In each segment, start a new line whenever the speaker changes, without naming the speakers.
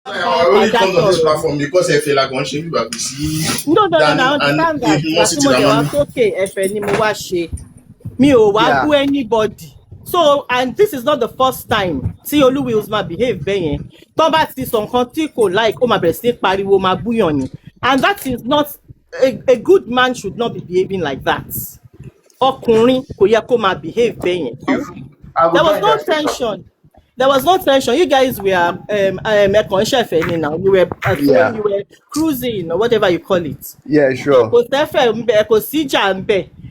I only come on this platform because I feel like one should be see.
No, I understand that. That's okay. If any more me or anybody. So, and this is not the first time. See, Olu Wilsma behave being. Tomba see some country like my best pariwo ma buyoni. And that is not a good man should not be behaving like that. Ọkùnrin kò yẹ kó máa behave being. There was no tension. There was no tension. You guys were now. You were cruising or whatever you call it.
Yeah, sure.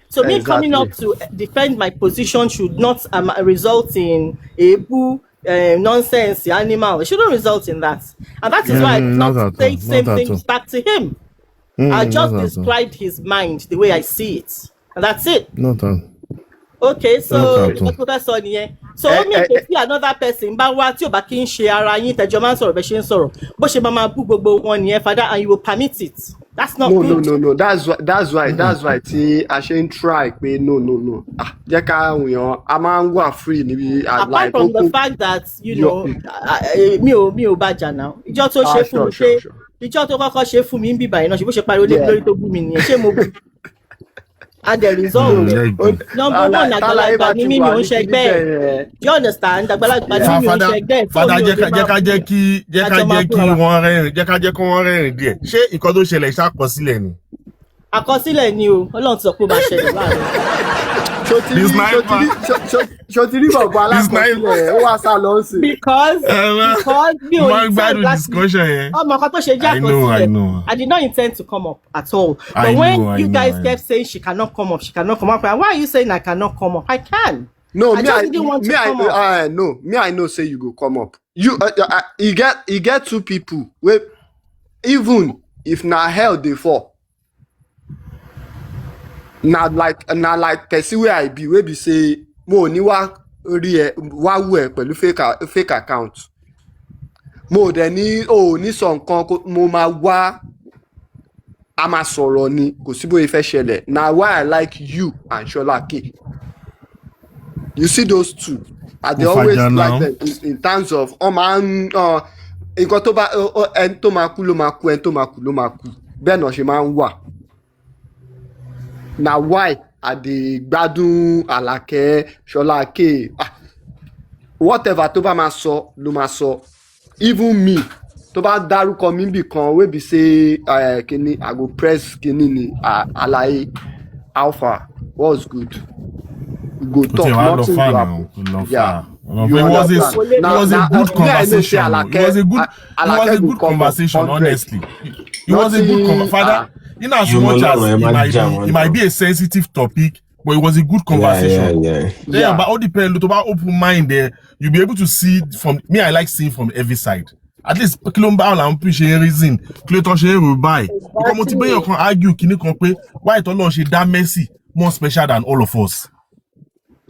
So me coming up to defend my position should not result in a nonsense animal. It shouldn't result in that. And that is why I not say same things back to him. I just described his mind the way I see it. And that's it.
Not done.
Okay, so so me see another person bá wá tí ó bá kí n ṣe ara yín tẹ́jọ́ máa ń sọ̀rọ̀ bẹ́ ṣe ń sọ̀rọ̀ bó ṣe máa bú gbogbo wọn nìyẹn father and you will permit it. That's not good.
No. That's why tí a ṣe ń try pé no. Jẹ́ ká wọ̀nyàn a máa ń wà free níbi
apart from the fact that you know mi ò bàjá now. Ìjọ tó ṣe fún mi pé ìjọ tó kọ́kọ́ ṣe fún mi ń bíbà iná ṣe bó ṣe pariwo lé lórí tó bú mi nìyẹn ṣé mo bú. And the result, number one, àgbàlagbà ni mí mi ò ń ṣẹgbẹ́. You understand? Àgbàlagbà ni mí mi ò ń ṣẹgbẹ́.
Fada jẹ́ ká jẹ́ kí wọ́n rẹ́rìn díẹ̀. Ṣé nǹkan tó ṣẹlẹ̀ ṣàkọsílẹ̀ ni?
Àkọsílẹ̀ ni o, Ọlọ́run ti sọ pé ó máa ṣẹlẹ̀ láàrin.
Ṣòtìrí bàbá alákọ̀ọ́sílẹ̀ ó wá sá lọ sí.
Because mi ò
intend
ọmọ kan tó ṣe jẹ́ àkọsílẹ̀. I did not intend to come up at all. But when you guys kept saying she cannot come up, why are you saying I cannot come up? I can.
No,
I
know say you go come up. You get two people wey even if na hell dey fall. Na like person wey I be wey be say mo ní wá wù ẹ́ pẹ̀lú fake account. Mo dẹ̀ ní ní sọ nǹkan mo máa wá a máa sọ̀rọ̀ ni kò sí bóyá fẹ́ ṣẹlẹ̀. Na why I like you and Shola K. You see those two. I dey always like them in terms of nǹkan tó bá ẹni tó máa kú ló máa kú ẹni tó máa kú ló máa kú. Bẹ́ẹ̀ náà ṣe máa ń wà. Na why I dey gbádùn Àlàkẹ́ Ṣọlá K whatever tó bá máa sọ ló máa sọ even me tó bá dárúkọ mi bì kan wey be say kíní I go press kíní ni àlàyé alpha what's good we go talk nothing go happen. Yeah.
It was a good conversation. It was a good conversation, honestly. It was a good conversation. Father, in as much as it might be a sensitive topic, but it was a good conversation. Yeah. But all depends about open mind there. You'll be able to see from me. I like seeing from every side. At least Kilomba la appreciate reason. Clayton she will buy. Because motivate you can argue kini kon pe why it all she that Messi more special than all of us.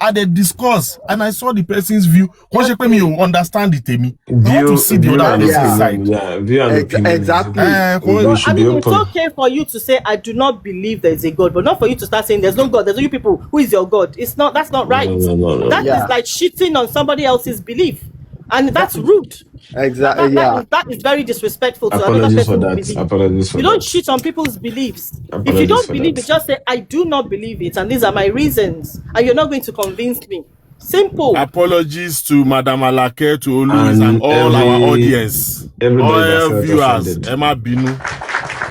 I did discuss and I saw the person's view. When she me, you understand it, me. You want to see the other person's side.
Yeah, exactly.
It's okay for you to say I do not believe there is a God, but not for you to start saying there's no God. There's only people. Who is your God? It's not. That's not right. No. That is like shitting on somebody else's belief, and that's rude.
Exactly.
That is very disrespectful to another person's belief. You don't shit on people's beliefs. If you don't believe it, just say I do not believe it, and these are my reasons, and you're not going to convince me. Simple.
Apologies to Madam Alake, to Olu, and all our audience, all viewers. Emma Binu.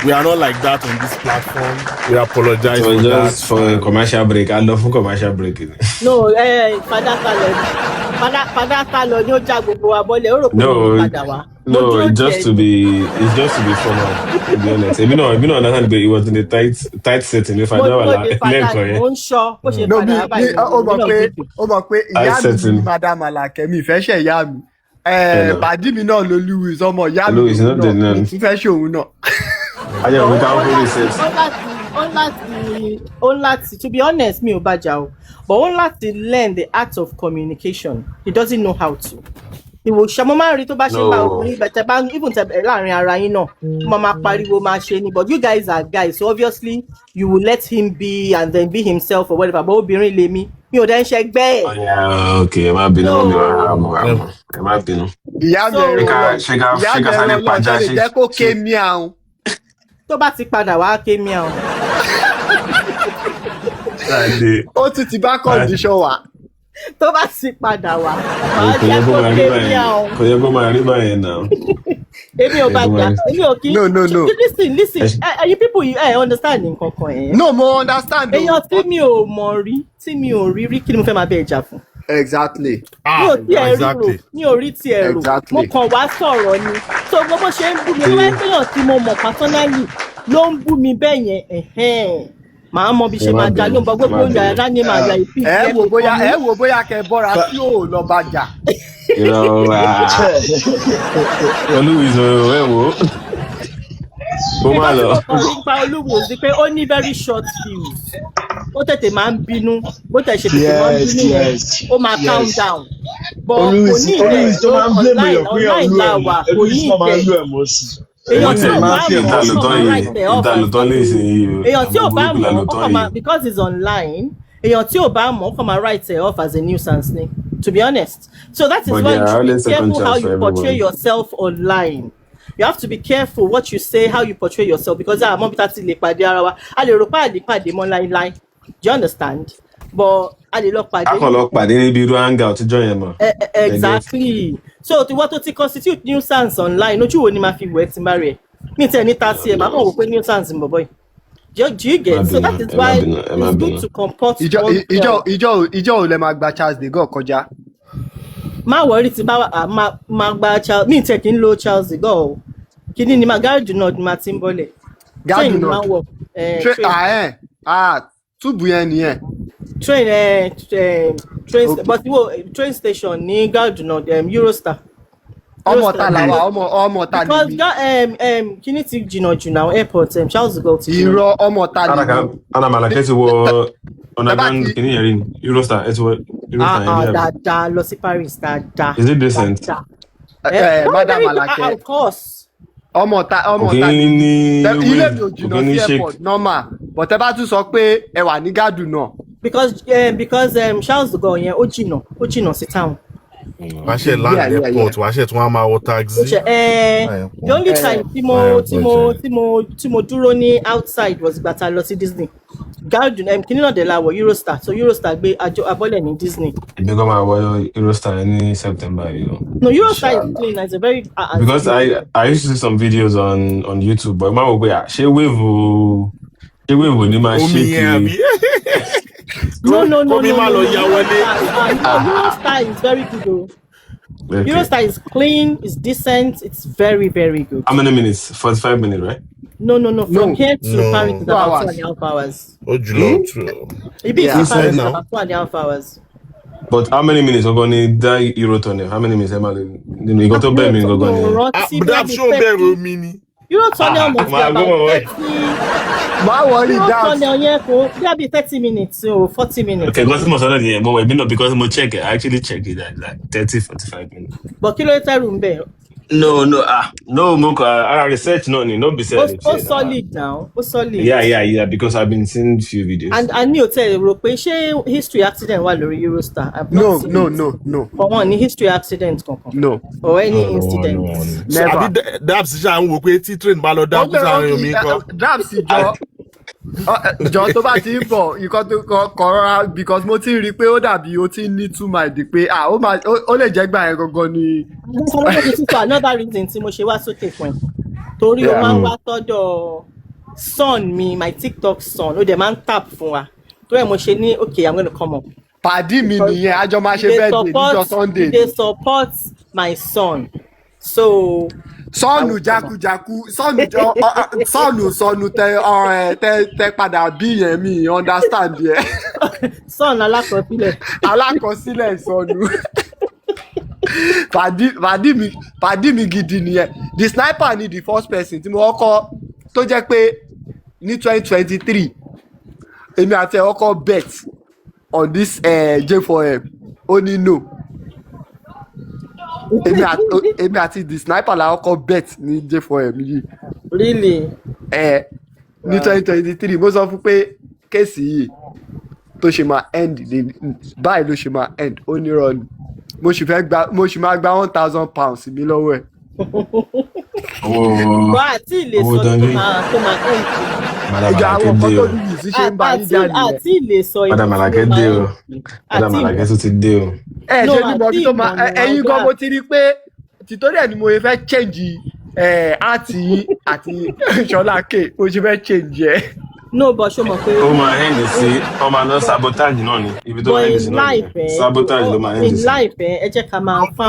We are not like that on this platform. We apologize
so
for
just
that.
For a commercial break. I love commercial break.
No,
no, it's just to be formal. To be honest, if you know, understand, but it was in the tight setting. If I don't
Madam Alake, mi fẹ́ ṣe ìyá mi. Bàdí mi náà ló Louis ọmọ ìyá mi.
Louis not the name.
Fẹ́ ṣe òun náà.
To be honest, mi ò bàjá o. But on láti learn the art of communication. He doesn't know how to. He will shamama rí tó bá ṣe bá òun but even láàrin ara yín náà mama pariwo máa ṣe ni, but you guys are guys, so obviously you will let him be and then be himself or whatever. But obìnrin lèmi mi ò dẹ́ ń ṣẹgbẹ́ ẹ̀.
Okay, ẹ má bínú mọ́ mi wá. Ẹ má bínú.
Ìyá mi ẹ̀rọ lọ. Ìyá mi ẹ̀rọ lọ ṣẹlẹ̀ jẹ́ kó ké mi àwọn.
Tó bá ti padà wá ké mi àwọn.
Ó tún ti bá condition wá.
Tó bá ti padà wá, màá jẹ́ kó ké mi àwọn.
Kò yẹ kó máa rí báyẹn náà.
Èmi ò bá jà, èmi ò kí.
No.
Listen, you people understand nǹkan kan ẹ̀.
No, mo understand.
Èèyàn tí mi ò mọ̀ rí, tí mi ò rí kí ni mo fẹ́ máa bẹ̀ jà fún?
Exactly.
Mi ò tí ẹ rí mi ò rí tí ẹ rò. Mo kàn wá sọ̀rọ̀ ni. So gbogbo ṣe ń bú mi, tó bá ń pèyàn tí mo mọ̀ personally ló ń bú mi bẹ́ẹ̀ yẹn. Màá mọ bí ṣe máa jà ló ń bọ gbogbo yàrá ní màá yà ìpín.
Ẹ wò bóyá kẹ bọ́ra tí ò lọ bá jà.
Olúwizo ẹ wò. Ó máa lọ.
Nípa Olúwizo sí pé ó ní very short fuse. Ó tètè máa ń bínú. Bó tẹ̀ ṣe tètè máa ń bínú yẹn, ó máa calm down. But kò ní ìdẹ̀ online la wà, kò ní ìdẹ̀. Èèyàn tí ò bá mọ̀ ọkọ̀ máa because it's online. Èèyàn tí ò bá mọ̀ ọkọ̀ máa write it off as a nuisance ni, to be honest. So that is why you should be careful how you portray yourself online. You have to be careful what you say, how you portray yourself, because àmọ́ bí tàti lè pàdé ara wa, a lè rò pé àdìpàdé mọ́ láíláí. Do you understand? But a lè lọ pàdé.
A kàn lọ pàdé níbi irú hangout tíjọ́ yẹn mọ̀.
Exactly. So tiwọ́ tó ti constitute nuisance online, ojú wo ni máa fi wẹ̀ tí n bá rẹ̀? Mi tẹ̀ ní ta sí ẹ̀, màá kàn wò pé nuisance ń bọ̀ bọ́yì. Do you get? So that is why it's good to comport oneself.
Ìjọ ò lè máa gba Charles de Gaulle kọjá.
Má wọrí tí bá máa gba Charles, mi tẹ̀ kí n lo Charles de Gaulle. Kíní ni máa gáàdù náà ni máa ti ń bọ́lẹ̀.
Gáàdù náà. Túbù yẹn nìyẹn.
Train station ní gáàdù náà, Eurostar.
Ọmọ ta làwà ọmọ ta níbi.
Because kíní ti jìnnà jù náà airport Charles de Gaulle ti jìnnà.
Irọ́ ọmọ ta níbi.
Anamala kẹ́sì wọ underground kíní yẹn rí ni Eurostar ẹ ti wọ Eurostar yẹn rí.
Dáadáa lọ sí Paris dáadáa.
Is it decent?
Madam Alake.
Of course.
Ọmọ ta
ní
ilé mi ò jìnnà sí airport normal but ẹ bá tún sọ pé ẹ wà ní gádùn náà.
Because Charles de Gaulle yẹn ó jìnnà sí town.
Wàá ṣe land airport, wàá ṣe tí wọ́n á máa wọ taxi.
The only time tí mo dúró ní outside was ìgbà tá a lọ sí Disney. Gádùn kíní náà dẹ̀ la wọ Eurostar, so Eurostar gbé abọ́lẹ̀ ní Disney.
Èmi gan máa wọ Eurostar ní September yìí o.
No, Eurostar is clean. It's a very
because I used to see some videos on YouTube, but máa wò pé ṣé wave ni máa ṣe kiri.
No. Eurostar is very good though. Okay. Eurostar is clean, it's decent, it's very, very good.
How many minutes? 45 minutes, right?
No. From here to Paris is about 2.5 hours.
Oh, true.
It be Paris is about 2.5 hours.
But how many minutes are going to die Eurotunnel? How many minutes? You got to bear me.
But I'm sure bear mini.
Eurotunnel must be about 30. Eurotunnel yẹn kò be 30 minutes or 40 minutes.
Okay, because most of the because I check it. I actually check it at like 30-45 minutes.
But kí ló tẹ́ room bẹ́ẹ̀?
No, Moko. I research no be said.
Oh, solid now. Oh, solid.
Yeah. Because I've been seeing few videos.
And ní hotel rò pé ṣé history accident wà lórí Eurostar?
No.
For one, history accident kankan.
No.
Or any incident.
Never.
Dabs ṣe àwọn wò pé tí train bá lọ dákú sáwọn omi kọ.
Dabs jọ tó bá ti ń bọ̀ nǹkan tó kọ̀ọ̀rọ̀ because mo ti rí i pé ó dàbí ó ti ní two mind pé ó lè jẹ́ gbà yẹn gangan ni.
Another reason tí mo ṣe wá sókè fún ẹ torí o máa ń wá tọ́jọ́ son mi my TikTok son ó dẹ̀ máa ń tap fún wa tó ẹ̀ mo ṣe ní okay I'm gonna come up.
Pàdí mi nìyẹn àjọ máa ṣe birthday níjọ́ Sunday.
They support my son so.
Sọ́ọ̀nù jakujaku sọ́ọ̀nù tẹ padà bí yẹn mi understand yẹ.
Sọ́ọ̀nù
alákọsílẹ̀ sọ́ọ̀nù. Pàdí mi gidi nìyẹn. The sniper ni the first person tí mo kọ́kọ́ tó jẹ́ pé ní 2023 èmi àti ẹ̀ kọ́kọ́ bet on this J4M ó ní no. Èmi àti the sniper la kọ́kọ́ bet ní J4M yìí.
Really?
Ní 2023 mo sọ fún pé kéèsì yìí tó ṣe máa end báyìí ló ṣe máa end ó nírọ̀ ni mo sì máa gba £1,000 mi lọ́wọ́ ẹ̀.
Wà á tí ì lè sọ tó máa end.
Ìjà àwọn ọkọ tó dùn sí ṣe ń bá yín jáde yẹn.
Àti ì lè sọ ìmọ̀
tó máa end. Padà Màlàkẹ́ tó ti dé o.
Ẹ ṣe ní mọ̀ bí tó máa ẹ̀yin gan mo ti rí pé tìtorí ẹ̀ ni mo fẹ́ change àti Ṣọlá K mo ṣe fẹ́ change ẹ̀.
No, but ṣo mọ̀ pé
ó máa end sí ọmọ náà sabotage náà ni ibi tó end sí náà ni sabotage ló máa end sí.
In life ẹ jẹ́ ká máa fa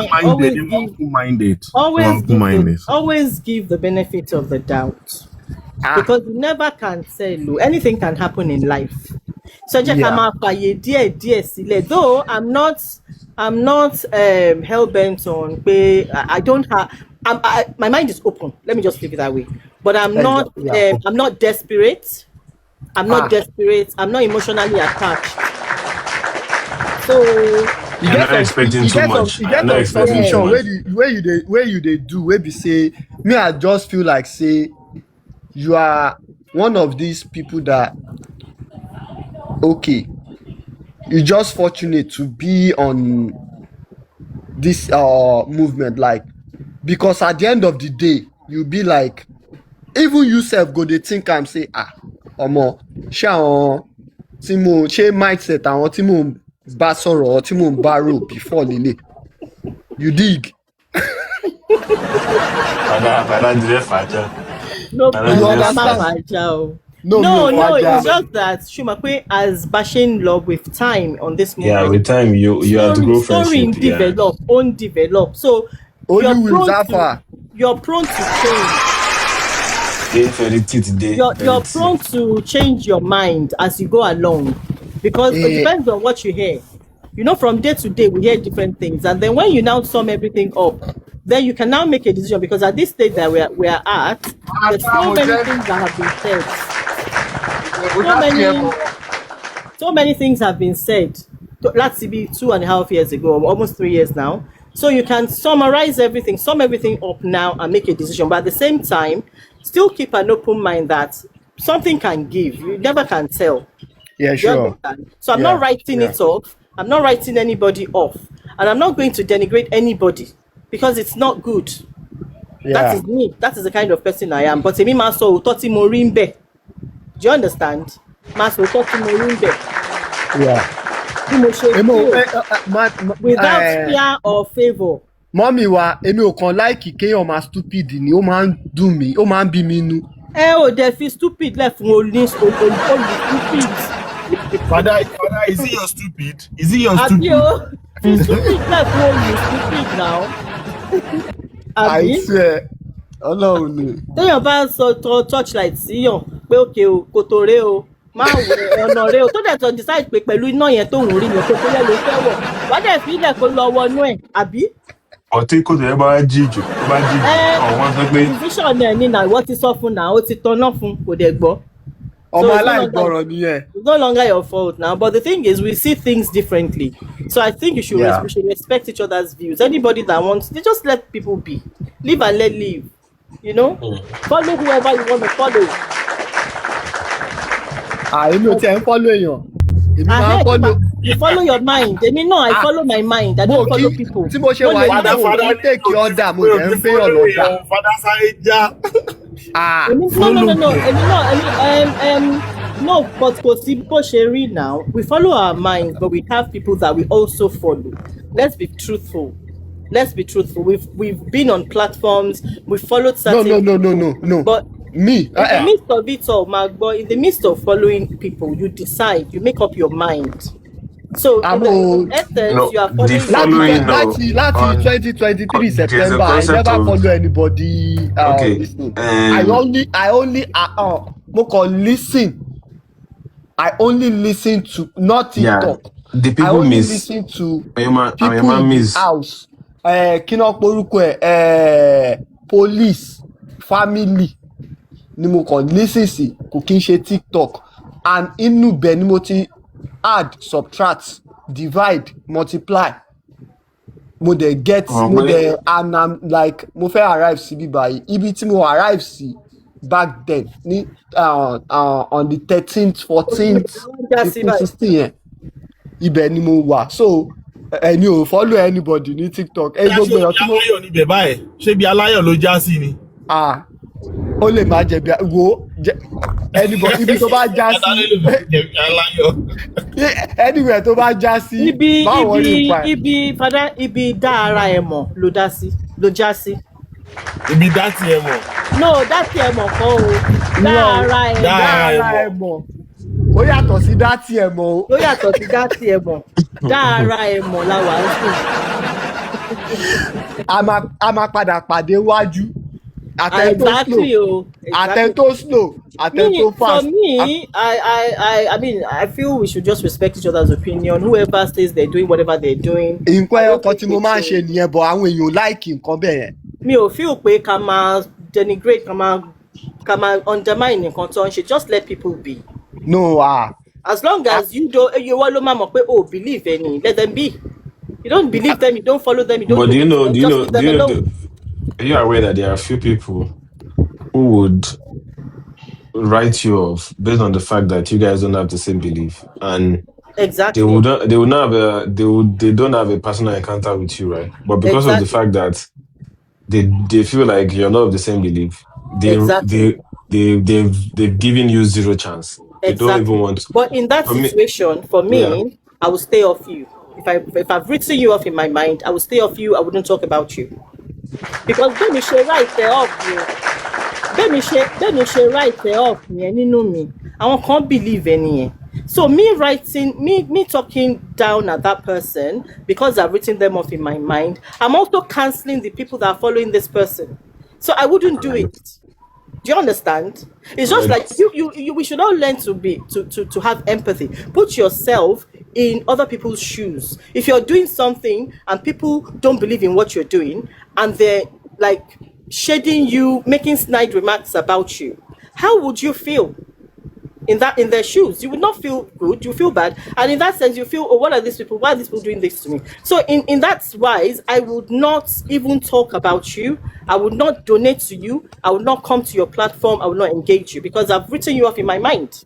always give the benefit of the doubt. Because you never can tell. Anything can happen in life. So jẹ́ ká máa fàyè díẹ̀ sílẹ̀. Though I'm not hell bent on pé I don't have my mind is open. Let me just leave it that way. But I'm not desperate. I'm not desperate. I'm not emotionally attached. So
you're not expecting too much.
You get some where you they do where be say me I just feel like say you are one of these people that okay you're just fortunate to be on this movement like because at the end of the day you'll be like even yourself go dey think am say ọmọ ṣé àwọn tí mo ṣe mindset àwọn tí mo bá sọ̀rọ̀ tí mo bá rò before lele you dig.
Padà dirẹ fàájà.
No, it's just that Shumakwe as bashing love with time on this moment.
Yeah, with time you have to grow friendship.
Develop. So you're prone to change. You're prone to change your mind as you go along because it depends on what you hear. You know, from day to day we hear different things, and then when you now sum everything up, then you can now make a decision because at this stage that we are at, there's so many things that have been said. So many things have been said. Let's be 2.5 years ago, almost 3 years now. So you can summarize everything, sum everything up now and make a decision. But at the same time, still keep an open mind that something can give. You never can tell.
Yeah, sure.
So I'm not writing it off. I'm not writing anybody off. And I'm not going to denigrate anybody because it's not good. Yeah. That is me. That is the kind of person I am. But me maso utoti morimbe. Do you understand? Maso utoti morimbe.
Yeah.
Without fear or favor.
Mọ́mí wa, èmi ò kàn láìkì kéèyàn máa stupid ni, ó máa ń dùn mí, ó máa ń bí mi nú.
Ò dẹ̀ fi stupid lẹ̀ fún olú stupid.
Father, is he your stupid? Is he your stupid?
Fi stupid lẹ̀ fún olú stupid now.
I swear, Ọlọ́run ni.
Téèyàn bá sọ torchlight síyàn pé òkè o, kòtò rè o, máa wọ ọ̀nà rè o, tó dẹ̀ tó decide pé pẹ̀lú iná yẹn tó ń rí yẹn kòtò yẹn ló fẹ́ wọ̀. Wọ́n dẹ̀ fi ilẹ̀ kó lọ wọnú ẹ̀, àbí?
Ọtí kò tẹ̀ bá jíjù ọ̀wọ́n sọ pé.
Vision ẹ̀ ní náà wọ́n ti sọ fún náà ó ti tanná fún kò dẹ̀ gbọ́.
Ọmọ aláìgbọràn nìyẹn.
It's no longer your fault now, but the thing is we see things differently. So I think we should respect each other's views. Anybody that wants, they just let people be. Live and let live. You know? Follow whoever you want to follow.
Èmi ò tiẹ̀ ń follow èèyàn.
You follow your mind. I follow my mind. I don't follow people.
Tí mo ṣe wà ní ìdáwó take order mo dẹ̀ ń fẹ́ ọ̀nà
No, but now we follow our minds, but we have people that we also follow. Let's be truthful. We've been on platforms. We followed certain.
No. But me,
in the midst of it all, Magbo, in the midst of following people, you decide. You make up your mind. So in essence, you are following.
Láti 2023 September, I never follow anybody. I only listen. I only listen to not TikTok.
The people
I only listen to people in the house. Kino porúkọ police, family. Ni mo kàn listen sí, kò kí n ṣe TikTok. And inú bẹ̀ ni mo ti add, subtract, divide, multiply. Mo dey get, and I'm like, mo fẹ́ arrive sí bíbáyìí. Ibi tí mo arrive sí back then, ní on the 13th, 14th, 15th, 16th yẹn. ibẹ̀ ni mo wà so ẹni ò follow anybody ní TikTok gbogbo èèyàn tí mo.
aláyọ̀ ni bẹ̀ báyìí ṣé bí aláyọ̀ ló já sí ni.
Ó lè má jẹ̀bi wo anybody ibi tó bá já sí anywhere tó bá já sí báwo ni pa
ibi dá ara ẹ̀ mọ̀ ló já sí.
Ibi dá ti ẹ̀ mọ̀.
No, dá ti ẹ̀ mọ̀ kọ́ o. Dá ara ẹ̀ mọ̀.
Ó yàtọ̀ sí dá ti ẹ̀ mọ̀ o.
Ó yàtọ̀ sí dá ti ẹ̀ mọ̀. Dá ara ẹ̀ mọ̀ la wà ń sùn.
A máa padà pàdé wájú.
Exactly.
Àtẹ tó slow, àtẹ tó fast.
For me, I mean, I feel we should just respect each other's opinion. Whoever says they're doing whatever they're doing.
Nǹkan ẹ̀kọ́ tí mo máa ń ṣe nìyẹn bọ̀ àwọn èèyàn like nǹkan bẹ́ẹ̀ yẹn.
Mi ò feel pé ká máa denigrate, ká máa undermine nǹkan tó ń ṣe. Just let people be.
No,
as long as you wá ló máa mọ̀ pé believe any, let them be. You don't believe them, you don't follow them, you don't.
But do you know? Are you aware that there are a few people who would write you off based on the fact that you guys don't have the same belief, and
exactly
they don't have a personal encounter with you, right? But because of the fact that they feel like you're not of the same belief, they've given you zero chance. They don't even want to.
But in that situation, for me, I will stay off you. If I've written you off in my mind, I will stay off you. I wouldn't talk about you. Because then you should write it off you. Then you should write it off me. And you know me. I can't believe any. So me talking down at that person because I've written them off in my mind, I'm also cancelling the people that are following this person. So I wouldn't do it. Do you understand? It's just like we should all learn to have empathy. Put yourself in other people's shoes. If you're doing something and people don't believe in what you're doing and they're like shading you, making snide remarks about you, how would you feel in their shoes? You would not feel good, you feel bad, and in that sense you feel, what are these people, why are these people doing this to me? So in that wise, I would not even talk about you, I would not donate to you, I would not come to your platform, I would not engage you, because I've written you off in my mind.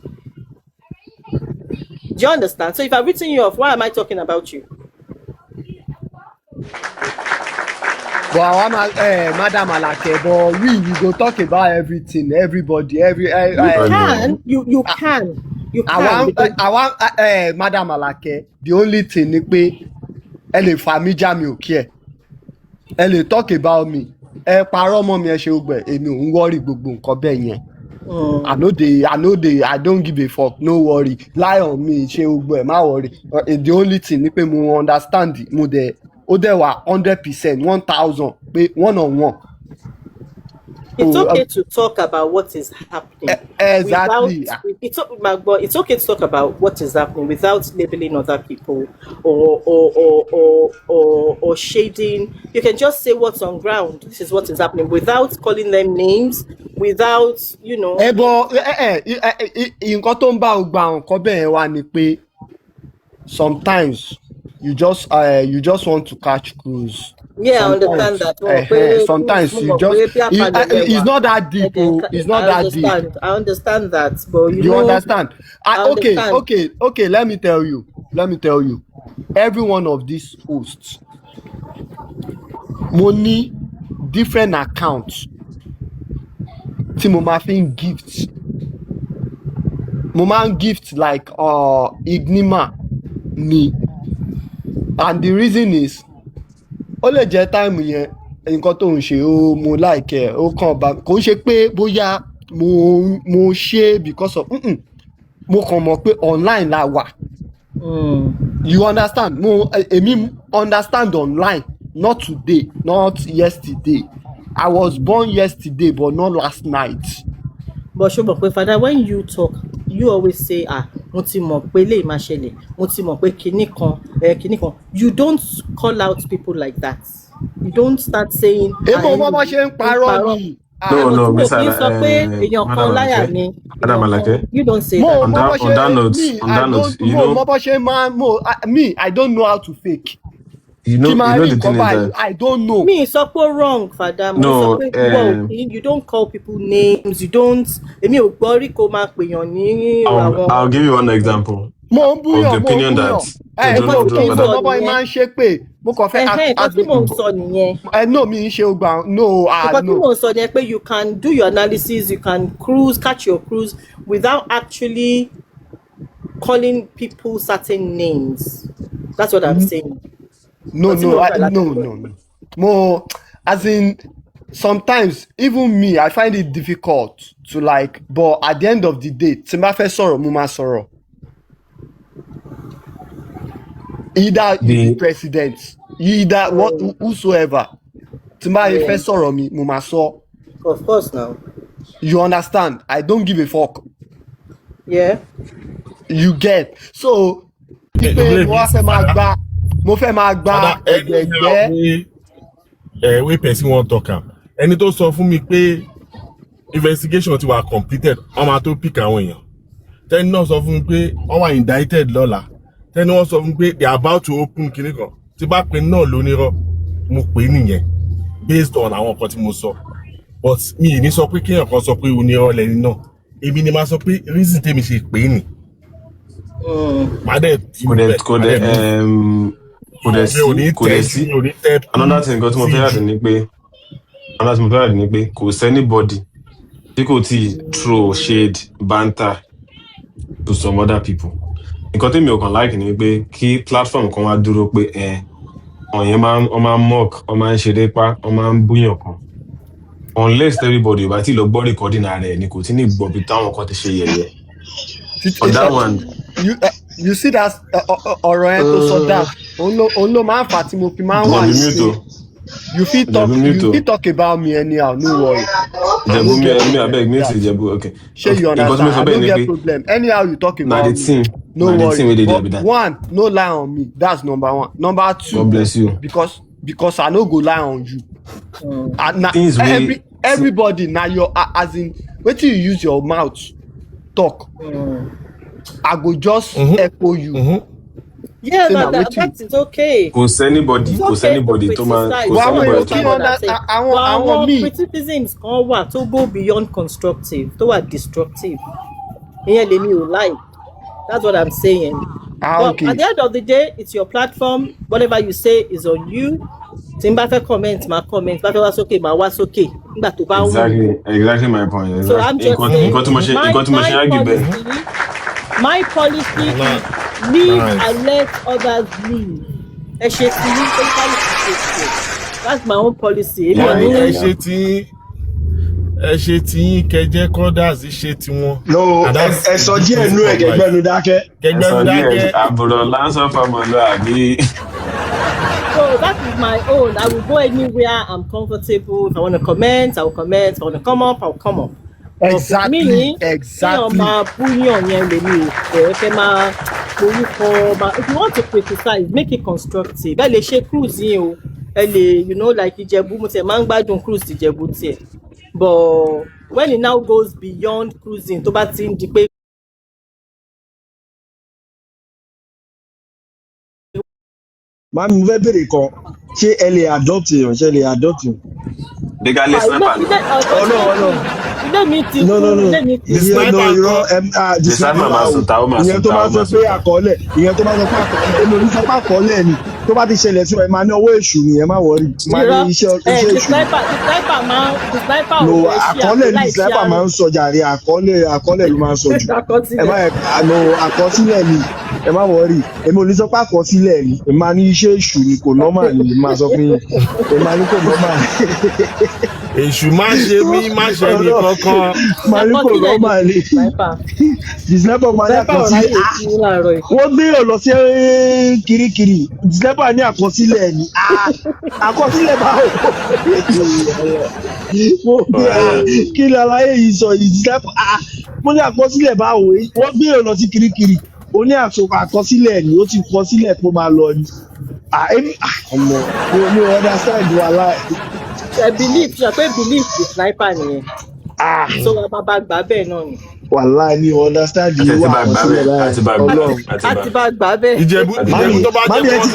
Do you understand? So if I've written you off, why am I talking about you?
Well, Madam Alake, but we go talk about everything, everybody, you can. I want Madam Alake. The only thing is pé ẹ lè fà mí já mi ò kí ẹ. Ẹ lè talk about me. Ẹ parọ́ mọ́ mi ẹ ṣe gbogbo èmi ò ń worry gbogbo nǹkan bẹ́ẹ̀ yẹn. I don't give a fuck, no worry. Lie on me, ṣe gbogbo ẹ má worry. The only thing ni pé mo understand mo dẹ̀ ó dẹ̀ wà 100%, 1000 pé one-on-one.
It's okay to talk about what is happening.
Exactly.
It's okay to talk about what is happening without labeling other people or shading. You can just say what's on ground. This is what is happening without calling them names, without, you know.
Nǹkan tó ń bá ọgbà nǹkan bẹ́ẹ̀ wá ni pé sometimes you just want to catch cruise.
Yeah, I understand that.
Sometimes you just it's not that deep. It's not that deep.
I understand that, but you know,
understand. Okay. Let me tell you. Every one of these hosts, money, different accounts. Tí mo máa fi ń gift. Mo máa ń gift like Ignima ni. And the reason is, ó lè jẹ́ time yẹn nǹkan tó ń ṣe ó mo like ẹ̀ ó kàn bá kò ń ṣe pé bóyá mo ṣe because of mo kàn mọ̀ pé online la wà. You understand? Èmi understand online, not today, not yesterday. I was born yesterday but not last night.
But ṣùgbọ́n Father, when you talk, you always say mo ti mọ̀ pé lè máa ṣẹlẹ̀, mo ti mọ̀ pé kinní kan. You don't call out people like that. You don't start saying.
Èmo mọ́mọ́ ṣe ń parọ́ ni.
No, Miss
You don't say that.
On that note, you know,
I don't know how to fake.
You know the thing is that
I don't know.
Me, it's wrong, Father.
No,
you don't call people names. You don't.
I'll give you one example.
mo ń búyàn
the opinion that
bọ́bọ́ máa ń ṣe pé mo kàn fẹ́
nǹkan tí mò ń sọ nìyẹn.
No mi ń ṣe ògbà no
nǹkan tí mò ń sọ nìyẹn pé you can do your analysis, you can catch your cruise without actually calling people certain names. That's what I'm saying.
No. More as in sometimes even me I find it difficult to like, but at the end of the day tí n bá fẹ́ sọ̀rọ̀ mo máa sọ̀rọ̀. Either the president, either whosoever. Tí n bá fẹ́ sọ̀rọ̀ mi mo máa sọ.
Of course now.
You understand? I don't give a fuck.
Yeah.
You get. So ipe mo fẹ́ máa gba ẹgbẹ̀gbẹ́.
Wey person wan talk am. Ẹni tó sọ fún mi pé investigation ti wà completed, wọ́n máa tó pick àwọn èèyàn. Tẹ́ni náà sọ fún mi pé wọ́n wà indicted lọ́la. Tẹ́ni wọ́n sọ fún mi pé they are about to open kinní kan. Tí bá pe náà lónírọ́, mo pè é nìyẹn based on àwọn nǹkan tí mo sọ. But mi ì ní sọ pé kéèyàn kan sọ pé onírọ́ lẹni náà. Èmi ni máa sọ pé reason tèmi ṣe pè é nì. Màá
kò dẹ̀ sí another thing nǹkan tí mo fẹ́ rà ní pé kò sẹ́nibody tí kò tí throw shade banter to some other people. Nǹkan tí mi ò kàn like ni pé kí platform kan wá dúró pé ọ̀yẹn máa ń mock wọ́n máa ń ṣeré pa wọ́n máa ń búyàn kan unless everybody ò bá tí lọ gbọ́ recording ara ẹ̀ ni kò tí ní gbọ́ bí táwọn kan ti ṣe yẹ̀yẹ́. On that one.
You see that ọ̀rọ̀ yẹn tó sọ that òun ló máa ń fà tí mo fi máa ń wà ní you fit talk about me anyhow, no worry.
Ìjẹ̀bú mi abeg mi ti Ìjẹ̀bú okay.
Ṣé you understand? I don't get problem. Anyhow you talk about me, no worry. But one, no lie on me. That's number one. Number two,
God bless you.
Because I no go lie on you. Everybody na your as in wetin you use your mouth talk. I go just echo you.
Yeah, that is okay.
Kò sẹ́nibody tó máa
àwọn criticisms kan wà tó go beyond constructive tó wà destructive. Ìyẹn lèmi ò like. That's what I'm saying. But at the end of the day, it's your platform. Whatever you say is on you. Tí n bá fẹ́ comment, máa comment. Bá fẹ́ wá sókè, máa wá sókè. Nígbà tó bá wù.
Exactly my point.
So I'm just saying, my policy is leave and let others leave. That's my own policy.
Ẹ ṣe tí kẹjẹ kọdàs ṣe tí wọn.
No, ẹ sọ díẹ̀ nú ẹ kẹgbẹnu dákẹ́.
Àbúrò lásán fọmọlú àbí.
So that is my own. I will go anywhere I'm comfortable. If I want to comment, I will comment. If I want to come up, I will come up.
Exactly.
If you want to criticize, make it constructive. Ẹ lè ṣe cruise yín o. Ẹ lè, you know, like Ìjẹ̀bú, mo tẹ̀ máa ń gbádùn cruise Ìjẹ̀bú tiẹ̀. But when it now goes beyond cruising, tó bá ti ń di pé.
Màá mi fẹ́ bèrè kan, ṣé ẹ lè adopt èèyàn, ṣé ẹ lè adopt èèyàn?
Legally sniper.
No.
Ilé mi ti kú, ilé mi ti kú.
The sniper máa sùn táwọn máa sùn. Ìyẹn tó máa sọ pé àkọọ́lẹ̀, èmi ò ní sọ pé àkọọ́lẹ̀ ni. Tó bá ti ṣẹlẹ̀ sí ẹ máa ní ọwọ́ èṣù ni ẹ má wọrí. Máa ní iṣẹ́ èṣù.
The sniper máa ń
no, àkọọ́lẹ̀ ni sniper máa ń sọ jàre, àkọọ́lẹ̀ ló máa ń sọ jù. Ẹ má àkọsílẹ̀ ni ẹ má wọrí. Èmi ò ní sọ pé àkọsílẹ̀ ni. Ẹ máa ní iṣẹ́ èṣù ni kò normal ni máa sọ fún yín. Ẹ máa ní kò normal.
Èṣù má ṣe mí má ṣe ní kankan.
Máa ní kò normal ni. The sniper máa ní àkọsílẹ̀. Wọ́n gbé yàn lọ sí kirikiri. The sniper ní àkọsílẹ̀ ni. Àkọsílẹ̀ bá wò. Kí ni aláyé yìí sọ yìí? Sniper mo ní àkọsílẹ̀ bá wò. Wọ́n gbé yàn lọ sí kirikiri. Ó ní àkọsílẹ̀ ni ó ti kọ sílẹ̀ kó máa lọ ni. Ọmọ mi ò understand wàhálà.
Believe the sniper nìyẹn. So bàbá gbà bẹ́ẹ̀ náà ni.
Wàhálà mi ò understand yìí wà àkọsílẹ̀ báyìí.
Àti bá gbà bẹ́ẹ̀.
Ìjẹ̀bú tó bá jẹ́ kó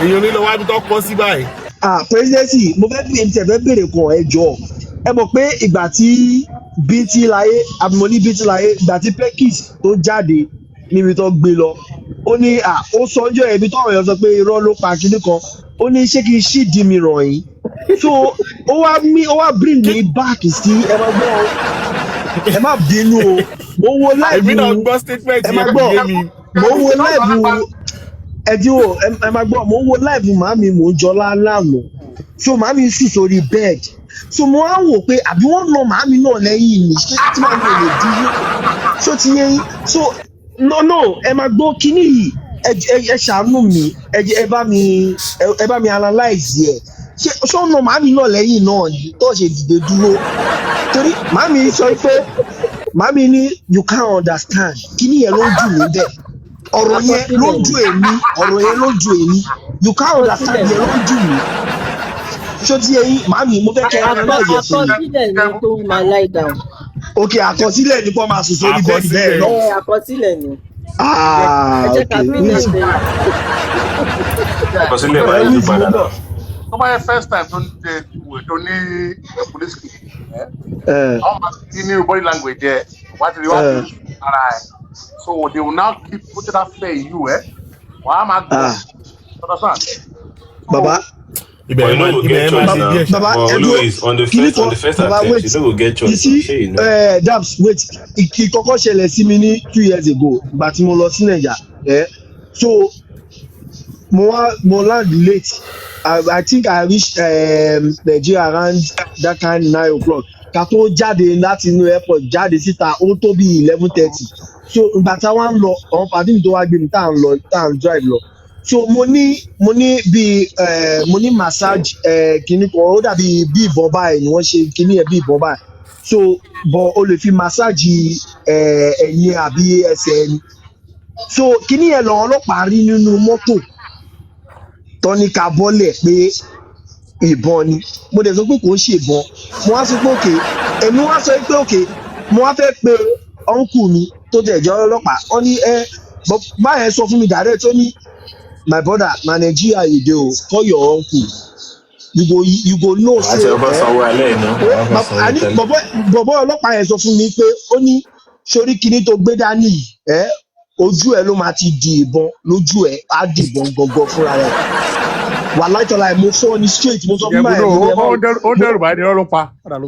èèyàn nílò wá bí tó kọ́ sí báyìí.
Presidency mo fẹ́ bèrè kan ẹ jọ̀ọ́. Ẹ mọ̀ pé ìgbà tí BT láyé ìgbà tí Pekis tó jáde níbi tó gbé lọ ó ní ó sọ ọjọ́ ẹbí tó ọ̀yọ́ sọ pé irọ́ ló pa kinní kan ó ní ṣé kí n ṣì di mi ràn yín so ó wá bring me back sí ẹ máa gbọ́ ẹ má bínú o mo wo live ẹ má gbọ́ mo wo live ẹdínwó ẹ má gbọ́ mo wo live màmí mò ń jọlá lánàá so màmí sùn sórí bed so mo wá wò pé àbí wọ́n nà màmí náà lẹ́yìn mi ṣé tí màmí ò lè dúró so ti yẹ yín so no ẹ má gbọ́ kíní yìí ẹ ṣàánú mi ẹ bá mi analyze ẹ ṣé ọ̀nà màmí náà lẹ́yìn náà ni tó ṣe dìde dúró torí màmí sọ pé màmí ní you can't understand kíní yẹn ló ń dùn mí bẹ́ẹ̀ ọ̀rọ̀ yẹn ló ń dùn èmi you can't understand yẹn ló ń dùn mí ṣó ti yẹ yín màmí mo fẹ́ kẹ́ ẹ analyze ẹ fún mi.
àkọsílẹ̀ ni tó máa lie down.
ok àkọsílẹ̀ ni kò máa sùn sórí bẹ́ẹ̀ bẹ́ẹ̀ lọ.
àkọsílẹ̀ ni.
ok
àkọsílẹ̀ máa ń yí padà náà.
tó bá yẹ first time tó ní police àwọn máa ti ní body language ẹ wá ti rí wá sí ara ẹ so they will now keep putting that fear in you wàá máa gbọ́
baba.
But you know we get choice now. Baba, always on the first attempt, you know we get choice.
You see, Dabs, wait. Ìkọ́kọ́ ṣẹlẹ̀ sí mi ní 2 years ago. Ìgbà tí mo lọ sí Naija. So mo land late. I think I reached Nigeria around that kind 9 o'clock. Ká tó jáde láti inú airport jáde síta ó tó bí 11:30. So ìgbà tá wá ń lọ, àwọn pàdé mi tó wá gbé mi tá à ń drive lọ. So mo ní massage kíní kan ó dàbí bí ìbọn báyìí ni wọ́n ṣe kíní ẹ̀ bí ìbọn báyìí so bọ̀ o lè fi massage ẹ̀yìn àbí ẹsẹ̀ ẹni so kíní yẹn lọ́wọ́ ọlọ́pàá rí nínú mọ́tò tọ́níkà bọ́lẹ̀ pé ìbọn ni mo dẹ̀ sọ pé kò ń ṣe ìbọn mo wá sọ pé òkè èmi wá sọ pé òkè mo wá fẹ́ pe ọ̀nkù mi tó tẹ̀ jẹ́ ọlọ́pàá ó ní báyẹn sọ fún mi direct tó ní. My brother, na Nigeria you dey o. Call your uncle. You go know say. Àti ọba sanwó alẹ́ iná. Bọ̀bọ̀ ọlọ́pàá yẹn sọ fún mi pé ó ní sórí kinní tó gbé dání yìí ojú ẹ ló máa ti di ìbọn lójú ẹ á di ìbọn gangan fúnra rẹ̀. Wà láìtọ́lá mo sọ ní straight mo sọ fún máa ẹ̀ mo yẹ
ó dẹrù báyìí ní ọlọ́pàá.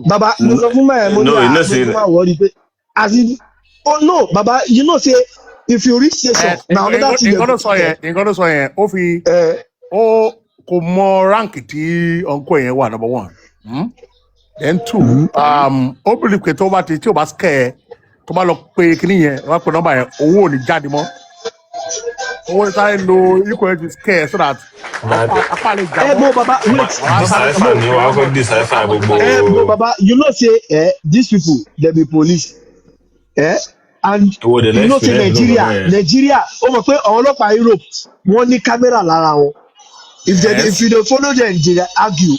Baba mo sọ fún máa ẹ̀ mo ní àgbẹ̀ wọ́ọ̀rì pé as in oh no baba you know say. If you reach station na another thing.
nǹkan tó sọ yẹn ó fi ó kò mọ ránkì tí ọ̀nkọ yẹn wà number 1 then 2 ó believe pé tó bá tí ó bá scare tó bá lọ pé kíní yẹn wọ́n pe nọ́mbà yẹn owó ò ní jáde mọ́ owó ní sáré lo ikọ̀ ẹ̀ ti scare so that apá lè jà
mọ́. Baba wait. Baba you know say these people they be police. And you know say Nigeria ó mọ̀ pé àwọn ọlọ́pàá Europe wọ́n ní kámẹ́rà lára wọn if you dey follow them dey argue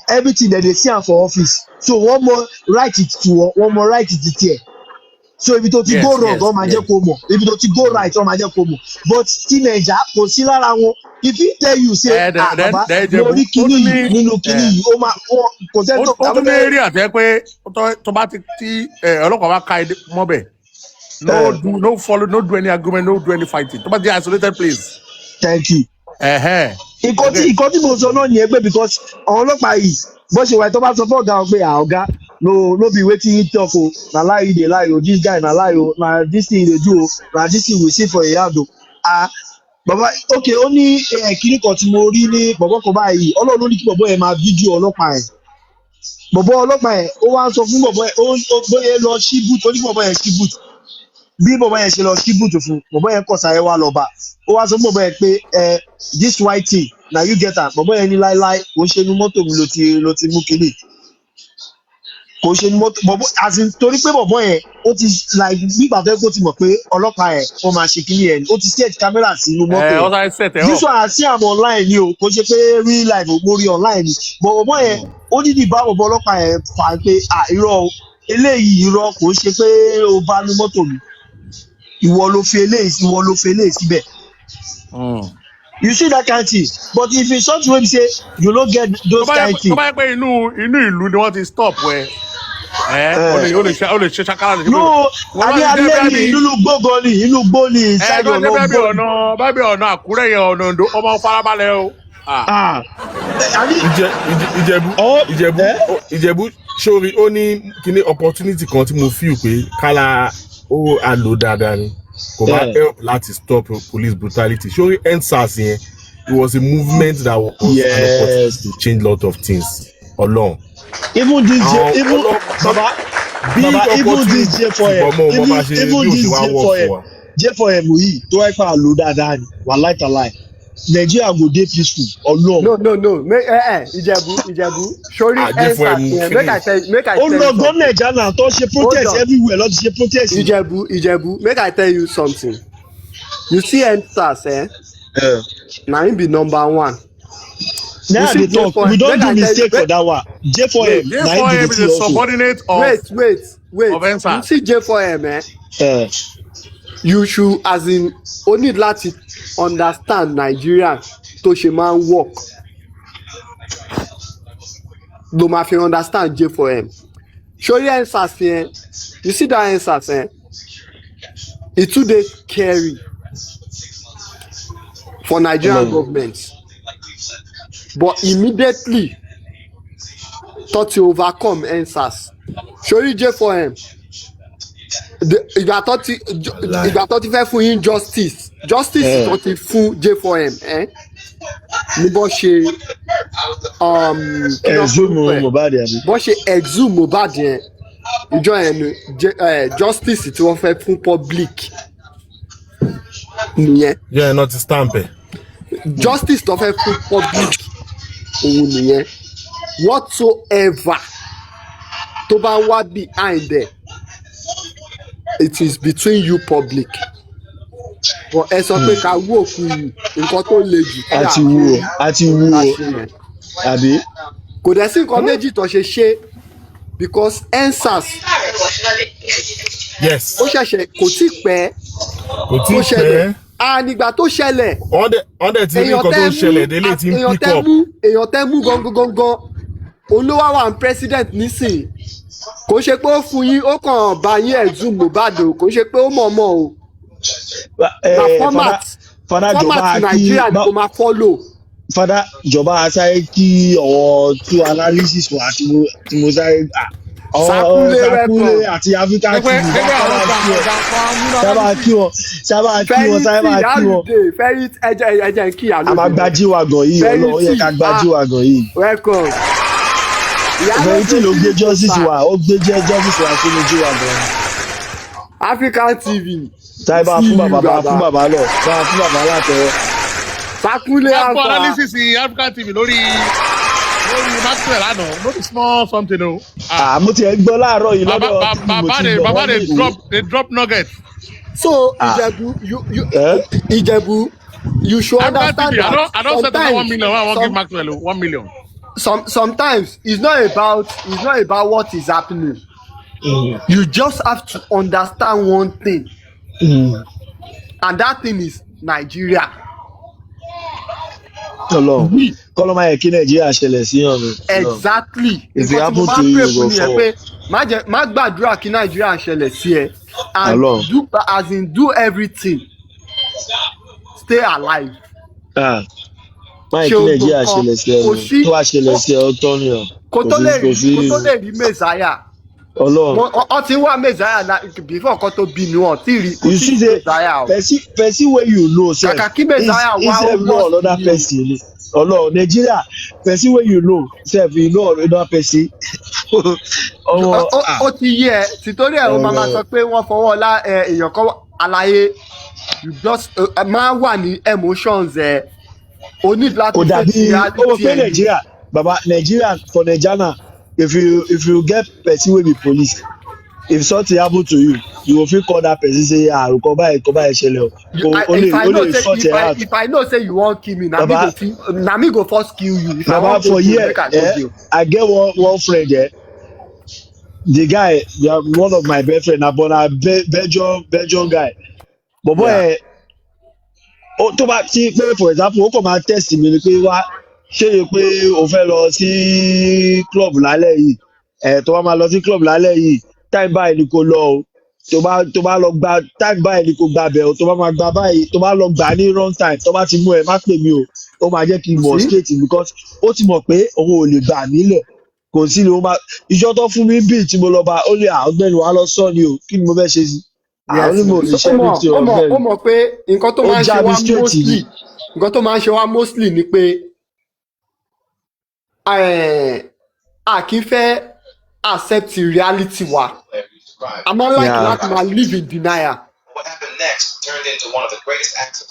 everything dem dey see am for office so wọ́n mọ right ti wọn wọ́n mọ right ti tiẹ̀ so ibi tó ti go wrong wọ́n máa jẹ́ kó mọ̀ ibi tó ti go right wọ́n máa jẹ́ kó mọ̀ but ti Naija kò sí lára wọn if he tell you say baba mo rí kíní yìí nínú kíní yìí ó máa kò sẹ́ni tó kà
ó tún ní eré àtẹ pé tó bá ti ọlọ́pàá bá ka mọ́bẹ̀. No follow, no do any argument, no do any fighting. To be isolated place.
Thank you. Nǹkan tí mo sọ náà nìyẹn pé because àwọn ọlọ́pàá yìí bó ṣe wà tó bá sọ fún ọ̀gá wọn pé ọ̀gá no be wetin he talk o na lie he dey lie o this guy na lie o na this thing he dey do o na this thing we see for your hand o. Bàbá okay ó ní kíní kan tí mo rí ní bọ̀bọ̀ kan báyìí Ọlọ́run ló ní kí bọ̀bọ̀ yẹn máa fídíò ọlọ́pàá yẹn. Bọ̀bọ̀ ọlọ́pàá yẹn ó wá sọ fún bọ̀bọ̀ yẹn ó bóyá lọ sí boot ó ní bọ̀bọ̀ yẹn sí boot. Bí bọ̀bọ̀ yẹn ṣe lọ sí bùtù fún bọ̀bọ̀ yẹn kọ̀ sáyé wá lọ́ba ó wá sọ fún bọ̀bọ̀ yẹn pé this white thing na you get am bọ̀bọ̀ yẹn ní láíláí kò ṣe ní mọ́tò mi ló ti mú kínní kò ṣe ní mọ́tò bọ̀bọ̀ as in torí pé bọ̀bọ̀ yẹn ó ti like nígbà tó yẹ kó ti mọ̀ pé ọlọ́pàá yẹn wọ́n máa ṣe kínní yẹn ó ti set camera sí inú mọ́tò yẹn this one àti àmọ́ online ni o kò ṣe pé real life mo rí online ni bọ̀bọ̀ yẹn ó dídì bá bọ̀bọ̀ ọlọ́pàá yẹn fà pé irọ́ eléyìí irọ́ kò ṣe pé ó bá ní mọ́tò mi. Ìwọ ló fi eléyìí síbẹ̀. You see that kind of thing but if it's something wey be say you no get those kind of thing.
tó bá yẹ pé inú ìlú ni wọ́n ti stop wẹ̀ ó lè ṣe ṣakara lè ṣe.
no àní alẹ́ ní inú gbọ́ngàn ní inú gbó ní ìsáyọ̀ ọ̀nà gbọ́.
bẹ́ẹ̀ ọ̀nà Àkúrẹ́ yẹn ọ̀nà Oǹdó ọmọ farabalẹ̀ o.
Ìjẹ̀bú sórí ó ní kíní opportunity kan tí mo feel pé kálá ó àlò dáadáa ni kò bá help láti stop police brutality sórí EndSARS yẹn it was a movement that was an opportunity to change lot of things along.
Even this Baba even this J4M yìí tó wáyé pa àlò dáadáa ni wàláì tàláì Nigeria go dey peaceful ọlọ́run.
no Ìjẹ̀bú sórí EndSARS yẹn make I tell you
ó lọ gbọ́n Naija náà tó ṣe protest everywhere lọ́ọ́ ti ṣe protest.
Ìjẹ̀bú make I tell you something you see EndSARS na him be number one.
Now they talk we don do mistake for that one. J4M na him be the
is a subordinate of
wait you see J4M you should as in o need láti understand Nigeria tó ṣe máa ń work ló máa fi understand J4M sórí EndSARS yẹn you see that EndSARS e too dey scary for Nigerian government but immediately tó ti overcome EndSARS sórí J4M ìgbà tó ti fẹ́ fún yín justice tó ti fún J4M ní bó ṣe exhume Mohbad yẹn ìjọ yẹn justice tí wọ́n fẹ́ fún public nìyẹn.
yẹ́n náà ti stamp ẹ̀.
justice tó fẹ́ fún public òun nìyẹn whatsoever tó bá wá behind there it is between you public but ẹ sọ pé ká wú òkú yìí nǹkan tó le jù.
àti wú o àbí.
kò dẹ̀ sí nǹkan méjì tó ṣe because EndSARS
yes
ó ṣẹ̀ṣẹ̀ kò tí pẹ́
tó ṣẹlẹ̀
nígbà tó ṣẹlẹ̀
ọ̀dẹ̀ tí nǹkan tó ń ṣẹlẹ̀ délé ti ń pick up.
èèyàn tẹ́ mú gangan olówó wà ní president nísìnyí kò ṣe pé ó fún yín ó kàn bá yín exhume Mohbad o kò ṣe pé ó mọ̀ọ́mọ̀ o na format Nigeria ni kò máa follow.
Fada ìjọba asáré kí ọ̀wọ́ tú analysis wà tí mo sáré Sakule àti Africa TV sábà kí wọn
fẹ́rí ẹ̀jẹ̀ kí àlọ́.
a máa gbájíwà gan yìí ọlọ́run yẹ ká gbájíwà gan yìí.
welcome.
ìfẹ̀yìn tí ló gbé justice wa ó gbé justice wa sínú jíwà gan.
Africa TV.
táyà fún bàbá lọ fún bàbá látọ̀.
Sakule
akọ analysis Africa TV lórí Maxwell lánàá no be small something o.
mo ti ẹ gbọ́ láàárọ̀ yìí lọ́dọ̀
baba dey drop nugget.
so Ìjẹ̀bú you should understand that
I don't say that 1 million I wan give Maxwell 1 million.
Sometimes it's not about what is happening. You just have to understand one thing and that thing is Nigeria.
kọ́lọ́ máa yẹ kí Nàìjíríà ṣẹlẹ̀ sí ọ̀nà.
exactly.
if it happen to you go fall.
má gbàdúrà kí Nàìjíríà ṣẹlẹ̀ sí ẹ and do everything stay alive.
máa yẹ kí Nàìjíríà ṣẹlẹ̀ sí ẹ tó wá ṣẹlẹ̀ sí ẹ ó tọ́ ni ọ.
kò tó lè rí mẹ́sàáyà. ọ ti wá mẹ́sàáyà before kan tó bí ni wọn ti rí kò sí mẹ́sàáyà o.
person wey you know sef
kàkà kí mẹ́sàáyà wá
ó know another person ni ọlọ́run Nigeria person wey you know sef you know another person.
ó ti yé ẹ títorí ẹ o máa sọ pé wọ́n fọwọ́ ọlá èèyàn kan àlàyé you just máa wà ní emotions ẹ o need láti
face reality ẹ. o fẹ́ Nigeria baba Nigeria for Nigeria if you get person wey be police if something happen to you go fit call that person say nǹkan báyìí ṣẹlẹ̀ o lè sort it out.
if I know say you wan kill me na me go first kill you.
if I wan for here I get one friend the guy one of my best friend na Belgium guy bọ̀bọ̀ tó bá ti pé for example ó kàn máa test mi ni pé wá ṣé yẹ pé o fẹ́ lọ sí club lálẹ́ yìí tó bá máa lọ sí club lálẹ́ yìí time báyìí ni kò lọ o tó bá lọ gba time báyìí ni kò gba bẹ̀ o tó bá máa gba báyìí tó bá lọ gbà ní wrong time tó bá ti mú ẹ má pè mí o ó máa jẹ́ kí n mọ̀ straight because ó ti mọ̀ pé òun ò lè gbà nílẹ̀ kò sí ni ó máa ìjọ tó fún mi bíi tí mo lọ bá ó lè ọ̀gbẹ́ni wàá lọ sọ ni o kí ni mo fẹ́ ṣe sí. àwọn onímọ̀ oníṣẹ́ mi ti ọ̀gbẹ́ni.
ó mọ̀ pé nǹkan tó máa ń ṣe wá mostly ni pé a kì í fẹ́ accept reality wa a máa like láti máa live in denial.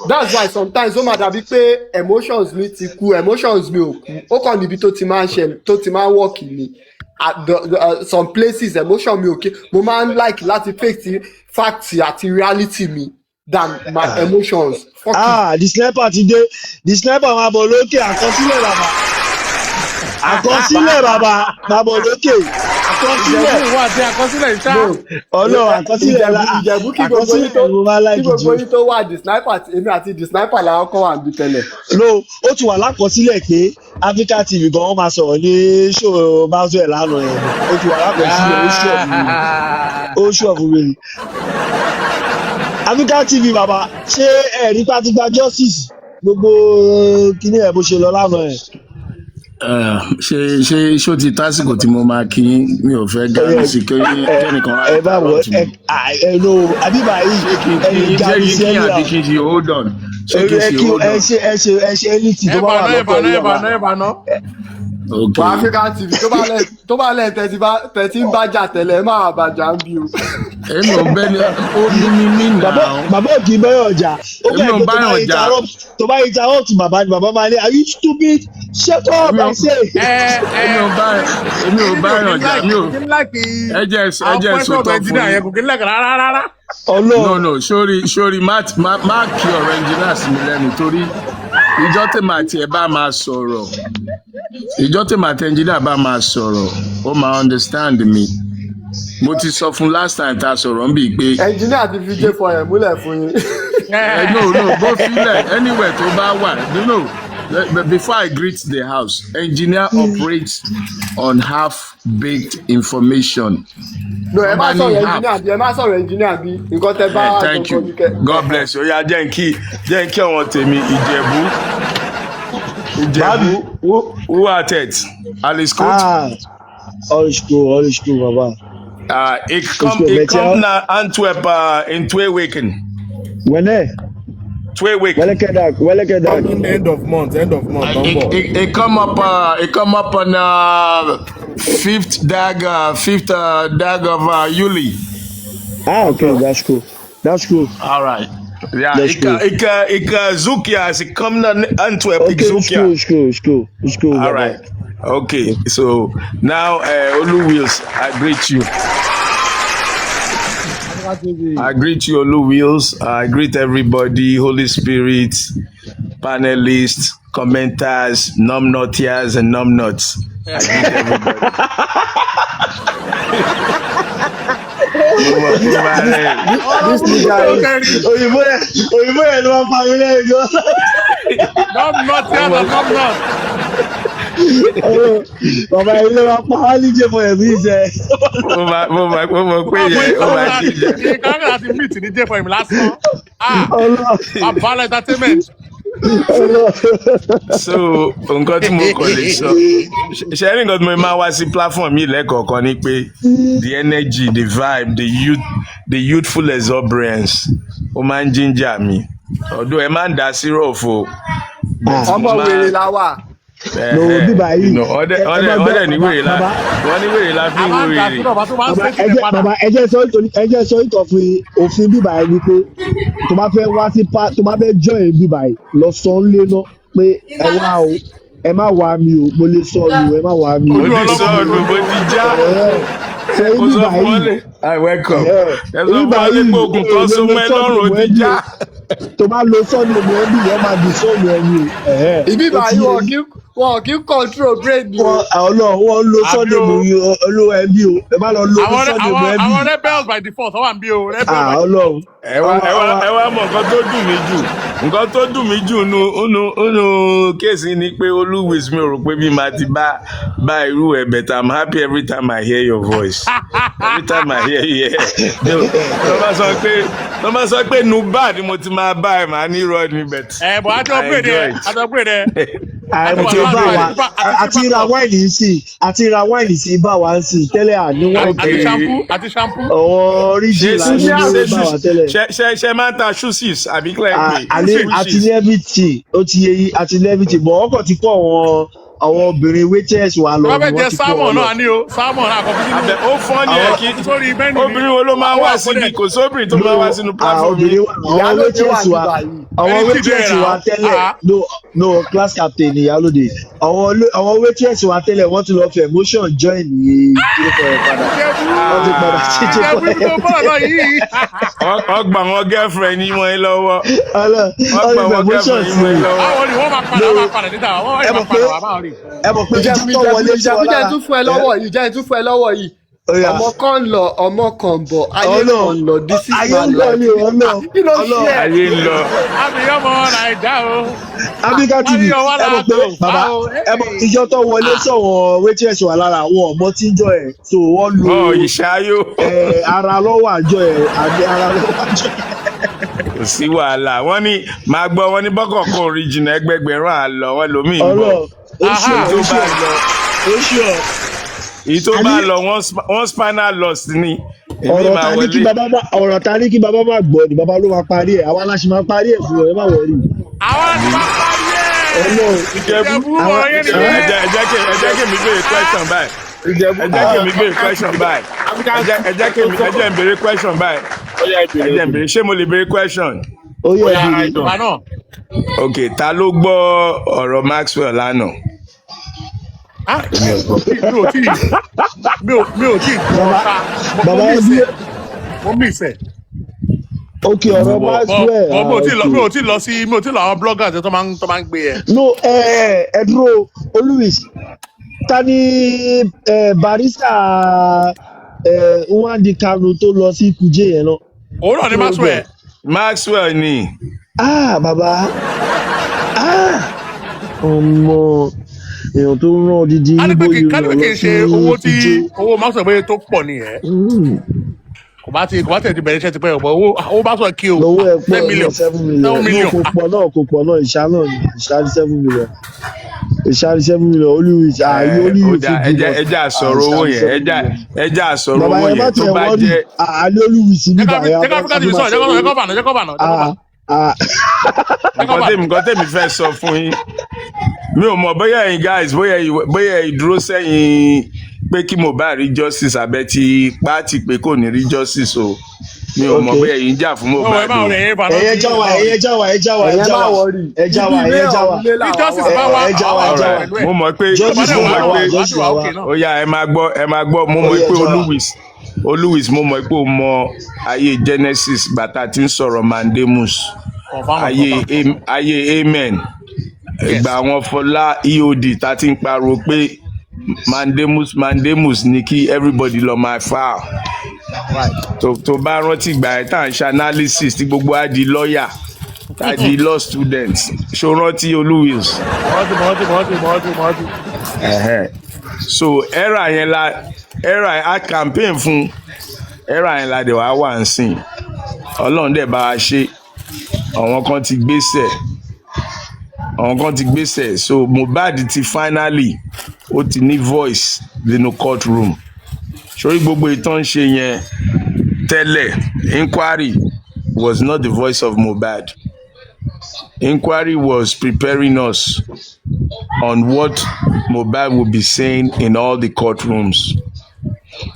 That's why sometimes ó máa dàbí pé emotions mi ti kú emotions mi ò kú ó kàn níbi tó ti máa ń ṣe tó ti máa ń work ni at some places emotion mi ò kí mo máa ń like láti face facts àti reality mi than my emotions.
The sniper ti dé the sniper máa bọ̀ lókè àkọsílẹ̀ bàbá àkọsílẹ̀ bàbá máa bọ̀ lókè àkọsílẹ̀
ìwọ àti àkọsílẹ̀ ìta.
àkọsílẹ̀
ìjẹ̀bú kí gbogbo yín tó wà the sniper èmi àti the sniper làwọn kọ́ wà níbi tẹ́lẹ̀.
no ó ti wà lákọsílẹ̀ pé Africa TV gan wọ́n máa sọ̀rọ̀ ní show báwùsọ̀ lánàá yẹn ó ti wà lákọsílẹ̀ ó ṣọ̀fù mi. Africa TV bàbá ṣé ẹ̀rí pátígbà justice gbogbo kíní ẹ̀ bó ṣe lọ lánàá yẹn.
ṣé ó ti tásìkò tí mo máa kí mi ò fẹ́ gáàmì sí kẹ́nìkan wá.
ẹ bá wọ ẹnu àbíbá yìí ẹni gáàmì sí ẹni
àbí kí n ṣe hold on ṣé kí n ṣe hold on.
ẹ ṣe ẹni tí tó bá wà lọ́pọ̀
ẹ̀bàná.
Okay. Wà Africa TV tó bá lẹ̀ tẹ̀tí ń bájà tẹ́lẹ̀ ẹ máa bàjá ń bí o.
èmi ò bẹ́ ni ó ní mímí nà.
bàbá ò kì í bẹ́ẹ̀ ọjà ó kẹ́ ẹ̀ tó bá interrupt bàbá ni bàbá máa ní are you stupid shut up I say.
èmi ò bá ọjà mi ò ẹjẹ sọtọ fún mi. no sórí má kí ọ̀rọ̀ ẹnjìnà sí mi lẹ́nu torí ìjọ tèmi àti ẹ bá máa sọ̀rọ̀ ìjọ tèmi àti ẹnjìnà bá máa sọ̀rọ̀ ó máa understand mi mo ti sọ fún last time tá a sọ̀rọ̀ ń bì pé.
ẹnjìnà ti fi jẹ́ fọ ẹ̀ múlẹ̀ fún yín.
no bó filẹ̀ anywhere tó bá wà before I greet the house engineer operates on half-baked information.
No, ẹ má sọ̀rọ̀ engineer bí nǹkan tẹ bá.
Thank you God bless you oya jẹ́ n kí àwọn tèmi Ìjẹ̀bú who are it Alice Court.
All school baba.
It come na Antwerp in 2 weeks.
When
2 weeks.
Welcome.
End of month.
It come up on 5th dag of July.
Okay, that's cool.
All right. Yeah, ik Zukia, ze come na Antwerp.
Okay, it's cool.
All right. Okay, so now Olu Wheels, I greet you. I greet you, Olu Wheels. I greet everybody, Holy Spirit, panelists, commenters, numnotiers, and numnuts. I greet everybody.
This nigga is òyìnbó yẹn ló wá fa mi lẹ́yìn gan.
Numnut.
Bàbá yìí ló wá pa hálíjẹ fún ẹ̀mí ìṣe.
Mo mọ̀ pé yẹ ó máa ti jẹ.
Ìkànnì àti meet ní jẹ́ fún ẹ̀mí lásán. Àbálẹ̀ entertainment.
So nǹkan tí mo kàn lè sọ ṣe ní nǹkan tí mo máa wá sí platform yìí lẹ́kọ̀ọ̀kan ni pé the energy the vibe the youthful exuberance ó máa ń ginger mi ọdún ẹ máa ń dá sí rọ̀fọ̀.
ọmọ wèrè la wà.
lòun bíbá yìí
ọdẹ ní wèrè la wọ́n ní wèrè la fi ń wèrè.
bàbá ẹjẹ sọ ìtọ̀fin òfin bíbá yìí ni pé tó bá fẹ́ wá sí tó bá fẹ́ join bíbá yìí lọ sọ ń lé náà pé ẹ wá o ẹ má wá mi o mo lè sọ ọ́ ẹ má wá mi o.
mo ti sọ ọ́ mo ti já
sẹ́yìn bíbá yìí
I welcome ẹ sọ fún ọ nípa oògùn kan so mọ́ ẹ lọ́rùn ó ti já.
tó bá lo sọ́ọ̀nù ẹ̀mí ẹ̀mí yẹn máa di sọ́ọ̀nù ẹ̀mí o.
ìbíbá yìí wọn kì í control brain mi.
wọ́n lo sọ́ọ̀nù ẹ̀mí olówó ẹ̀mí o ẹ má lọ lo sọ́ọ̀nù ẹ̀mí.
àwọn rebels by default wọ́n wà ń bí o.
Ọlọ́run.
ẹ wá mọ̀ nǹkan tó dùn mí jù nǹkan tó dùn mí jù nínú kéèsì ni pé Olúwis mi ò rò pé bí màá ti bá irú ẹ̀ but I'm happy every time I hear your voice every time I hear you tó bá sọ pé nùbà ni mo ti máa bá ẹ̀ máa ní irọ́ ni but
bọ̀ àjọpẹ̀rẹ̀
àti bá wa àti ra wáìnì sí bá wa ń sìn tẹ́lẹ̀ àníwọ̀n
àti shampoo
ọ̀wọ́ oríjì là ní bá wa tẹ́lẹ̀.
ṣe máa ń ta shoes àbí kílẹ̀ pé
àti lẹ́bìtì ó ti yẹ yí àti lẹ́bìtì bọ̀ ọkọ̀ ti kọ́ àwọn obìnrin waitress wa lọ.
wọ́n fẹ́ jẹ salmon náà ni o salmon náà kọ́ fún mi.
ó fọ́ ni ẹ̀ kí obìnrin wo ló máa wá síbi kò sóbìnrin tó máa wá sínú platform yìí.
àwọn waitress wa tẹ́lẹ̀ no class captain Ìyálóde àwọn waitress wa tẹ́lẹ̀ wọ́n ti lọ fẹ́ emotion join ní ìpínlẹ̀ padà wọ́n ti padà títí
ọgbà wọn girlfriend yín wọ́n lọ́wọ́
ọgbà wọn girlfriend yín wọ́n lọ́wọ́.
àwọn ni wọ́n máa padà níta wọ́n máa padà wà máa rí.
ẹ mọ̀ pé tó wọlé sí ọ lára
jẹ́ tún fún ẹ lọ́wọ́ yìí ọmọ kan lọ ọmọ kan bọ̀ ayé kan lọ this is my life kí ló ṣe
ayé ń lọ.
abiyamọ naija o.
Abika TV ẹ mọ̀ pé bàbá ẹ mọ̀ ìjọ tó wọlé sọ̀wọ́n waitress wà lára àwọn ọmọ tí ń jọ ẹ̀ so wọ́n lo
ìṣáyò
ara lọ́wọ́ àjọ ẹ̀ àbí ara lọ́wọ́ àjọ ẹ̀.
kò sí wàhálà wọ́n ní máa gbọ́ wọ́n ní bọ́kọ̀ọ̀kan original ẹgbẹgbẹ̀rún àlọ́ wọn lómi ń bọ̀ èyí tó bá lọ wọ́n spinal loss ni.
ọ̀rọ̀ ta ní kí bàbá máa gbọ́ ni bàbá ló máa parí ẹ̀ àwa aláṣẹ máa parí ẹ̀ fún ẹ má wọrí.
àwa ti máa parí ẹ̀.
Ìjẹ̀bú ẹ jẹ́ kí mi béèrè question báyìí. ẹ jẹ́ n béèrè question báyìí. Ṣé mo lè béèrè question?
ó yẹ
ìbéèrè.
ok ta ló gbọ́ ọ̀rọ̀ Maxwell lánàá?
mi ò tí
bàbá ẹbí
mo miss ẹ.
ok ọ̀rọ̀ Maxwell
mi ò tí lọ àwọn bloggers tó máa ń gbé ẹ.
no ẹ dúró Olúwis ta ni barista Nwandi Kanu tó lọ sí Kuje yẹn náà.
òun náà ni
Maxwell ni.
Bàbá ọmọ èèyàn tó rán odidi ibo yìí lọ
sí owó Maxwell pé tó pọ̀ nìyẹn kò bá tẹ̀ ti bẹ̀rẹ̀ iṣẹ́ ti pẹ́ ọ̀pọ̀ owó Maxwell kí o
lówó ẹ̀ pọ̀ 7 million kò pọ̀ náà ìṣáájú 7 million ìṣáájú 7 million Olúwis
ẹja àsọ̀rọ̀ owó yẹn ẹja àsọ̀rọ̀ owó yẹn tó bá jẹ́
àlẹ́ Olúwis nígbà yẹn.
nǹkan tèmi fẹ́ sọ fún yín mi ò mọ̀ bóyá ẹ̀yin guys bóyá ìdúró sẹ́yìn pé kí Mohbad rí justice abẹ́ ti pàtì pé kò ní rí justice o mi ò mọ̀ bóyá ẹ̀yin jà fún Mohbad o.
ẹ̀yẹ jáwa
mo mọ̀ pé ó yá ẹ máa gbọ́ mo mọ̀ pé Olúwis mo mọ̀ pé o mọ ayé Genesis bàtà tí ń sọ̀rọ̀ Mandemus ayé amen ìgbà àwọn Fọlá EOD tá ti ń pariwo pé Mandemus ní kí everybody lọ máa fà tó bá rántí ìgbà ẹ̀ tá à ń ṣe analysis tí gbogbo á di lọ́ọ̀yà tá a di law students ṣó rántí Olúwis. so era yẹn a campaign fún era yẹn la dẹ̀ wá ń sìn Ọlọ́run dẹ̀ bá wa ṣe àwọn kan ti gbéṣẹ̀ so Mohbad ti finally ó ti ní voice nínú courtroom sórí gbogbo ìtàn ṣe yẹn tẹ́lẹ̀ inquiry was not the voice of Mohbad. Inquiry was preparing us on what Mohbad will be saying in all the courtrooms.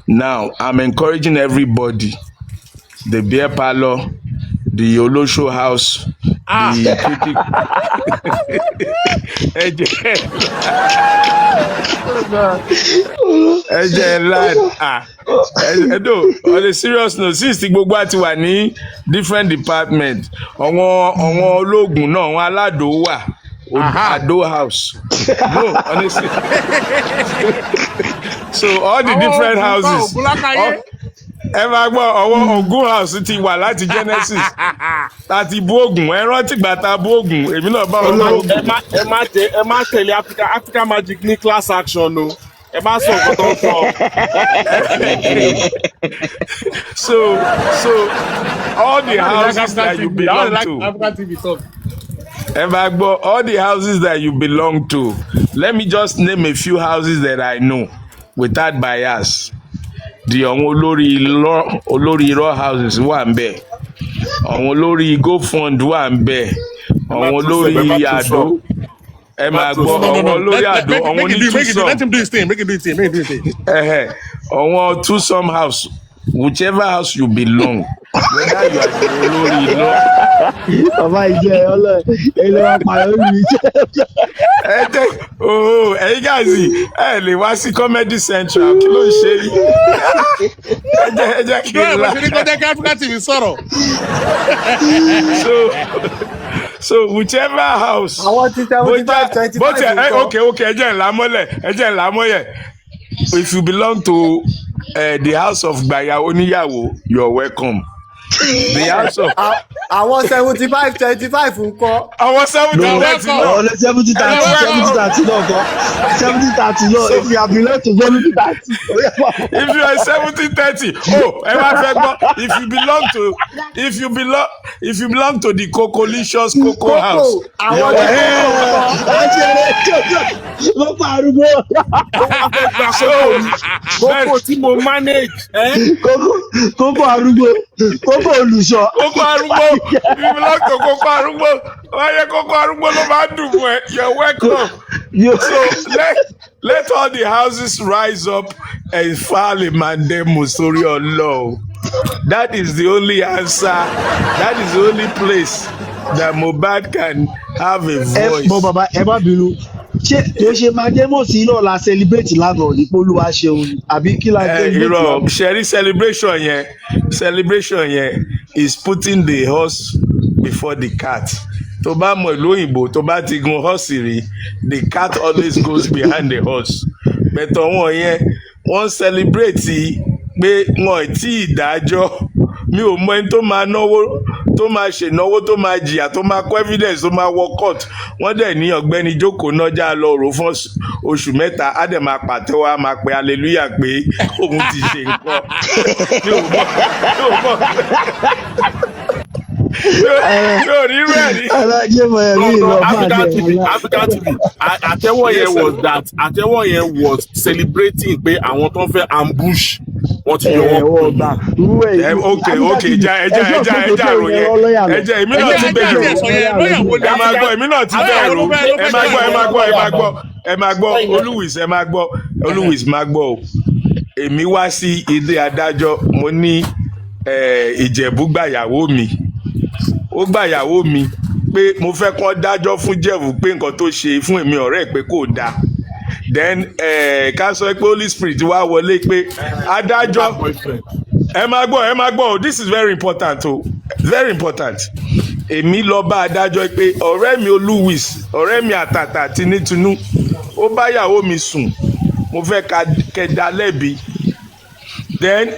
Now, I'm encouraging everybody, the beer parlour, the Olosho house, the on a serious note, since the gbogbo àti wà ní different department, àwọn ológun náà, àwọn aládò wà, Ado house. No, honestly. So all the different houses. ẹ máa gbọ́ ọwọ́ Ògún house ti wà láti Genesis láti bú Ògún ẹ rántí gbà tá a bú Ògún èmi náà bá wọn bú Ògún.
ẹ má tẹ̀lé Africa Magic ní class action o ẹ má sọ nǹkan tó ń sọ.
so all the houses that you belong to. Ẹ máa gbọ́ all the houses that you belong to. Let me just name a few houses that I know without bias. The àwọn olórí irọ́ houses wà ń bẹ̀. Àwọn olórí GoFund wà ń bẹ̀. Àwọn olórí àdó. Ẹ máa gbọ́ àwọn olórí àdó. Àwọn oní two-some.
Let him do his thing. Make him do his thing.
Àwọn two-some house. Whichever house you belong. Whether you are the olórí irọ́.
Bàbá ìjẹ́ ẹlẹ́ wa pààyàn lórí ìjẹ́.
Ẹ̀yin guys ẹ lè wá sí Comedy Central kí ló ń ṣe yìí? Ẹ jẹ́ kí n la.
Ṣé ní kó jẹ́ kí Africa TV sọ̀rọ̀?
So whichever house.
Àwọn ti 75-25
okay ẹ jẹ́ ńlá mọ́lẹ̀. If you belong to the house of Gbaya Oníyàwó, you're welcome. The house of
àwọn 75-25 ńkọ́.
Àwọn 70-30 náà.
Ọ̀lẹ́ 70-30 náà kọ́. 70-30 náà if you have belong to 70-30.
If you are 70-30, ẹ wá fẹ́ gbọ́. If you belong to the Cocolicious Coco House.
Àwọn
ló pa arúgbó.
Kókó tí mo manage.
Kókó arúgbó. Kókó olùṣọ́.
Kókó arúgbó. If you belong to Kókó arúgbó. Wọ́n yẹ Kókó arúgbó ló máa dùn fún ẹ. You're welcome. So let all the houses rise up and file a mandemo sórí Ọlọ́run. That is the only answer. That is the only place that Mohbad can have a voice.
Bọ́ bàbá ẹ má bínú. Ṣé mandemo sí náà la celebrate lánàá ní Olúwa ṣeun àbí kí la celebrate lánàá?
Ṣẹ̀rí celebration yẹn is putting the horse before the cat. Tó bá mọ̀ ìlú òyìnbó tó bá ti gun horse rí, the cat always goes behind the horse. Bẹ̀tọ̀ wọn yẹn wọ́n celebrate pé wọn ò tí ì dájọ́. Mi ò mọ ẹni tó máa náwó tó máa ṣènáwó tó máa jìyà tó máa kó evidence tó máa wọ court. Wọ́n dẹ̀ ní ọ̀gbẹ́ni jókòó nájà lọ rò fún oṣù mẹ́ta á dẹ̀ máa pàtẹ́wọ́ á máa pe hallelujah pé òun ti ṣe nǹkan. Mi ò mọ̀. Yóò rí rẹ̀ ní.
Alájẹ́ mọ̀ ẹ̀rí ìlọ
Africa TV àtẹ́wọ́ yẹn was celebrating pé àwọn tó ń fẹ́ ambush wọ́n ti yọ wọ́n gbà.
Okay ẹja ròyìn ẹja èmi náà ti bẹ̀rù ẹ máa gbọ́ èmi náà ti bẹ̀rù ẹ máa gbọ́ Olúwis máa gbọ́ o èmi wá sí ilé adájọ́ mo ní Ìjẹ̀bú gbàyàwó mi ó gbàyàwó mi pé mo fẹ́ kán dájọ́ fún Jẹ̀bú pé nǹkan tó ṣe fún èmi ọ̀rẹ́ pé kò dáa then ká sọ pé Holy Spirit wá wọlé pé adájọ́ ẹ máa gbọ́ this is very important o very important èmi lọ bá adájọ́ pé ọ̀rẹ́ mi Olúwis ọ̀rẹ́ mi àtàtà àti nítunú ó báyàwó mi sùn mo fẹ́ kẹdà lẹ́bi then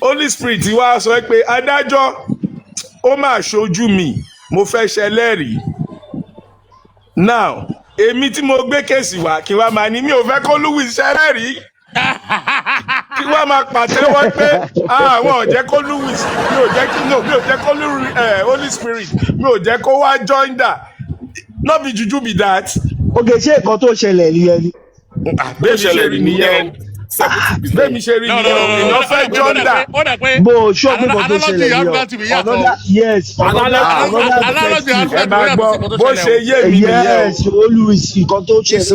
Holy Spirit wá sọ pé adájọ́ ó máa ṣojú mi mo fẹ́ ṣẹlẹ́rìí now èmi tí mo gbé kéèsì wá kí wá máa ní mi ò fẹ́ kó Olúwis ṣẹlẹ́rìí kí wá máa pàtẹ́wọ́ pé àwọn ò jẹ́ kó Olúwis mi ò jẹ́ kó Holy Spirit mi ò jẹ́ kó wá join that no be juju be that.
Ok ṣé nǹkan tó ṣẹlẹ̀ nìyẹn ni.
bẹ́ẹ̀ ṣẹlẹ̀ rí nìyẹn bẹ́ẹ̀ mi ṣe rí nìyẹn èèyàn fẹ́ join that.
bó o ṣọ́ pé nǹkan tó ṣẹlẹ̀ nìyẹn another yes
ẹ máa gbọ́ bó ṣe yé mi nìyẹn o.
yes Olúwis nǹkan tó ṣẹlẹ̀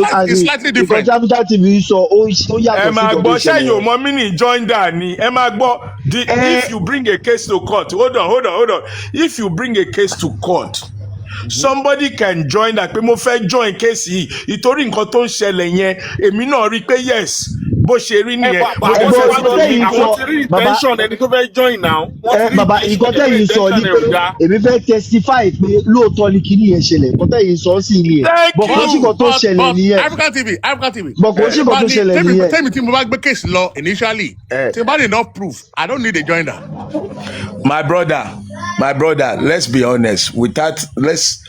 nǹkan Africa TV sọ ó yàtọ̀ sí
ẹ máa gbọ́ sẹ́yìn ò mọ mí ní join that ni ẹ máa gbọ́ if you bring a case to court hold on if you bring a case to court. Somebody can join that pé mo fẹ́ join case yìí ìtorí nǹkan tó ń ṣẹlẹ̀ yẹn èmi náà rí i pé yes
bó ṣe rí nìyẹn.
Àwọn
ti rí intention ẹni tó fẹ́ join now.
Bàbá nǹkan tẹ̀yìn sọ ni pé èmi fẹ́ testify pé lóòótọ́ ni kinní yẹn ṣẹlẹ̀ nǹkan tẹ̀yìn sọ sí ilé ẹ̀ bọ̀ kò sí nǹkan tó ṣẹlẹ̀ nìyẹn.
African TV.
Bọ̀ kò sí nǹkan tó ṣẹlẹ̀ nìyẹn.
Tẹ́mi tí mo bá gbé case lọ initially tí n bá dey enough proof I don't need a joiner.
My brother, let's be honest. Without let's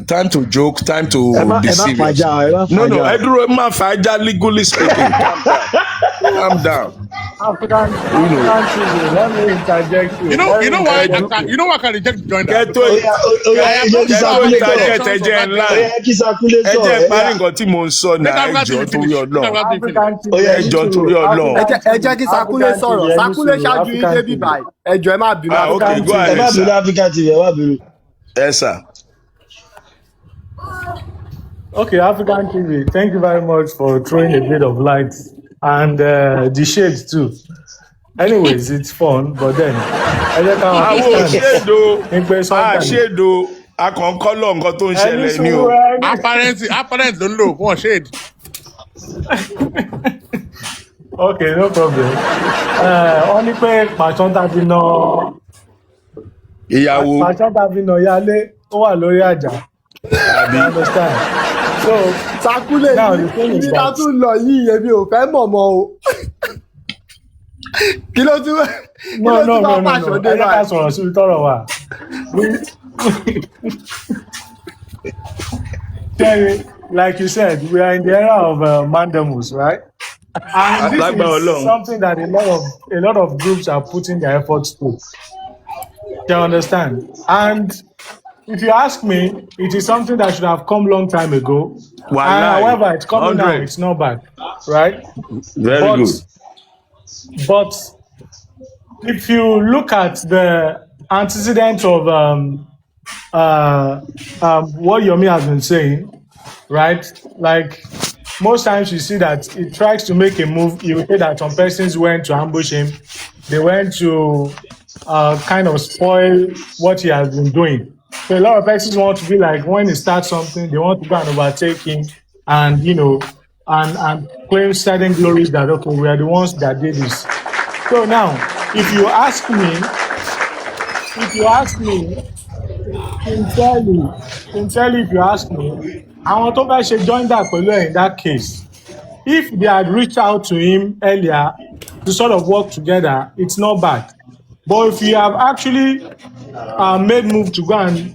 time to joke, time to be serious. No, ẹ dúró má fàájà legally speaking. Calm down.
African TV, let me interject you.
You know why I can reject joiner?
Ẹ jẹ́ parí nǹkan tí mo ń sọ náà ẹjọ́ torí Ọlọ́run. Ẹjọ́ torí Ọlọ́run.
Ẹ jẹ́ kí Sakule sọ̀rọ̀. Sakule ṣáájú yín débi báyìí. Ẹjọ́ ẹ má bínú.
Okay, go ahead.
Ẹ má bínú African TV, ẹ má bínú.
Yes, sir.
Okay, African TV, thank you very much for throwing a bit of light and the shades too. Anyways, it's fun, but then
ṣèdò akọ̀ǹkọ́lọ̀ nǹkan tó ń ṣẹlẹ̀ ní o.
Apparent ló ń lò fún shade.
Okay, no problem. Wọ́n ní pé pàṣán tàbí nà
ìyàwó.
Pàṣán tàbí nà yálé ó wà lórí àjà. You understand? So
Sakule yìí ní ká tún lọ yìí èmi ò fẹ́ mọ̀mọ́ o. Kí ló tún bá pàṣọ dé
báyìí? Ẹ ká sọ̀rọ̀ sí tọrọ wa. Terry, like you said, we are in the era of mandamus, right? And this is something that a lot of groups are putting their efforts to. You understand? And if you ask me, it is something that should have come long time ago. However, it's coming now. It's not bad, right?
Very good.
But if you look at the antecedent of what Yomi has been saying, right? Like most times you see that it tries to make a move. You say that some persons went to ambush him. They went to kind of spoil what he has been doing. So a lot of persons want to be like, when he starts something, they want to go and overtake him and, and claim certain glories that, okay, we are the ones that did this. So now, if you ask me, sincerely, if you ask me, I want to join that in that case. If they had reached out to him earlier to sort of work together, it's not bad. But if you have actually made move to go and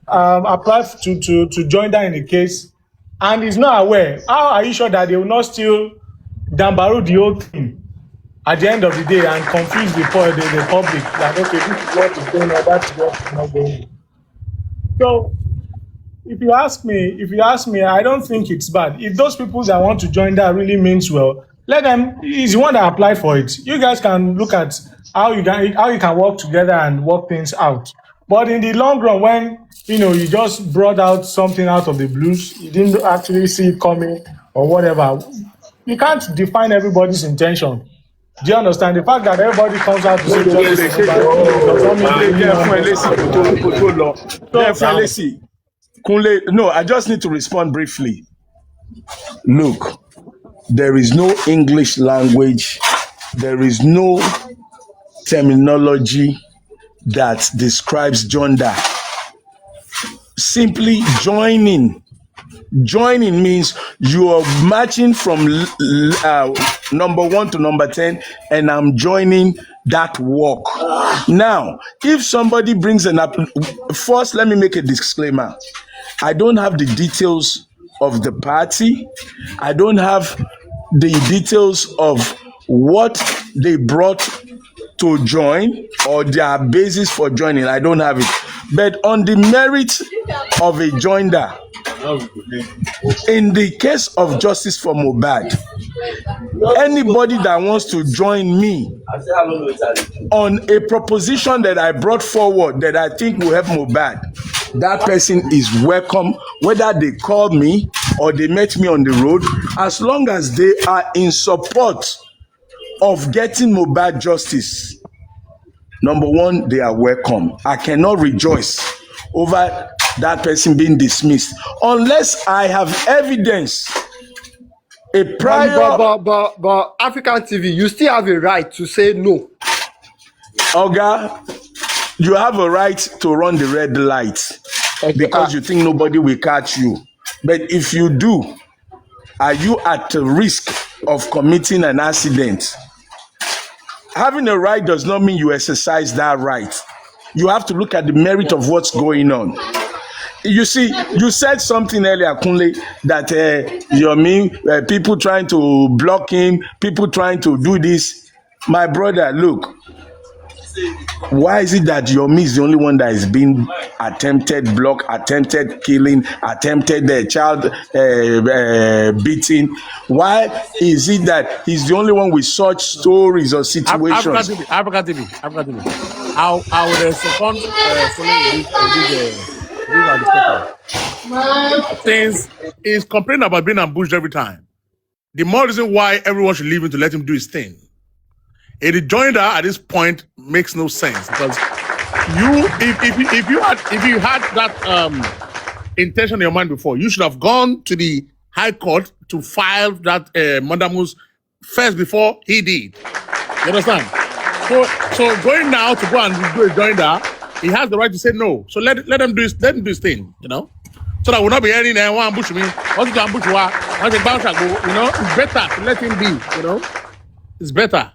apply to join that in the case, and he's not aware, how are you sure that they will not still dambaru the whole thing at the end of the day and confuse the public that okay, this is what is going on, that is what is not going on. So if you ask me, I don't think it's bad. If those people that want to join that really means well, let them. He's the one that applied for it. You guys can look at how you can work together and work things out. But in the long run, when you just brought out something out of the blues, you didn't actually see it coming or whatever. You can't define everybody's intention. Do you understand? The fact that everybody comes out to say
no, I just need to respond briefly. Look, there is no English language, there is no terminology that describes gender. Simply joining means you are matching from number 1 to number 10, and I'm joining that work. Now, if somebody brings first, let me make a disclaimer. I don't have the details of the party. I don't have the details of what they brought to join or their basis for joining. I don't have it. But on the merit of a joiner, in the case of justice for Mohbad, anybody that wants to join me on a proposition that I brought forward that I think will help Mohbad, that person is welcome, whether they call me or they met me on the road, as long as they are in support of getting Mohbad justice. Number one, they are welcome. I cannot rejoice over that person being dismissed unless I have evidence a prior...
But African TV, you still have a right to say no.
Oga, you have a right to run the red light because you think nobody will catch you. But if you do, are you at the risk of committing an accident? Having a right does not mean you exercise that right. You have to look at the merit of what's going on. You see, you said something earlier, Kunle, that people trying to block him, people trying to do this. My brother, look, why is it that Yomi is the only one that is being attempted block, attempted killing, attempted child beating? Why is it that he's the only one with such stories or situations?
African TV. I would second things is complaining about being ambushed every time. The more reason why everyone should leave him to let him do his thing. A rejoinder at this point makes no sense because if you had that intention in your mind before, you should have gone to the High Court to file that mandamus first before he did. You understand? So going now to go and do a rejoinder, he has the right to say no. So let him do his thing, you know. So that will not be hearing anyone ambush me. Want to ambush you? Want to bounce and go? You know, it's better to let him be. You know, it's better.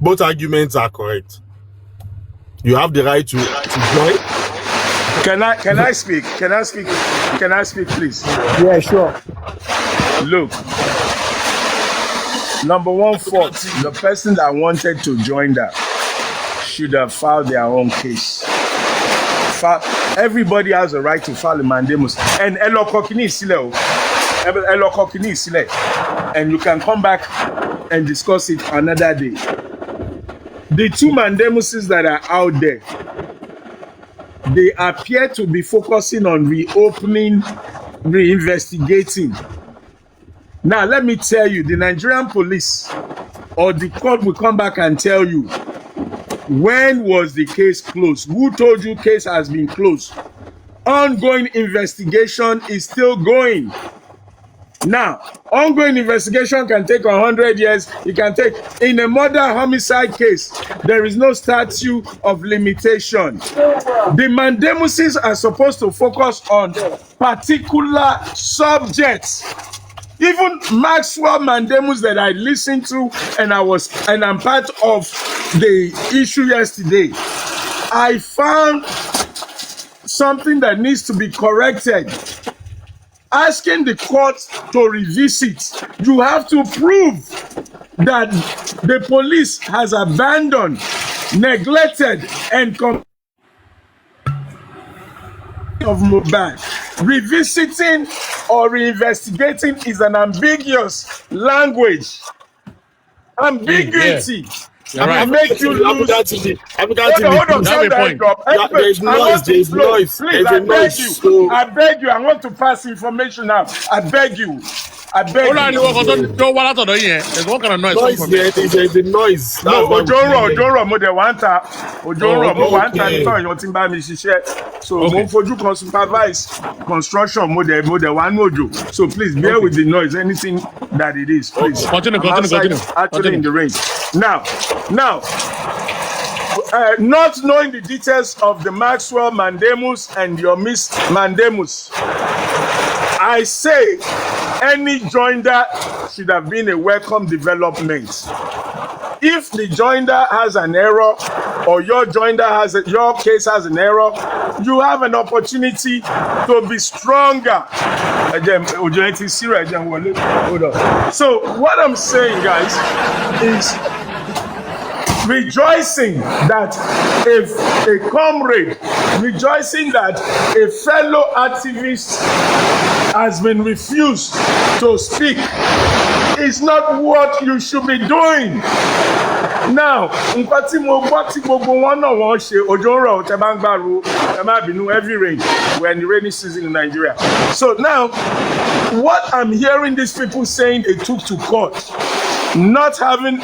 Both arguments are correct. You have the right to join.
Can I speak? Can I speak, please?
Yeah, sure.
Look, number one fault, the person that wanted to join that should have filed their own case. Everybody has a right to file a mandamus. And and you can come back and discuss it another day. The two mandamuses that are out there, they appear to be focusing on reopening, reinvestigating. Now, let me tell you, the Nigerian police or the court will come back and tell you, when was the case closed? Who told you case has been closed? Ongoing investigation is still going. Now, ongoing investigation can take 100 years. It can take, in a murder homicide case, there is no statute of limitation. The mandamuses are supposed to focus on particular subjects. Even Maxwell mandamus that I listened to and I'm part of the issue yesterday, I found something that needs to be corrected. Asking the court to revisit, you have to prove that the police has abandoned, neglected, and of Mohbad. Revisiting or reinvestigating is an ambiguous language. Ambiguity.
Right.
Make you lose.
Hold on.
There's noise. Please, I beg you. I want to pass information now. I beg you.
Hold on, there's one kind of noise.
There's a noise.
No, Ojoro, mo de wanta. Ojoro, mo wanta ni to yon tin ba mi ṣiṣẹ́. So mo fojú kan supervise construction mo de wan ojo. So please bear with the noise, anything that it is, please.
Continue.
Actually in the range. Now, not knowing the details of the Maxwell mandamus and your Miss mandamus, I say any joinder should have been a welcome development. If the joinder has an error or your your case has an error, you have an opportunity to be stronger. So what I'm saying, guys, is rejoicing that if a comrade, rejoicing that a fellow activist has been refused to speak is not what you should be doing. Now, every rain, we're in the rainy season in Nigeria. So now, what I'm hearing these people saying they took to court, not having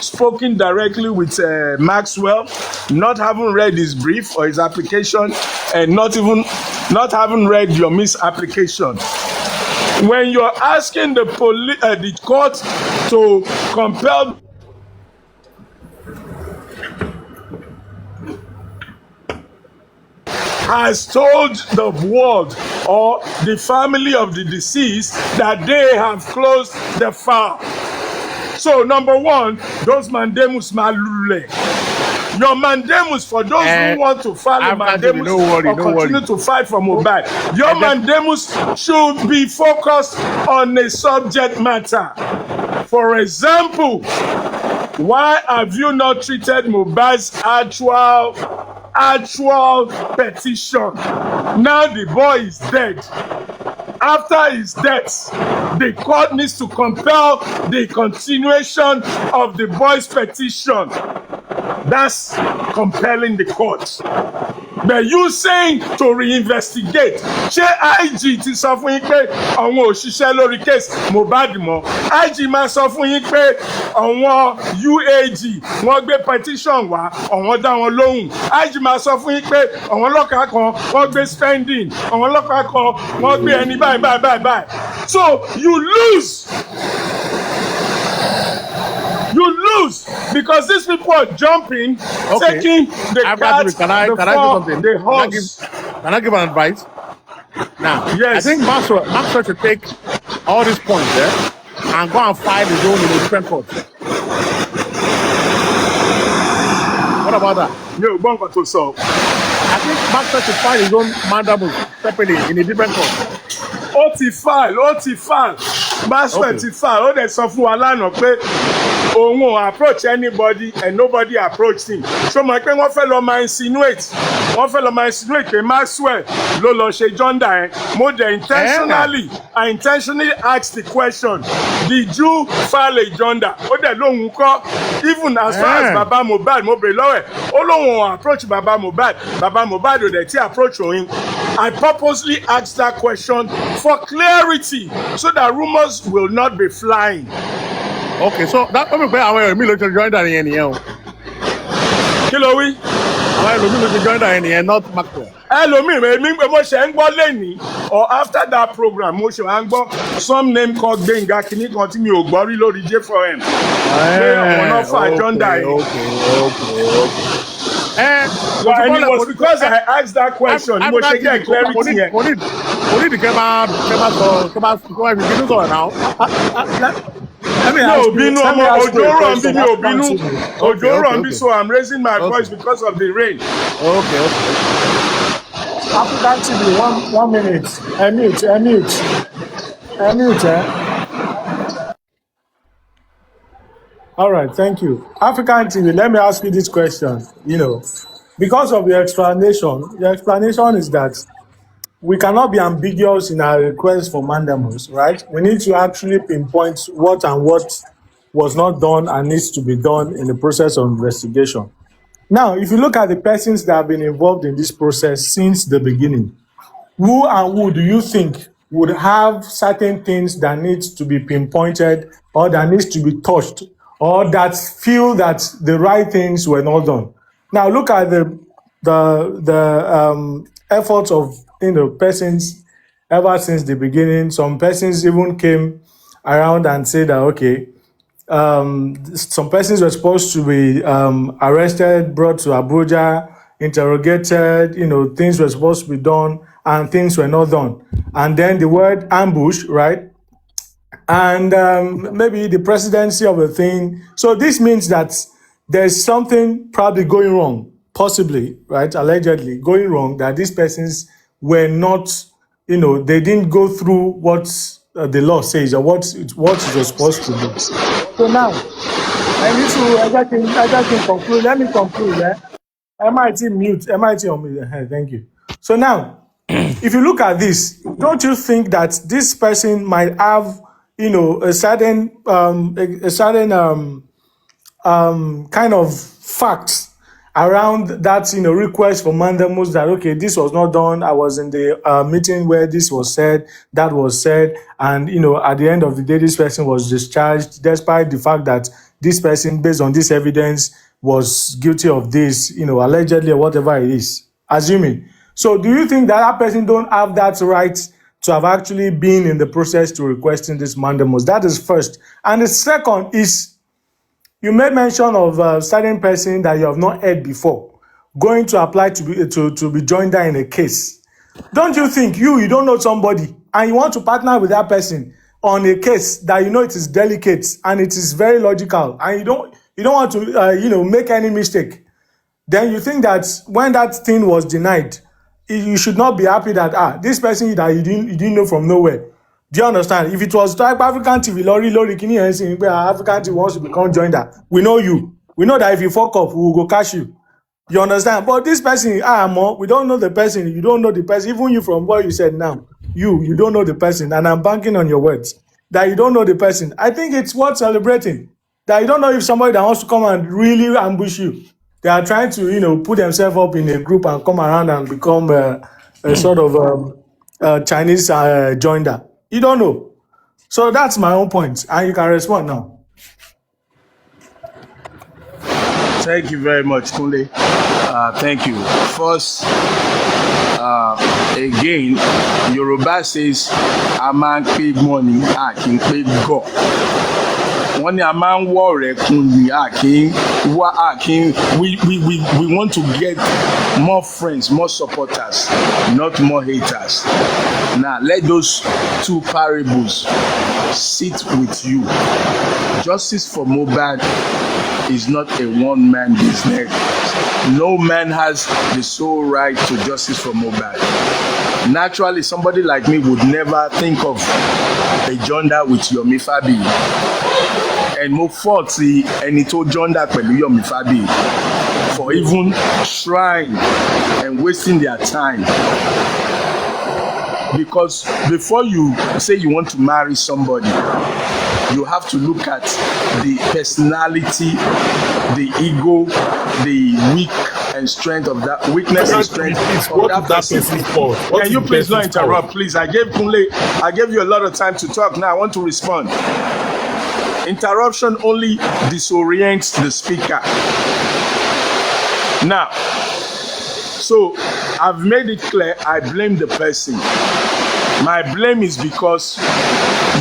spoken directly with Maxwell, not having read his brief or his application, and not even not having read your misapplication. When you're asking the court to compel has told the world or the family of the deceased that they have closed the file. So number one, those mandamus malule. Your mandamus, for those who want to file a mandamus or continue to fight for Mohbad, your mandamus should be focused on a subject matter. For example, why have you not treated Mohbad's actual petition? Now the boy is dead. After his death, the court needs to compel the continuation of the boy's petition. That's compelling the court. But you saying to reinvestigate, ṣé IG ti sọ fún yín pé àwọn òṣìṣẹ́ lórí case Mohbad mọ́? IG máa sọ fún yín pé àwọn UAG wọ́n gbé petition wá, àwọn dá wọn lóhùn. IG máa sọ fún yín pé àwọn ọlọ́kàá kan wọ́n gbé spending, àwọn ọlọ́kàá kan wọ́n gbé ẹni báyìí. So you lose. You lose because these people are jumping, taking the cat, the horse.
Can I give an advice? Now,
yes.
I think Maxwell should take all these points there and go and file his own in a different court. What about that?
No, Bongo to solve.
I think Maxwell should file his own mandamus separately in a different court.
Ó ti file. Maxwell ti file. Ó dẹ̀ sọ fún wa lánàá pé òun ò approach anybody and nobody approached him. So mo pé wọ́n fẹ́ lọ máa insinuate pé Maxwell ló lọ ṣe jọ́ndà ẹ̀. Mo dẹ̀ I intentionally asked the question, did you file a jọ́ndà? Ó dẹ̀ lóhùn kọ́, even as far as Baba Mohbad mo bèrè lọ́wọ́ ẹ̀, ó lóhùn ò approach Baba Mohbad ò dẹ̀ ti approach òun. I purposely asked that question for clarity so that rumors will not be flying.
Okay, so that means pé àwọn èèyàn mi ló ti join that nìyẹn o.
Kí ló wí?
Àwọn èèyàn mi ló ti join that nìyẹn, not Maxwell.
Ẹlòmíì mi pé mo ṣe ń gbọ́ lẹ́nìí or after that program mo ṣe wá ń gbọ́ some name called Gbẹ̀ngà kìíní kan tí mi ò gbọ́ rí lórí J4M. Pé àwọn náà fà jọ́ndà yìí.
Okay.
And it was because I asked that question. Mo ṣe get clarity yẹn.
Onídìí kẹ́ máa sọ̀rọ̀ now.
Mi ò bínú ọmọ òjò rọ̀ bí mi ò bínú. Òjò rọ̀ bí so I'm raising my voice because of the rain.
Okay.
African TV, one minute. Mute. All right, thank you. African TV, let me ask you this question. Because of your explanation is that we cannot be ambiguous in our request for mandamus, right? We need to actually pinpoint what was not done and needs to be done in the process of investigation. Now, if you look at the persons that have been involved in this process since the beginning, who do you think would have certain things that need to be pinpointed or that needs to be touched or that feel that the right things were not done? Now, look at the efforts of persons ever since the beginning. Some persons even came around and said that, okay, some persons were supposed to be arrested, brought to Abuja, interrogated, things were supposed to be done and things were not done. And then the word ambush, right? And maybe the presidency of a thing. So this means that there's something probably going wrong, possibly, right? Allegedly going wrong, that these persons were not, they didn't go through what the law says or what it was supposed to do. So now, I can conclude. Let me conclude. MIT on me. Thank you. So now, if you look at this, don't you think that this person might have, a certain kind of facts around that, request for mandamus that, okay, this was not done. I was in the meeting where this was said, that was said. And, at the end of the day, this person was discharged despite the fact that this person, based on this evidence, was guilty of this, allegedly or whatever it is, assuming. So do you think that that person don't have that right to have actually been in the process to requesting this mandamus? That is first. And the second is, you made mention of a certain person that you have not heard before going to apply to be joined in a case. Don't you think you don't know somebody and you want to partner with that person on a case that you know it is delicate and it is very logical, and you don't want to make any mistake? Then you think that when that thing was denied, you should not be happy that this person that you didn't know from nowhere. Do you understand? If it was type African TV, Lori Kini anything where African TV wants to become joiner, we know you. We know that if you fuck up, we will go catch you. You understand? But this person, we don't know the person. You don't know the person. Even you, from what you said now, you don't know the person. And I'm banking on your words that you don't know the person. I think it's worth celebrating. That you don't know if somebody that wants to come and really ambush you, they are trying to, put themselves up in a group and come around and become a sort of Chinese joiner. You don't know. So that's my own point. And you can respond now.
Thank you very much, Kunle. Thank you. First, again, Yoruba says, a man pay money, I can pay God. When a man war, we want to get more friends, more supporters, not more haters. Now, let those two parables sit with you. Justice for Mohbad is not a one-man business. No man has the sole right to justice for Mohbad. Naturally, somebody like me would never think of a joiner with Yomi Fabi. And mo fault ẹni tó joiner pẹ̀lú Yomi Fabi for even trying and wasting their time. Because before you say you want to marry somebody, you have to look at the personality, the ego, the weak and strength of that weakness and strength of that person. Can you please not interrupt, please? I gave you a lot of time to talk. Now I want to respond. Interruption only disorients the speaker. Now, so I've made it clear, I blame the person. My blame is because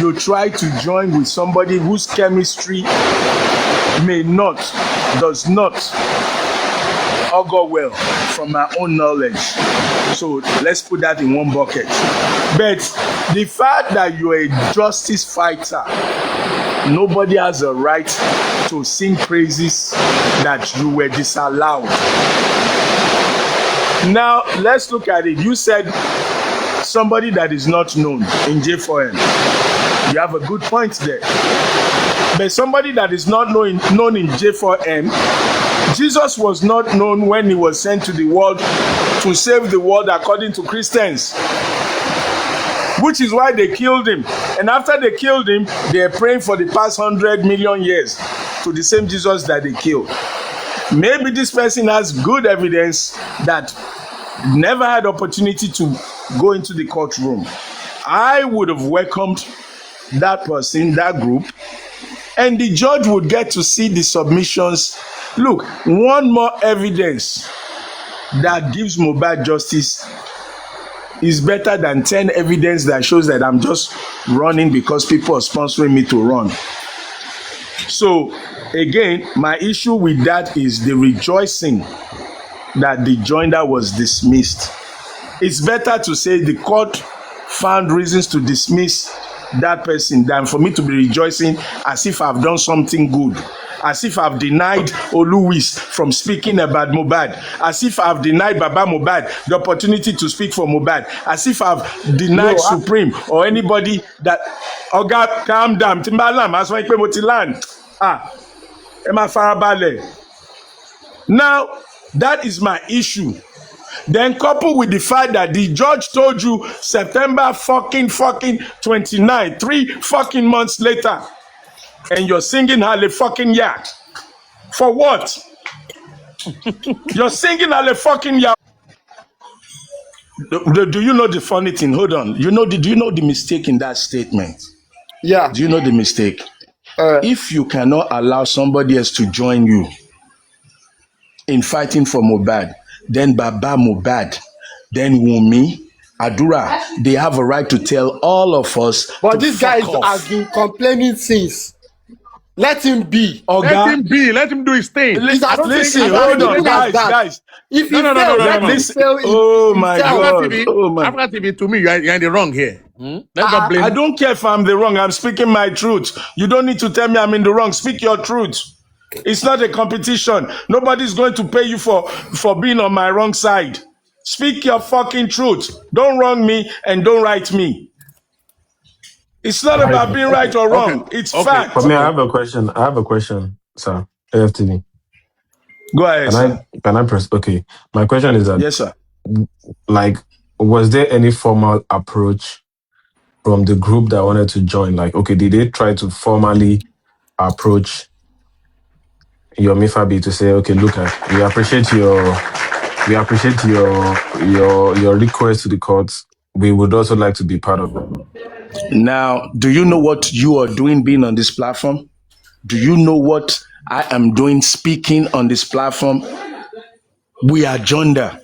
you try to join with somebody whose chemistry does not augur well from my own knowledge. So let's put that in one bucket. But the fact that you're a justice fighter, nobody has a right to sing praises that you were disallowed. Now, let's look at it. You said somebody that is not known in J4M. You have a good point there. But somebody that is not known in J4M, Jesus was not known when he was sent to the world to save the world according to Christians, which is why they killed him. And after they killed him, they are praying for the past 100 million years to the same Jesus that they killed. Maybe this person has good evidence that never had opportunity to go into the courtroom. I would have welcomed that person, that group, and the judge would get to see the submissions. Look, one more evidence that gives Mohbad justice is better than 10 evidence that shows that I'm just running because people are sponsoring me to run. So again, my issue with that is the rejoicing that the joiner was dismissed. It's better to say the court found reasons to dismiss that person than for me to be rejoicing as if I've done something good, as if I've denied Oluwis from speaking about Mohbad, as if I've denied Baba Mohbad the opportunity to speak for Mohbad, as if I've denied Supreme or anybody that Oga, calm down, Timbalam, as well as Motiland. Emma Farabale. Now, that is my issue. Then coupled with the fact that the judge told you September fucking 29, 3 fucking months later, and you're singing Halle fucking Yak. For what? You're singing Halle fucking Yak. Do you know the funny thing? Hold on. Do you know the mistake in that statement?
Yeah.
Do you know the mistake? If you cannot allow somebody else to join you in fighting for Mohbad, then Baba Mohbad then Wunmi, Adura, they have a right to tell all of us.
But this guy has been complaining since. Let him be.
Let him be. Let him do his thing.
Listen, hold on, guys.
If he
no.
Oh my God.
Africa TV, to me, you're in the wrong here. Let's not blame.
I don't care if I'm the wrong. I'm speaking my truth. You don't need to tell me I'm in the wrong. Speak your truth. It's not a competition. Nobody's going to pay you for being on my wrong side. Speak your fucking truth. Don't wrong me and don't write me. It's not about being right or wrong. It's fact.
For me, I have a question, sir. AFTV.
Go ahead, sir.
Can I press? Okay. My question is that,
yes, sir.
Like, was there any formal approach from the group that wanted to join? Like, okay, did they try to formally approach your Mifabi to say, okay, look, we appreciate your request to the courts. We would also like to be part of it.
Now, do you know what you are doing being on this platform? Do you know what I am doing speaking on this platform? We are Jonda.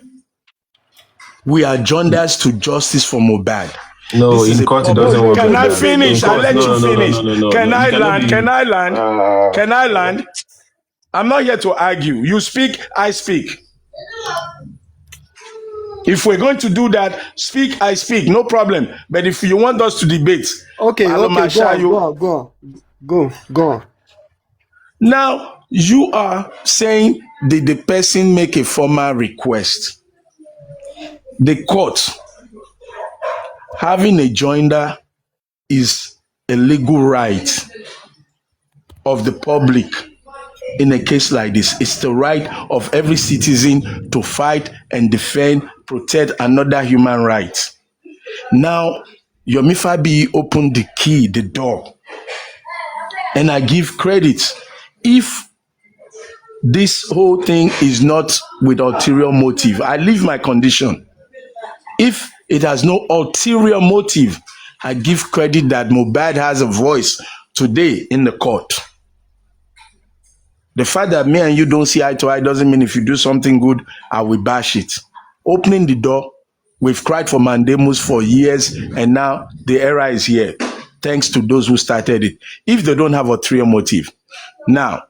We are Jondas to justice for Mohbad.
No, in court it doesn't work.
Can I finish? I'll let you finish. Can I land? I'm not here to argue. You speak, I speak. If we're going to do that, speak, I speak, no problem. But if you want us to debate,
go on.
Now, you are saying, did the person make a formal request? The court, having a joinder is a legal right of the public. In a case like this, it's the right of every citizen to fight and defend, protect another human right. Now, Yomi Fabi opened the key, the door. And I give credit. If this whole thing is not with ulterior motive, I leave my condition. If it has no ulterior motive, I give credit that Mohbad has a voice today in the court. The fact that me and you don't see eye to eye doesn't mean if you do something good, I will bash it. Opening the door, we've cried for mandamus for years, and now the era is here, thanks to those who started it. If they don't have ulterior motive. Now,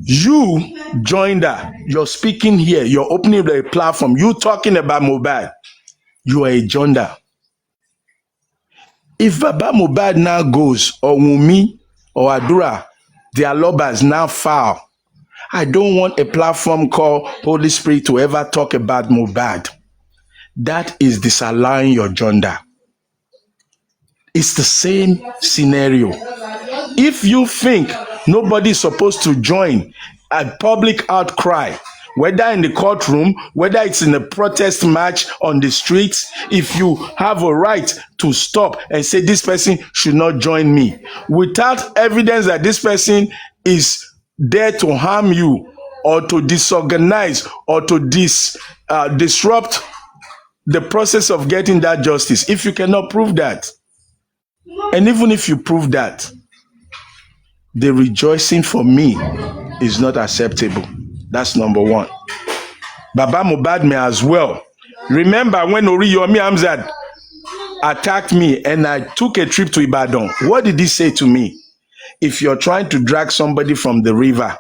you joined that. You're speaking here. You're opening the platform. You talking about Mohbad. You are a joinder. If Baba Mohbad now goes, or Wunmi, or Adura, their lobbies now foul. I don't want a platform called Holy Spirit to ever talk about Mohbad. That is disallowing your joinder. It's the same scenario. If you think nobody's supposed to join a public outcry, whether in the courtroom, whether it's in a protest march on the streets, if you have a right to stop and say this person should not join me, without evidence that this person is there to harm you or to disorganize or to disrupt the process of getting that justice, if you cannot prove that, and even if you prove that, the rejoicing for me is not acceptable. That's number one. Baba Mohbad may as well. Remember when Oriyomi Hamzat attacked me and I took a trip to Ibadan? What did he say to me? If you're trying to drag somebody from the river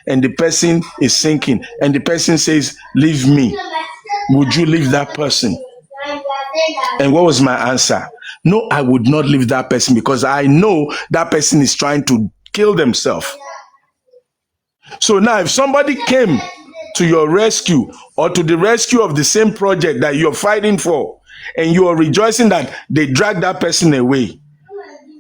and the person is sinking and the person says, leave me, would you leave that person? And what was my answer? No, I would not leave that person because I know that person is trying to kill themselves. So now if somebody came to your rescue or to the rescue of the same project that you're fighting for and you are rejoicing that they dragged that person away,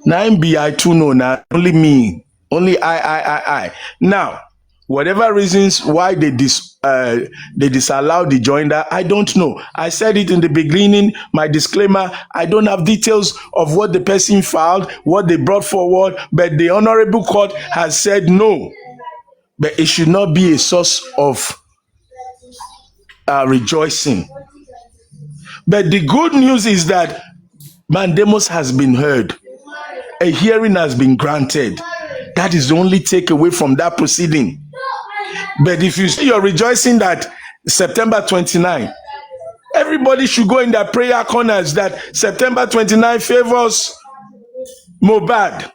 now I too know now, only me, only I. Now, whatever reasons why they disallowed the joinder, I don't know. I said it in the beginning, my disclaimer, I don't have details of what the person filed, what they brought forward, but the Honorable Court has said no. But it should not be a source of rejoicing. But the good news is that mandamus has been heard. A hearing has been granted. That is the only takeaway from that proceeding. But if you say you're rejoicing that September 29, everybody should go in their prayer corners that September 29 favors Mohbad.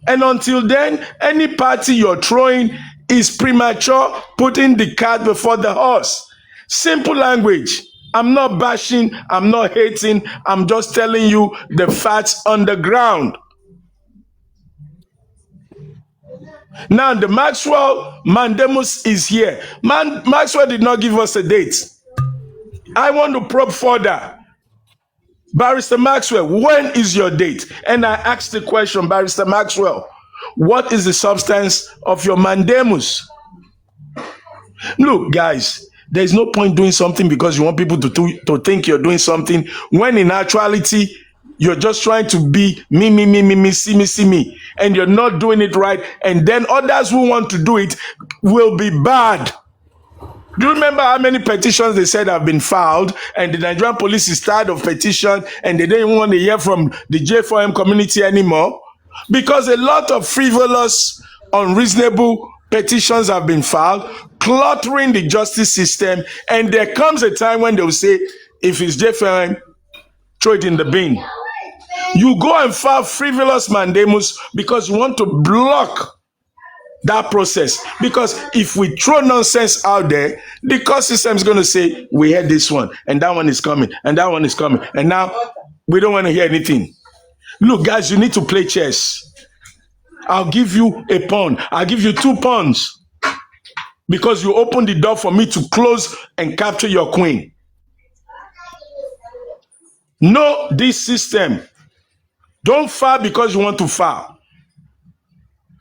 And until then, any party you're throwing is premature, putting the cart before the horse. Simple language. I'm not bashing, I'm not hating, I'm just telling you the facts on the ground. Now, the Maxwell Mandamus is here. Maxwell did not give us a date. I want to probe further. Barrister Maxwell, when is your date? And I asked the question, Barrister Maxwell, what is the substance of your mandamus? Look, guys, there's no point doing something because you want people to think you're doing something, when in actuality, you're just trying to be me, see me, and you're not doing it right. And then others who want to do it will be bad. Do you remember how many petitions they said have been filed, and the Nigerian police is tired of petition and they don't even want to hear from the J4M community anymore? Because a lot of frivolous, unreasonable petitions have been filed, cluttering the justice system, and there comes a time when they will say, if it's J4M, throw it in the bin. You go and file frivolous mandamus because you want to block that process. Because if we throw nonsense out there, the court system is going to say, we had this one, and that one is coming, and that one is coming, and now we don't want to hear anything. Look, guys, you need to play chess. I'll give you a pawn. I'll give you 2 pawns because you opened the door for me to close and capture your queen. Know this system. Don't file because you want to file.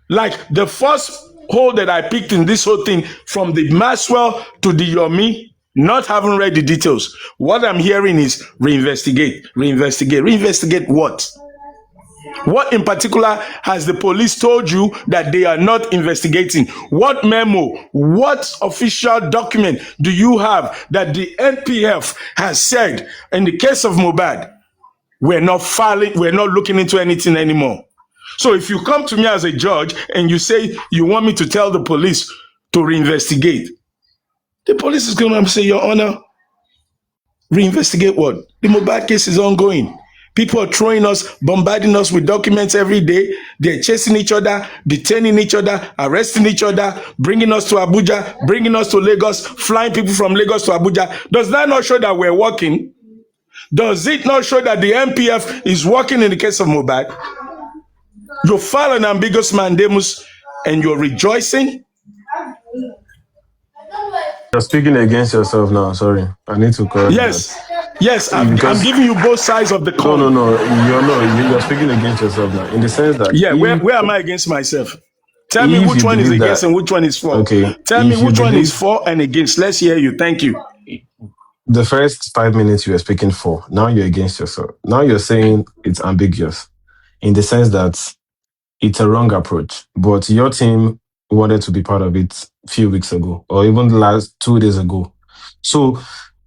Like the first hole that I picked in this whole thing, from the Maxwell to the Yomi, not having read the details. What I'm hearing is reinvestigate. Reinvestigate what? What in particular has the police told you that they are not investigating? What memo, what official document do you have that the NPF has said, in the case of Mohbad, we're not filing, we're not looking into anything anymore? So if you come to me as a judge and you say you want me to tell the police to reinvestigate, the police is going to say, Your Honor, reinvestigate what? The Mohbad case is ongoing. People are throwing us, bombarding us with documents every day. They're chasing each other, detaining each other, arresting each other, bringing us to Abuja, bringing us to Lagos, flying people from Lagos to Abuja. Does that not show that we're working? Does it not show that the MPF is working in the case of Mohbad? You file an ambiguous mandamus and you're rejoicing?
You're speaking against yourself now. Sorry, I need to correct that.
Yes, I'm giving you both sides of the coin.
No, you're speaking against yourself now, in the sense that
where am I against myself? Tell me which one is against and which one is for.
Okay.
Tell me which one is for and against. Let's hear you. Thank you.
The first 5 minutes you were speaking for, now you're against yourself. Now you're saying it's ambiguous, in the sense that it's a wrong approach, but your team wanted to be part of it a few weeks ago, or even the last 2 days ago. So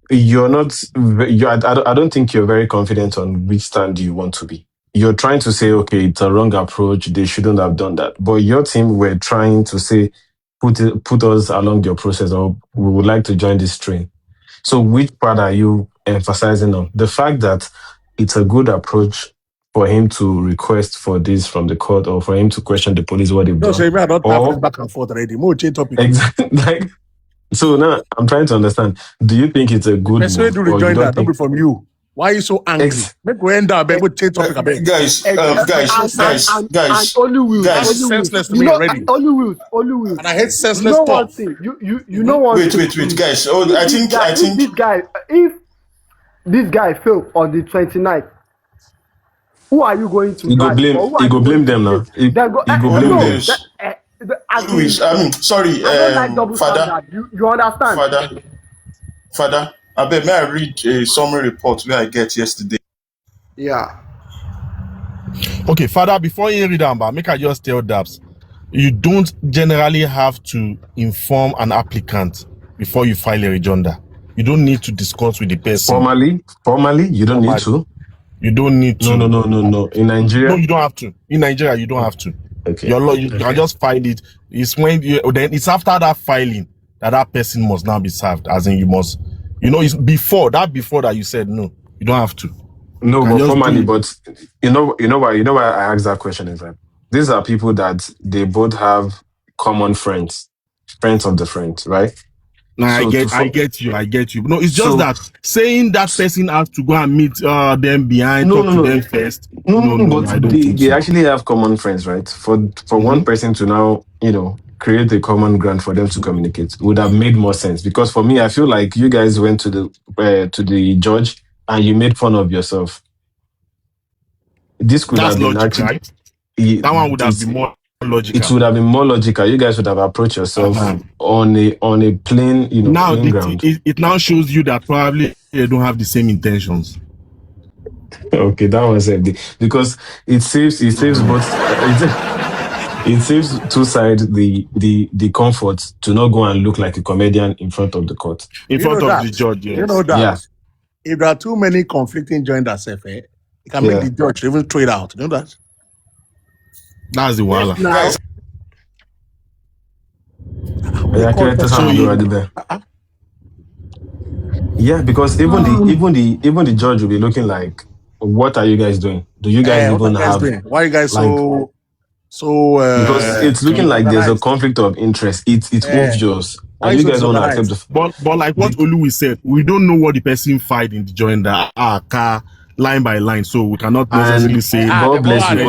you're not, I don't think you're very confident on which stand you want to be. You're trying to say, okay, it's a wrong approach, they shouldn't have done that. But your team were trying to say, put us along your process, or we would like to join this train. So which part are you emphasizing on? The fact that it's a good approach for him to request for this from the court, or for him to question the police what they've done?
No, we are not back and forth already. More change topic.
Exactly. So now I'm trying to understand. Do you think it's a good move?
Do rejoin that. Don't be from you. Why are you so angry? Make we end up. We'll change topic.
Guys.
And only will. Senseless to me already. Only will. And I hate senseless stuff.
You know one thing.
Wait, guys. Oh, I think
if this guy failed on the 29th, who are you going to blame?
He go blame them now. He go blame them.
Sorry,
I don't like double standard. You understand?
Father, I bet, may I read a summary report where I get yesterday?
Yeah.
Okay, Father, before you read them, make I just tell Dabs, you don't generally have to inform an applicant before you file a rejoinder. You don't need to discuss with the person.
Formally, you don't need to.
You don't need to.
No. In Nigeria?
No, you don't have to. In Nigeria, you don't have to.
Okay.
You can just file it. It's when then it's after that filing that person must now be served. As in, you You know, it's before that you said no, you don't have to.
No, but formally, but you know why I asked that question is that these are people that they both have common friends of the friends, right?
No, I get you. No, it's just that saying that person has to go and meet them behind, talk to them first. No,
but
I don't think
they
so.
actually have common friends, right? For one person to now, create a common ground for them to communicate would have made more sense. Because for me, I feel like you guys went to the judge and you made fun of yourself. This could
That's
have been
logic,
actually
right? That one would have been more logical.
It would have been more logical. You guys would have approached yourself on a plain,
now
plain ground.
It now shows you that probably they don't have the same intentions.
Okay, that was it. Because it saves both. It saves two sides the comfort to not go and look like a comedian in front of the court.
In front of the judge, yes.
You know that.
Yeah.
If there are too many conflicting joiners, it can make the judge even throw it out. You know that?
That's the wala.
Now,
yeah, because even the judge will be looking like, what are you guys doing? Do you guys even have?
Why are you guys so?
Because it's looking like there's a conflict of interest. It's obvious. And you guys want to accept the
but like what Olu said, we don't know what the person fight in the joiner car line by line, so we cannot necessarily say.
God bless you.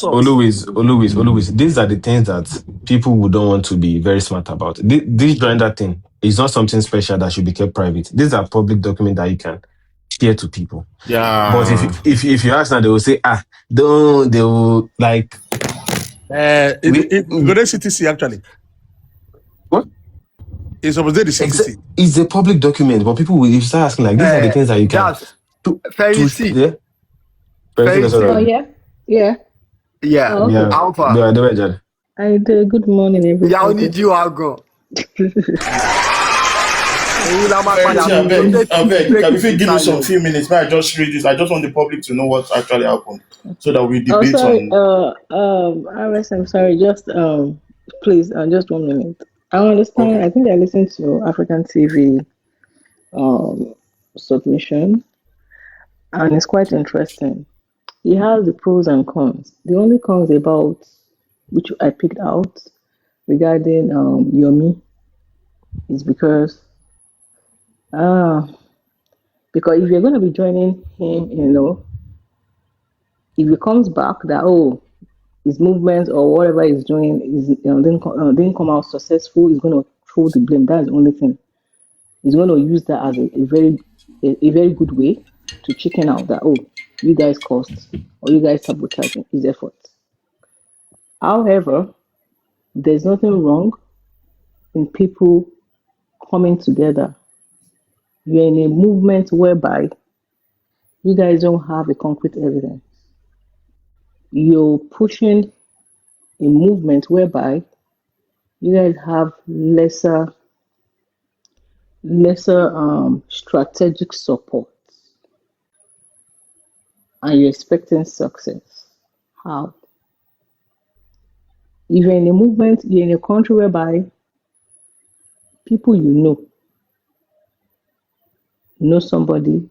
Always. These are the things that people who don't want to be very smart about. This joiner thing is not something special that should be kept private. These are public documents that you can share to people.
Yeah.
But if you ask now, they will say, don't. They will like.
Go to CTC actually.
What?
It's supposed to be the CTC.
It's a public document, but people will start asking like, these are the things that you can.
Yeah.
Alpha.
I do. Good morning, everybody.
Yeah, I need you, I'll go.
Can you give me some few minutes? May I just read this? I just want the public to know what actually happened, so that we debate
RS, I'm sorry. Just please, just 1 minute. I understand. Okay. I think I listened to African TV submission, and it's quite interesting. He has the pros and cons. The only cons about which I picked out regarding Yomi is because if you're going to be joining him, if he comes back that his movements or whatever he's doing is didn't come out successful, he's going to throw the blame. That's the only thing. He's going to use that as a very good way to chicken out that you guys caused or you guys sabotaging his efforts. However, there's nothing wrong in people coming together. You're in a movement whereby you guys don't have a concrete evidence. You're pushing a movement whereby you guys have lesser strategic support, and you're expecting success. How? If you're in a movement, you're in a country whereby people know somebody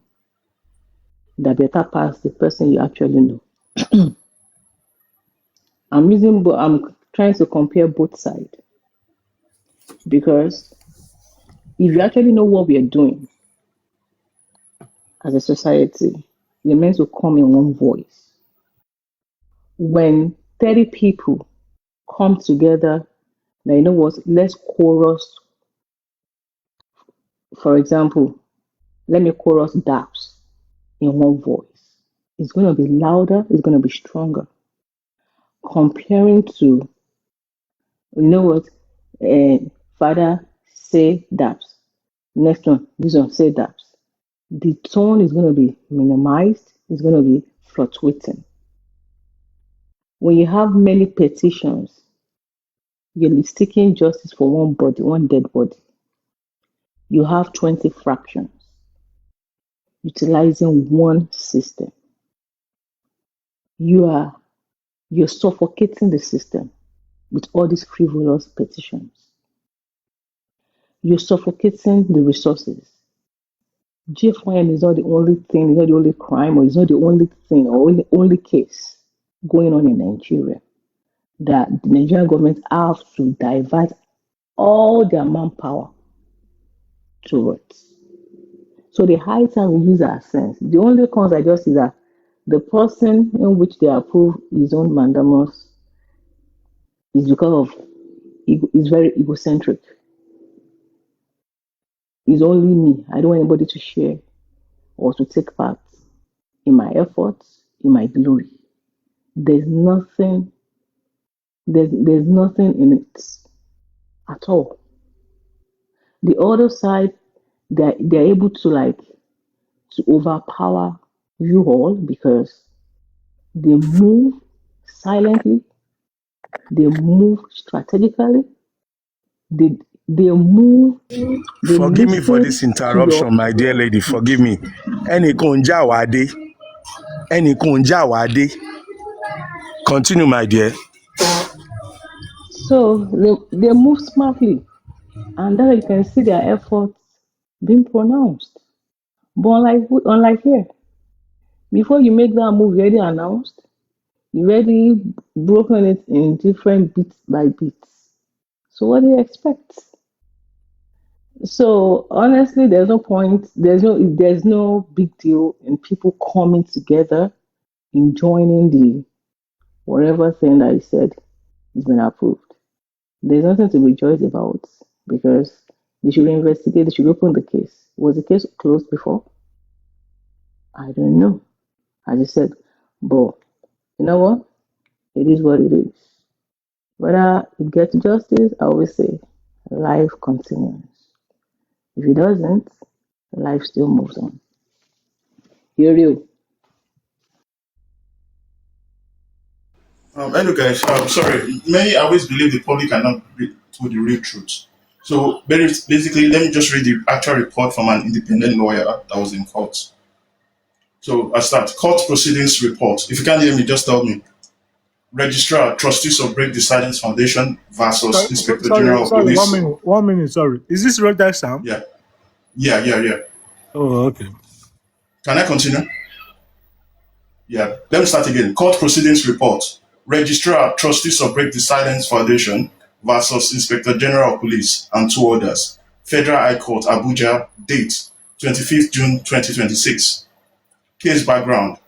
that better pass the person you actually know. I'm trying to compare both sides, because if you actually know what we are doing as a society, you're meant to come in one voice. When 30 people come together, now you know what, let's chorus. For example, let me chorus DAPS in one voice. It's going to be louder, it's going to be stronger. Comparing to, Father, say DAPS. Next one, this one, say DAPS. The tone is going to be minimized, it's going to be fluctuating. When you have many petitions, you're seeking justice for one body, one dead body. You have 20 fractions utilizing one system. You're suffocating the system with all these frivolous petitions. you're suffocating the resources. GFYM is not the only thing, it's not the only crime, or it's not the only thing, or only case going on in Nigeria that the Nigerian government have to divert all their manpower towards. So the high time we use our sense. The only cons I just see that the person in which they approve his own mandamus is because of is very egocentric. It's only me. I don't want anybody to share or to take part in my efforts, in my glory. There's nothing in it at all. The other side, they're able to overpower you all because they move silently, they move strategically, they move.
Forgive me for this interruption, my dear lady. Forgive me. Ẹnìkan ń jà wá dé. Ẹnìkan ń jà wá dé. Continue, my dear.
So they move smartly, and then you can see their efforts being pronounced. But unlike here, before you make that move, you already announced, you already broken it in different bits by bits. So what do you expect? So honestly, there's no point. There's no big deal in people coming together in joining the whatever thing that you said has been approved. There's nothing to rejoice about because they should investigate. They should open the case. Was the case closed before? I don't know. I just said, but you know what? It is what it is. Whether it gets justice, I always say, life continues. If it doesn't, life still moves on. You're
Hello guys, sorry. Many always believe the public cannot be told the real truth. So basically, let me just read the actual report from an independent lawyer that was in court. So I start. Court proceedings report. If you can't hear me, just tell me. Registrar, trustees of Break the Silence Foundation versus Inspector General of Police.
1 minute, sorry. Is this real time, Sam?
Yeah.
Oh, okay.
Can I continue? Yeah. Let me start again. Court proceedings report. Registrar, trustees of Break the Silence Foundation versus Inspector General of Police and two others. Federal High Court, Abuja, date 25th June 2026. Case background.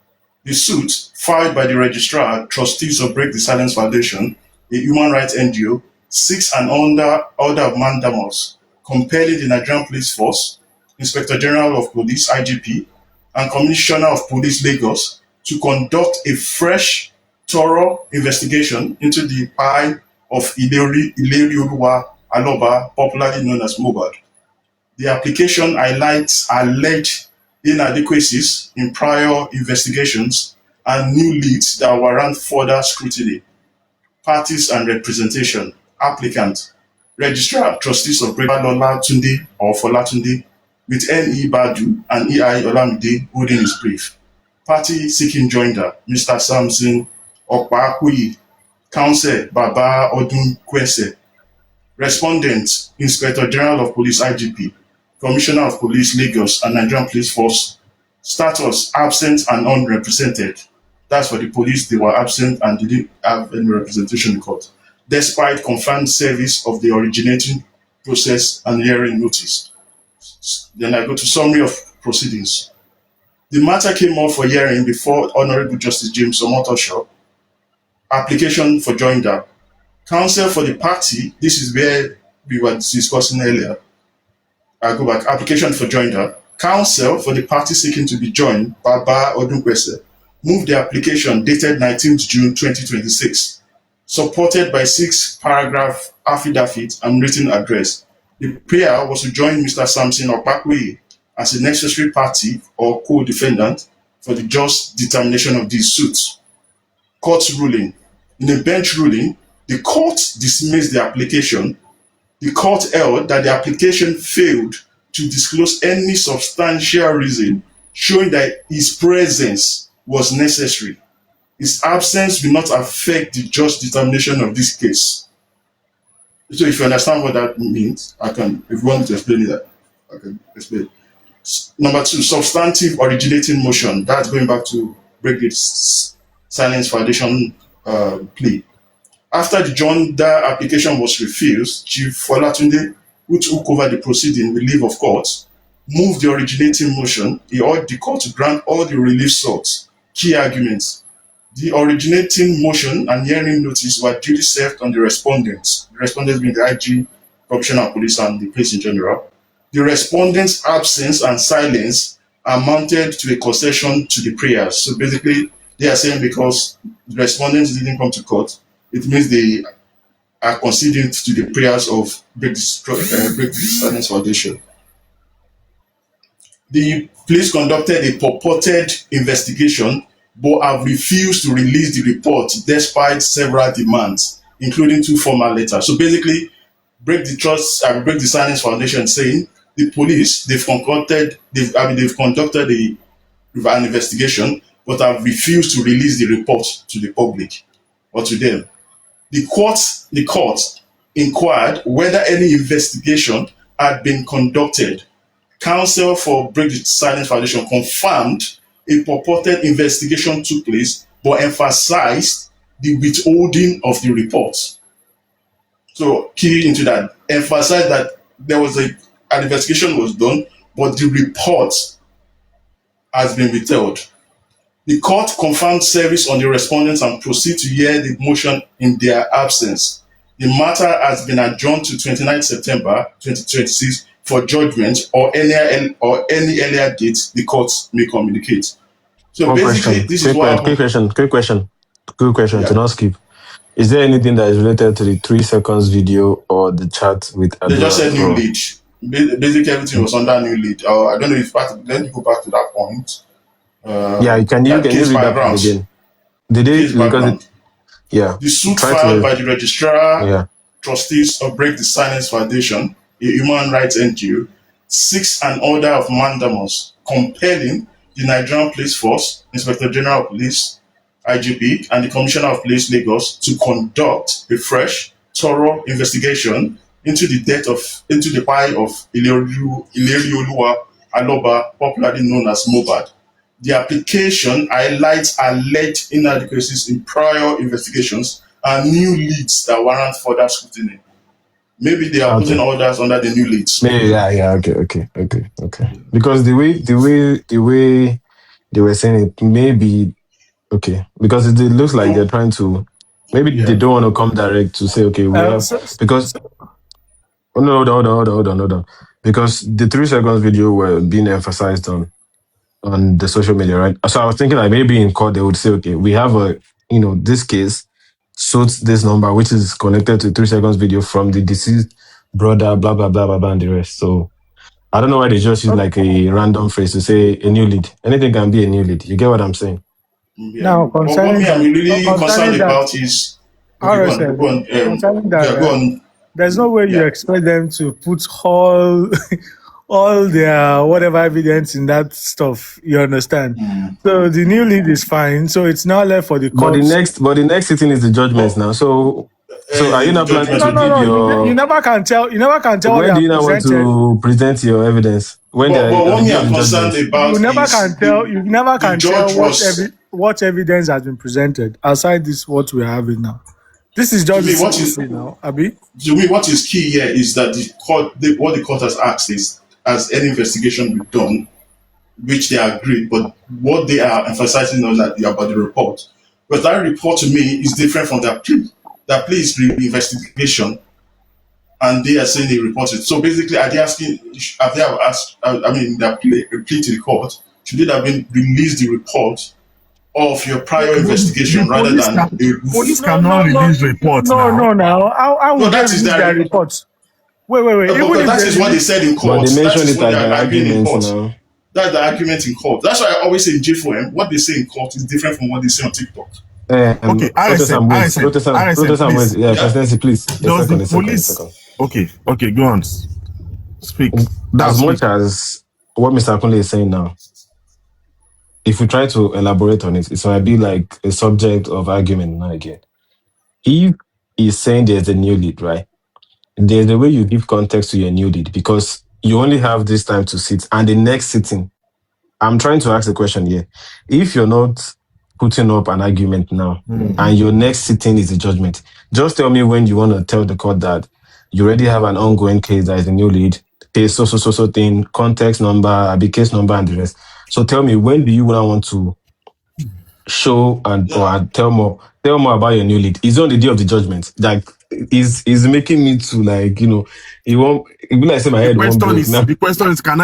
The suit filed by the registrar, trustees of Break the Silence Foundation, a human rights NGO, seeks an order of mandamus compelling the Nigerian Police Force, Inspector General of Police (IGP), and Commissioner of Police Lagos to conduct a fresh, thorough investigation into the pie of Ilerioluwa Aloba, popularly known as Mohbad. The application highlights alleged inadequacies in prior investigations and new leads that warrant further scrutiny. Parties and representation. Applicant. Registrar Trustees of Break Lola Tunde or Folatunde with N.E. Badu and E.I. Olamide holding his brief. Party seeking joinder. Mr. Samson Okpakuyi. Counsel Baba Odun Kwese. Respondent Inspector General of Police (IGP), Commissioner of Police Lagos and Nigerian Police Force. Status absent and unrepresented. That's for the police, they were absent and didn't have any representation in court, despite confirmed service of the originating process and hearing notice. Then I go to summary of proceedings. The matter came up for hearing before Honorable Justice James Omotosho. Application for joinder. Counsel for the party, this is where we were discussing earlier. I go back. Application for joinder. Counsel for the party seeking to be joined, Baba Odunkwese, moved the application dated 19th June 2026, supported by 6-paragraph affidavit and written address. The prayer was to join Mr. Samson Okpakuyi as a necessary party or co-defendant for the just determination of these suits. Court's ruling. In a bench ruling, the court dismissed the application. The court held that the application failed to disclose any substantial reason showing that his presence was necessary. His absence will not affect the just determination of this case. So if you understand what that means, I can, if you want to explain it, I can explain. Number 2, substantive originating motion. That's going back to break the silence foundation plea. After the John Doe application was refused, Chief Folatunde, who took over the proceeding with leave of court, moved the originating motion. He urged the court to grant all the relief sought. Key arguments. The originating motion and hearing notice were duly served on the respondents being the IG, Commissioner of Police, and the police in general. The respondents' absence and silence amounted to a concession to the prayers. So basically, they are saying because the respondents didn't come to court, it means they are conceding to the prayers of Break the Silence Foundation. The police conducted a purported investigation but have refused to release the report despite several demands, including 2 formal letters. So basically, Break the Silence Foundation saying the police, they've conducted an investigation but have refused to release the report to the public or to them. The court inquired whether any investigation had been conducted. Counsel for Break the Silence Foundation confirmed a purported investigation took place, but emphasized the withholding of the report. So, key into that, emphasized that there was an investigation was done, but the report has been withheld. The court confirmed service on the respondents and proceed to hear the motion in their absence. The matter has been adjourned to 29 September 2026 for judgment or any earlier date the court may communicate. So basically, this is what
quick question
Yeah.
to not skip. Is there anything that is related to the 3 seconds video or the chat with
They
Adora?
just said new lead. Basically, everything was under new lead. I don't know if let me go back to that point.
Can you read that again?
The suit filed by the registrar trustees of Break the Silence Foundation, a human rights NGO, seeks an order of mandamus compelling the Nigerian Police Force, Inspector General of Police, IGP, and the Commissioner of Police Lagos to conduct a fresh, thorough investigation into the plight of Ilerioluwa Aloba, popularly known as Mohbad. The application highlights alleged inadequacies in prior investigations and new leads that warrant further scrutiny. Maybe they are putting orders under the new leads.
Okay. Because the way they were saying it, maybe because it looks like they're trying to. Maybe they don't want to come direct to say because. Hold on. Because the 3 seconds video were being emphasized on the social media, right? So I was thinking like maybe in court they would say, we have this case suits this number, which is connected to 3 seconds video from the deceased brother, blah, blah, blah, blah, blah, and the rest. So I don't know why they just use like a random phrase to say a new lead. Anything can be a new lead. You get what I'm saying?
Yeah. Now, concerning what I'm really concerned about is
there's no way you expect them to put all their whatever evidence in that stuff. You understand? So the new lead is fine. So it's now left for the court.
But the next sitting is the judgment now. So are you not planning to give your?
You never can tell.
When do you not want to present your evidence?
What me I'm concerned about
you never can tell what evidence has been presented outside this what we are having now. This is just
what is
now, Abi.
To me, what is key here is that what the court has asked is, has any investigation been done, which they agreed, but what they are emphasizing on that about the report. But that report to me is different from their plea. Their plea is investigation, and they are saying they reported. So basically, are they asking? Have they asked? Their plea to the court, should it have been released the report of your prior investigation rather than
police cannot release reports.
No. How would they release their reports? Wait.
Because that is what they said in court.
But they mentioned it as the argument now.
That's the argument in court. That's why I always say in J4M, what they say in court is different from what they say on TikTok.
Okay,
RSM, Presidency, please.
Does the police? Okay, go on. Speak.
As much as what Mr. Akunle is saying now, if we try to elaborate on it, it might be like a subject of argument now again. If he's saying there's a new lead, right? there's the way you give context to your new lead, because you only have this time to sit, and the next sitting, I'm trying to ask a question here. If you're not putting up an argument now, and your next sitting is a judgment, just tell me when you want to tell the court that you already have an ongoing case that is a new lead, case so thing, context number, case number, and the rest. So tell me, when do you want to show or tell more about your new lead? It's on the day of the judgment. Like, is making me to, like, it won't. It will, like, say my head won't break.
The question is, can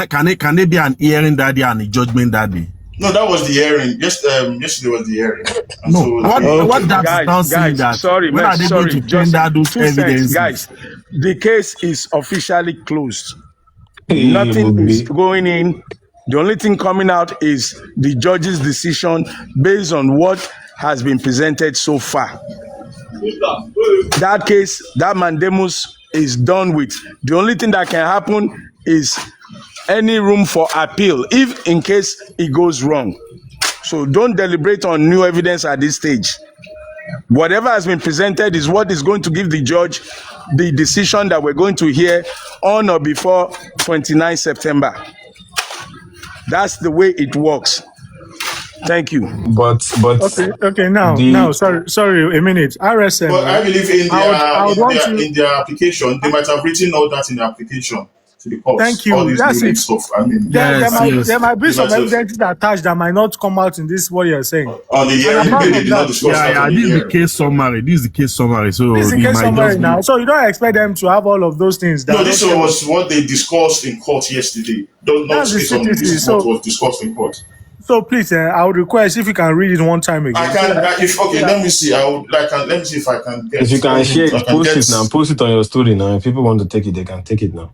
there be an hearing that day and a judgment that day?
No, that was the hearing. Yesterday was the hearing.
No, so what that is now saying that?
Sorry,
when are they going to tender those evidences?
Guys, the case is officially closed.
Hey,
Nothing is going in. The only thing coming out is the judge's decision based on what has been presented so far. That case, that mandamus is done with. The only thing that can happen is any room for appeal if in case it goes wrong. So don't deliberate on new evidence at this stage. Whatever has been presented is what is going to give the judge the decision that we're going to hear on or before 29 September. That's the way it works. Thank you.
But
okay. Now, sorry, a minute. RSM.
But I believe in their application, they might have written all that in the application to the court.
Thank you.
All this
That's it.
stuff. I mean,
there might be some evidence attached that might not come out in this. What you're saying.
On the hearing, they did not discuss that.
This is the case summary. So
this is the case summary now. So you don't expect them to have all of those things.
No, this was what they discussed in court yesterday. Not based on this. What was discussed in court.
So please, I would request if you can read it one time again.
I can. Let me see. Let me see if I can get.
If you can share it, post it now. Post it on your story now. If people want to take it, they can take it now.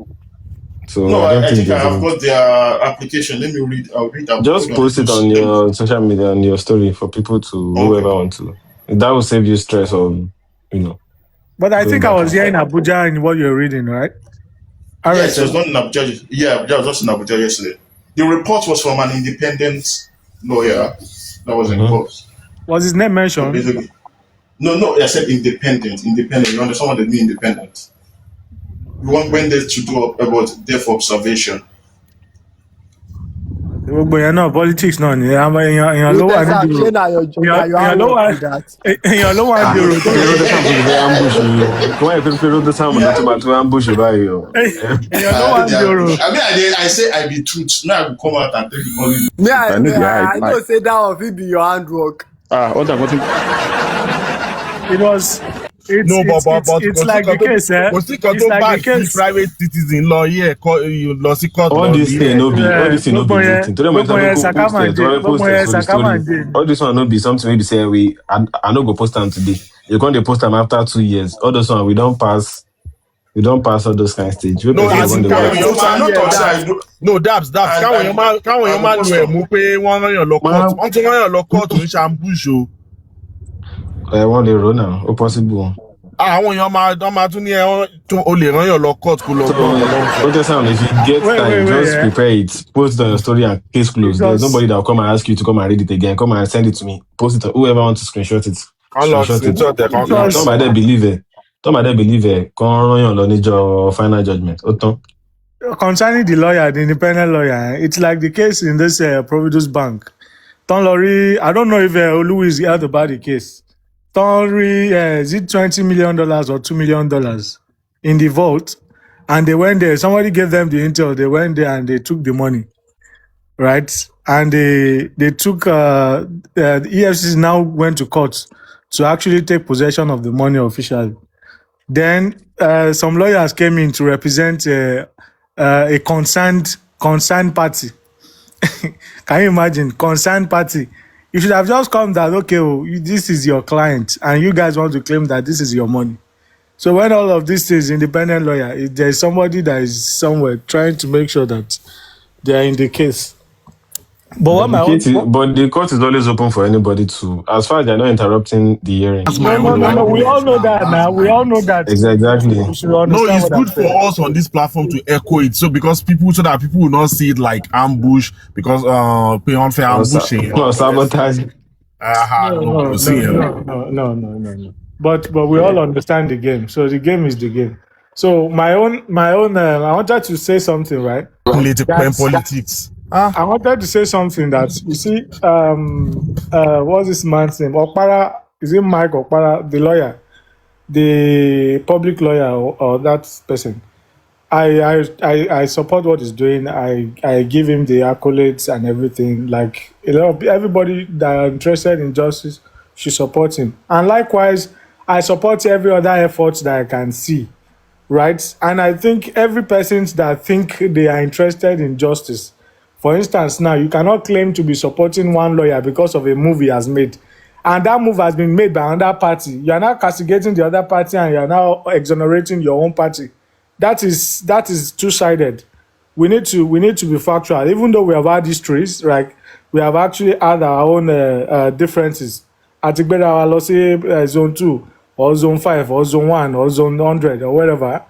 So
no, I think I have got their application. Let me read. I'll read that.
Just post it on your social media, on your story, for people to whoever want to. That will save you stress of,
But I think I was here in Abuja in what you're reading, right?
Yes, it was not in Abuja. Yeah, that was just in Abuja yesterday. The report was from an independent lawyer that was in court. Was
his name mentioned?
No, I said independent. Independent. You understand what they mean, independent? We went there to do about death observation.
Politics náà ni èèyàn ló wà nídìí èèyàn ló wà nídìí
I say I be truth. Now I will come out and tell you all.
I know say that one fit be your handwork.
It was. It's like the case, eh? It's like the case.
Private citizen law here, you lost court.
All this thing no be anything. All this one no be something we say I no go post them today. You can't post them after 2 years. All those one we don't pass all those kind of stage.
No, Dabs. Can't we man mú pé wọ́n rán yàn lọ court. Wọ́n tún rán yàn lọ court ní ambush o.
Wọ́n lè rò náà, ó possible.
Àwọn èèyàn máa tún ní o lè rán yàn lọ court kó lọ gbọ́.
What sound if you get time, just prepare it, post it on your story and case closed. There's nobody that will come and ask you to come and read it again. Come and send it to me. Post it on whoever wants to screenshot it. Don't by them believe it. Kàn rán yàn lọ níjọ́ final judgment. Ó tán.
Concerning the lawyer, the independent lawyer, it's like the case in this Providence Bank. Tonlori, I don't know if Olu is heard about the case. Tonlori, is it $20 million or $2 million in the vault? And they went there. Somebody gave them the intel. They went there and they took the money, right? And they took, the EFCC now went to court to actually take possession of the money officially. Then some lawyers came in to represent a concerned party. Can you imagine? Concerned party. You should have just come that, okay, this is your client, and you guys want to claim that this is your money. So when all of this is independent lawyer, if there's somebody that is somewhere trying to make sure that they are in the case. But
the court is always open for anybody to, as far as they're not interrupting the hearing.
No. We all know that now. We all know that.
Exactly.
No, it's good for us on this platform to echo it. So that people will not see it like ambush, because unfair ambushing.
No, sabotage.
No. But we all understand the game. So the game is the game. So my own, I wanted to say something, right?
Politics.
I wanted to say something that you see, what's this man's name? Okpara, is it Mike Okpara, the lawyer, the public lawyer, or that person? I support what he's doing. I give him the accolades and everything. Like a lot of everybody that are interested in justice should support him. And likewise, I support every other effort that I can see. Right? And I think every person that think they are interested in justice, for instance, now you cannot claim to be supporting one lawyer because of a move he has made. And that move has been made by another party. You are now castigating the other party and you are now exonerating your own party. That is two-sided. We need to be factual. Even though we have had histories, like we have actually had our own differences. Atigbeda wa lọ sí zone 2 or zone 5 or zone 1 or zone 100 or whatever.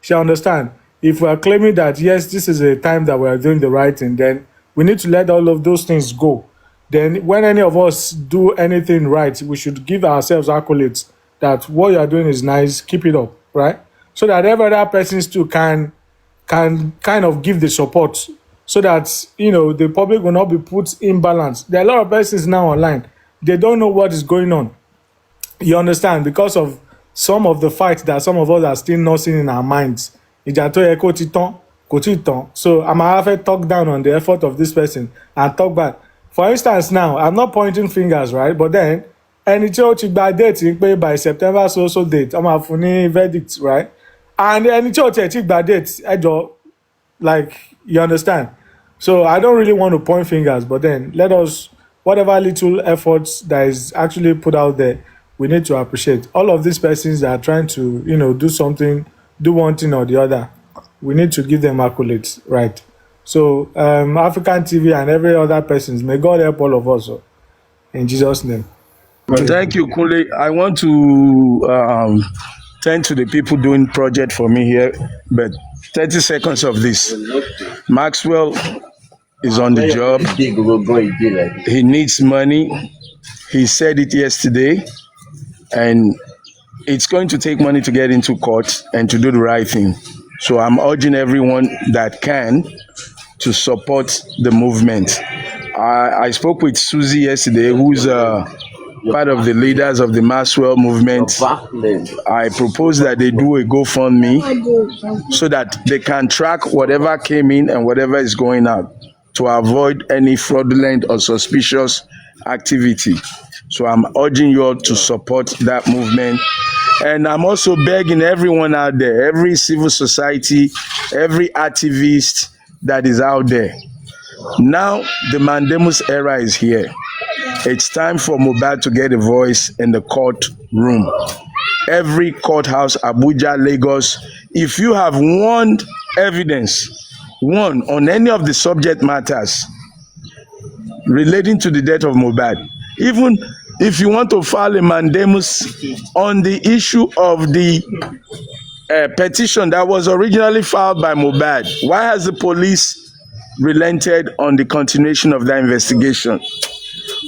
You understand? If we are claiming that yes, this is a time that we are doing the right thing, then we need to let all of those things go. Then when any of us do anything right, we should give ourselves accolades that what you are doing is nice, keep it up, right? So that every other persons too can kind of give the support so that, you know, the public will not be put in balance. There are a lot of persons now online. They don't know what is going on. You understand? Because of some of the fights that some of us are still nursing in our minds. So I'm have to talk down on the effort of this person and talk back. For instance, now, I'm not pointing fingers, right? But then, any church by date by September so date, I'm a funny verdict, right? And any church by date, like, you understand? So I don't really want to point fingers, but then let us, whatever little efforts that is actually put out there, we need to appreciate. All of these persons that are trying to, you know, do something, do one thing or the other, we need to give them accolades, right? So African TV and every other persons, may God help all of us, in Jesus' name.
Thank you, Kunle. I want to thank to the people doing project for me here, but 30 seconds of this. Maxwell is on the job. He needs money. He said it yesterday, and it's going to take money to get into court and to do the right thing. So I'm urging everyone that can to support the movement. I spoke with Susie yesterday, who's part of the leaders of the Maxwell movement. I propose that they do a GoFundMe so that they can track whatever came in and whatever is going out to avoid any fraudulent or suspicious activity. So I'm urging you all to support that movement. And I'm also begging everyone out there, every civil society, every activist that is out there. Now the Mandamus era is here. It's time for Mohbad to get a voice in the courtroom. Every courthouse, Abuja, Lagos, if you have one evidence, one on any of the subject matters relating to the death of Mohbad, even if you want to file a mandamus on the issue of the petition that was originally filed by Mohbad, why has the police relented on the continuation of that investigation?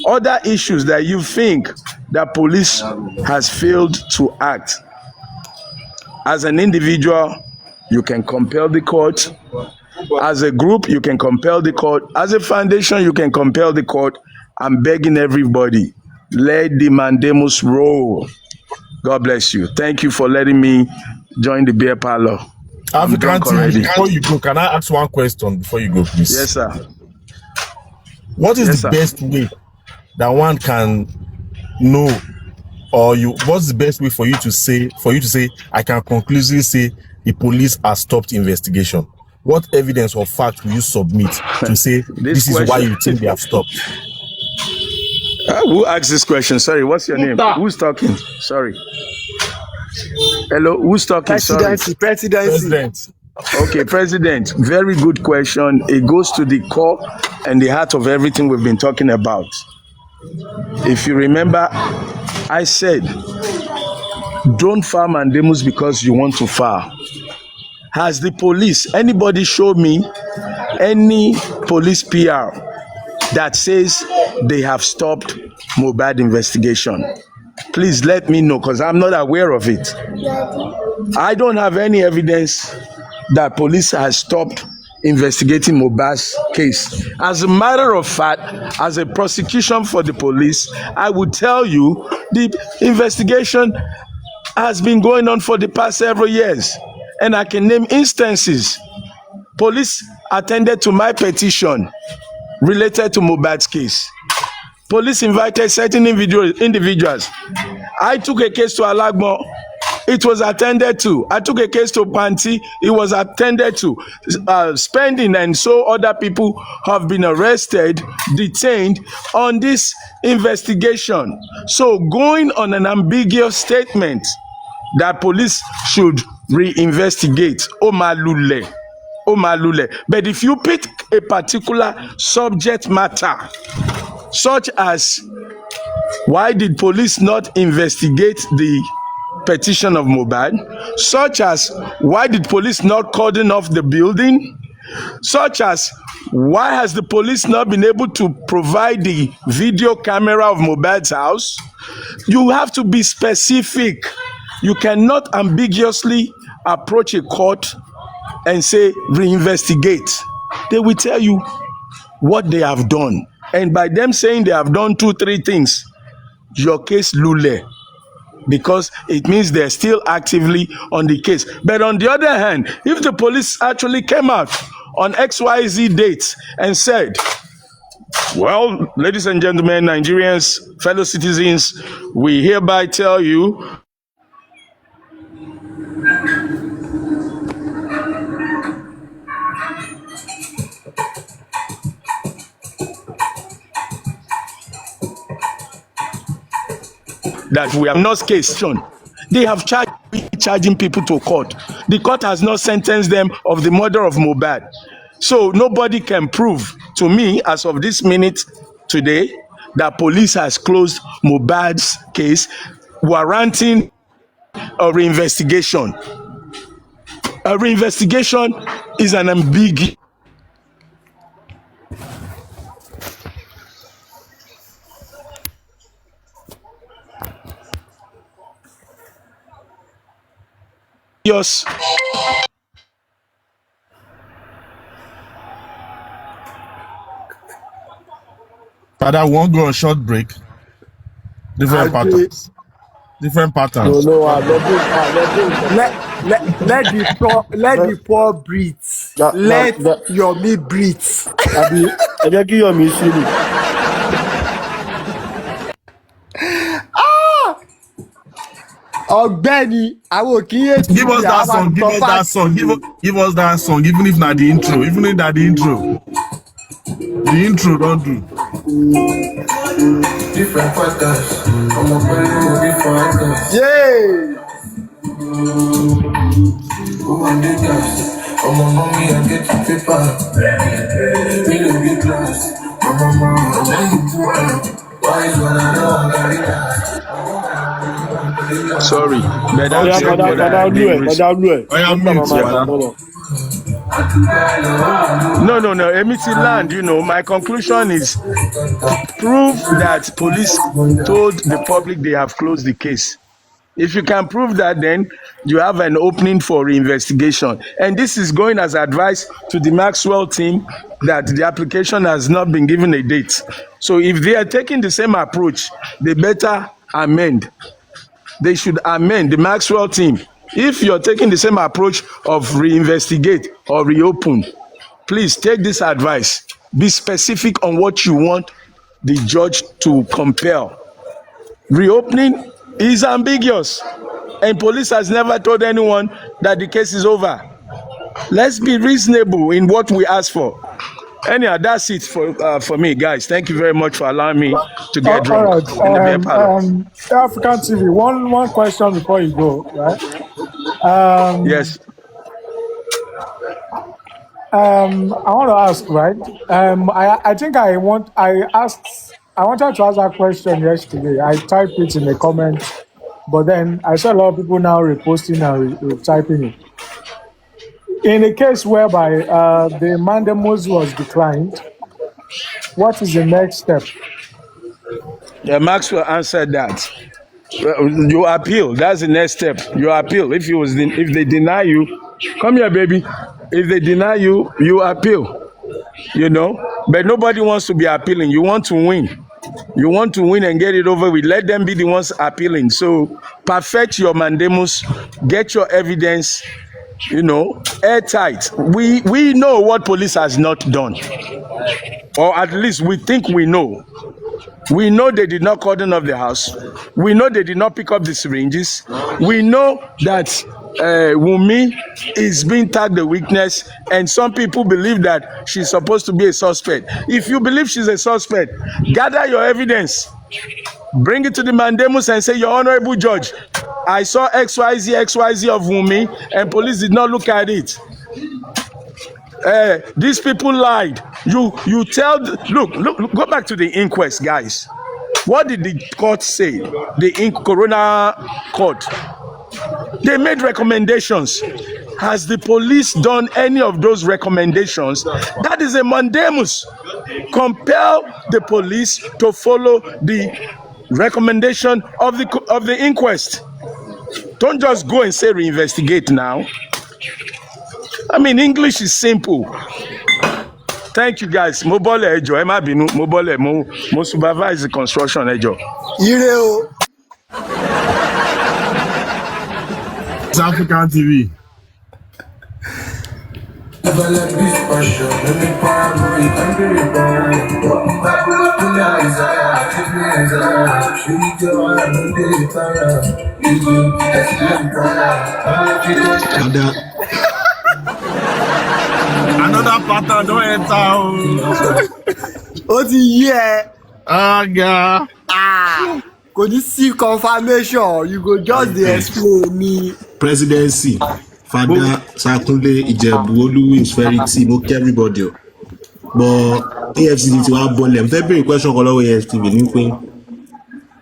Other issues that you think that police has failed to act. As an individual, you can compel the court. As a group, you can compel the court. As a foundation, you can compel the court. I'm begging everybody, let the mandamus roll. God bless you. Thank you for letting me join the beer parlor.
African TV, before you go, can I ask one question before you go, please?
Yes, sir.
What is the best way that one can know, or what's the best way for you to say, I can conclusively say the police has stopped investigation? What evidence or fact will you submit to say this is why you think they have stopped?
Who asked this question? Sorry, what's your name? Who's talking? Sorry. Hello, who's talking?
President.
Okay, President. Very good question. It goes to the core and the heart of everything we've been talking about. If you remember, I said, don't file mandamus because you want to file. Has the police, anybody show me any police PR that says they have stopped Mohbad investigation? please let me know because I'm not aware of it. I don't have any evidence that police has stopped investigating Mohbad's case. As a matter of fact, as a prosecution for the police, I would tell you the investigation has been going on for the past several years, and I can name instances. Police attended to my petition related to Mohbad's case. Police invited certain individuals. I took a case to Alagmo. It was attended to. I took a case to Panti. It was attended to. Spending and so other people have been arrested, detained on this investigation. So going on an ambiguous statement that police should reinvestigate, Omalule. But if you pick a particular subject matter, such as why did police not investigate the petition of Mohbad, such as why did police not cordon off the building, such as why has the police not been able to provide the video camera of Mohbad's house, you have to be specific. You cannot ambiguously approach a court and say reinvestigate. They will tell you what they have done, and by them saying they have done 2-3 things, your case lule, because it means they're still actively on the case. But on the other hand, if the police actually came out on XYZ dates and said, well, ladies and gentlemen, Nigerians, fellow citizens, we hereby tell you that we have not case shown. They have charging people to court. The court has not sentenced them of the murder of Mohbad. So nobody can prove to me as of this minute today that police has closed Mohbad's case, warranting a reinvestigation. A reinvestigation is an ambiguous
Father, won't go a short break. Different patterns. Different patterns.
No, I'm not. Let the poor breathe. Let Yomi breathe.
I just give Yomi silly.
Ọ̀gbẹ́ni, àwọn òkìyè tí
give us that song. Give us that song. Give us that song. Even if not the intro. Even if not the intro. The intro don't do.
Different patterns. I'm a different patterns.
Yeah.
Who want the gas? I'm a mommy, I get the paper. We don't be class. I'm a mom, I'm a too early. Why is when I know I got it gas?
Sorry, but
that's what I
No. Emiti land, my conclusion is prove that police told the public they have closed the case. If you can prove that, then you have an opening for reinvestigation. And this is going as advice to the Maxwell team that the application has not been given a date. So if they are taking the same approach, they better amend. They should amend the Maxwell team. If you're taking the same approach of reinvestigate or reopen, please take this advice. Be specific on what you want the judge to compel. Reopening is ambiguous, and police has never told anyone that the case is over. Let's be reasonable in what we ask for. Anyhow, that's it for me, guys. Thank you very much for allowing me to get drunk.
African TV, one question before you go, right?
Yes.
I want to ask, right? I think I wanted to ask that question yesterday. I typed it in the comments, but then I saw a lot of people now reposting and retyping it. In a case whereby the mandamus was declined, what is the next step?
Yeah, Maxwell answered that. You appeal. That's the next step. You appeal. If they deny you, come here, baby. If they deny you, you appeal. You know, but nobody wants to be appealing. You want to win. You want to win and get it over with. Let them be the ones appealing. So perfect your mandamus. Get your evidence. You know, airtight. We know what police has not done, or at least we think we know. We know they did not cordon off the house. We know they did not pick up the syringes. We know that Wunmi is being tagged the weakness, and some people believe that she's supposed to be a suspect. If you believe she's a suspect, gather your evidence. Bring it to the mandamus and say, Your Honorable Judge, I saw XYZ of Wunmi, and police did not look at it. These people lied. You tell. Look, go back to the inquest, guys. What did the court say? The coroner court. They made recommendations. Has the police done any of those recommendations? That is a mandamus. Compel the police to follow the recommendation of the inquest. Don't just go and say reinvestigate now. I mean, English is simple. Thank you, guys. Mo bọ́lẹ̀ ẹjọ́, ẹ má bínú. Mo bọ́lẹ̀, mo supervise the construction ẹjọ́.
Ire o.
It's African TV. Another pattern don't enter.
Ó ti yé ẹ.
Aga.
Kò ní sí confirmation, you go just dey explain ni.
Presidency, Father Sakunle Ijebu Oluwis Ferity, mo kí everybody o. But EFCC ti wá bọ́lẹ̀. Mo fẹ́ béèrè question kan lọ́wọ́ EFCC ní pé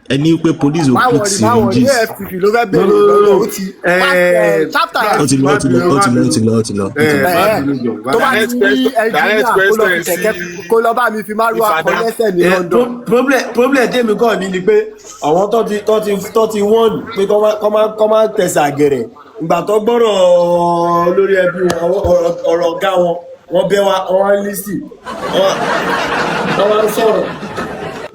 ẹni pé police ò pick syringes.
EFCC ló fẹ́ béèrè lọ́wọ́ ó ti chapter ẹ̀.
Ó ti lọ.
Tó bá ní ẹnjìnìá kó lọ fi kẹ̀kẹ́ kó lọ bá mi fi márùn akọ́lẹ́sẹ̀ ní London.
Problem tèmi kàn ní ni pé àwọn tó ti wọ́n pé kọ́ máa tẹ̀sẹ̀ àgẹ̀rẹ̀ ìgbà tó gbọ́rọ̀ lórí ẹbí ọ̀rọ̀ ọ̀gá wọn bẹ́ wa wọ́n lísì wọ́n sọ̀rọ̀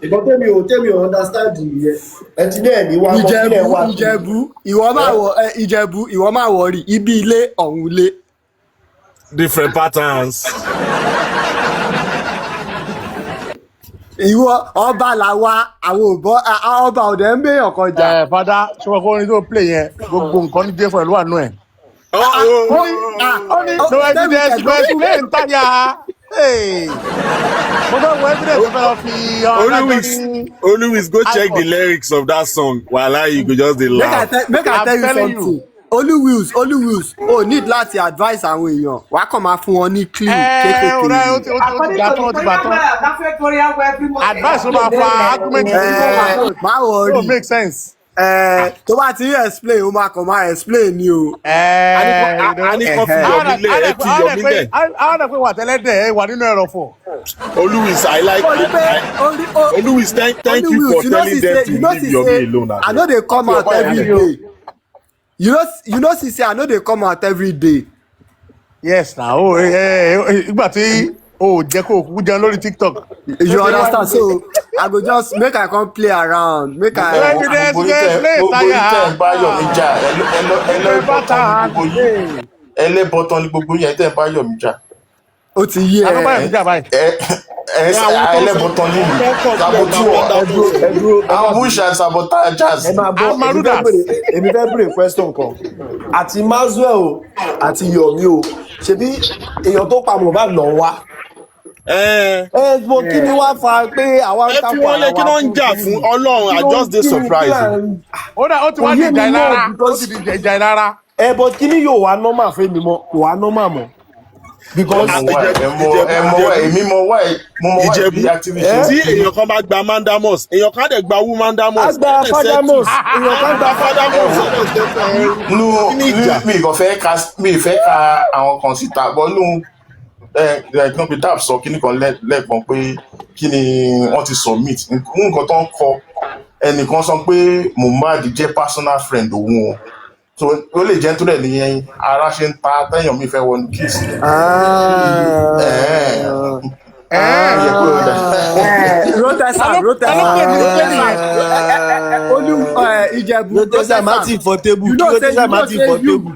ìgbọ́n tèmi ò understand yẹn ẹtì náà ní wá mọ́kílẹ̀ wá.
Ìjẹ̀bú ìwọ máa wọ̀rí ibi ilé ọ̀hún ilé.
Different patterns.
Ìwọ ọba làwa àwọn ọba ọ̀dẹ̀ ń bẹ̀yàn kọjá.
Fada ṣọwọ́ kó orin tó play yẹn gbogbo nǹkan ní jẹ́ fún ẹ̀lú àánú ẹ̀. No evidence go explain taya. Mo fẹ́ wo evidence tó fẹ́ lọ fi
Oluwis, go check the lyrics of that song. Wallahi, you go just dey laugh.
Make I tell you something. Oluwis o need láti advise àwọn èèyàn wàá kàn máa fún wọn ní clue kékeré.
Ó ti gbà tán. Advice ló máa fa argument.
Má wọrí.
It make sense.
Tó bá ti explain o máa kàn máa explain ni o.
A ní kọfí yọmílẹ̀ ẹ ti yọmílẹ̀.
Àwọn àpè wà tẹ́lẹ̀dẹ̀ ẹ wà nínú ẹ̀rọ̀fọ̀.
Oluwis, I like Oluwis, thank you for telling them to leave Yomi alone.
I know they come out every day. You know say I know they come out every day.
Yes na ìgbà tí o jẹ́ kó kúkú jẹun lórí TikTok.
You understand, so I go just make I come play around make I.
Ẹlẹ́bọ̀tán ni gbogbo yẹn tẹ́ ẹ bá yọ̀ mí jà.
Ó ti yé ẹ.
Ẹlẹ́bọ̀tán ni ambush and sabotages.
Ẹ máa gbọ́ èmi fẹ́ béèrè question kan àti Maxwell àti Yomi o ṣebí èèyàn tó pa Mohbad lọ wá. Mo kí ni wá fa pé àwa ń tàpá
àwọn àwọn kí ló ń jà fún Ọlọ́run? I just dey surprised.
Ó ti wá di ìjà ìlara. Ó ti di ìjà ìlara.
But kí ni yóò wá normal fẹ́ mi mọ́ kò wá normal mọ́. Because
èmi mọ wá bí activity.
Tí èèyàn kan bá gba mandamus, èèyàn kan dẹ̀ gba mandamus.
A gba fadamus, èèyàn kan gba fadamus.
Mi ì fẹ́ ka àwọn kan síta bọ́ nù ẹ̀gbọ́n bíi dap sọ kíní kan lẹ́ẹ̀kan pé kí ni wọ́n ti submit nǹkan tó ń kọ ẹnìkan sọ pé Mohbad jẹ́ personal friend òun o so ó lè jẹ́ nítorí ẹ̀ ní ara ṣe ń ta téèyàn mi fẹ́ wọnú kíìsì yẹn.
Ìjẹ̀bú
Rotesa má ti fọ tébù kí Rotesa má ti fọ tébù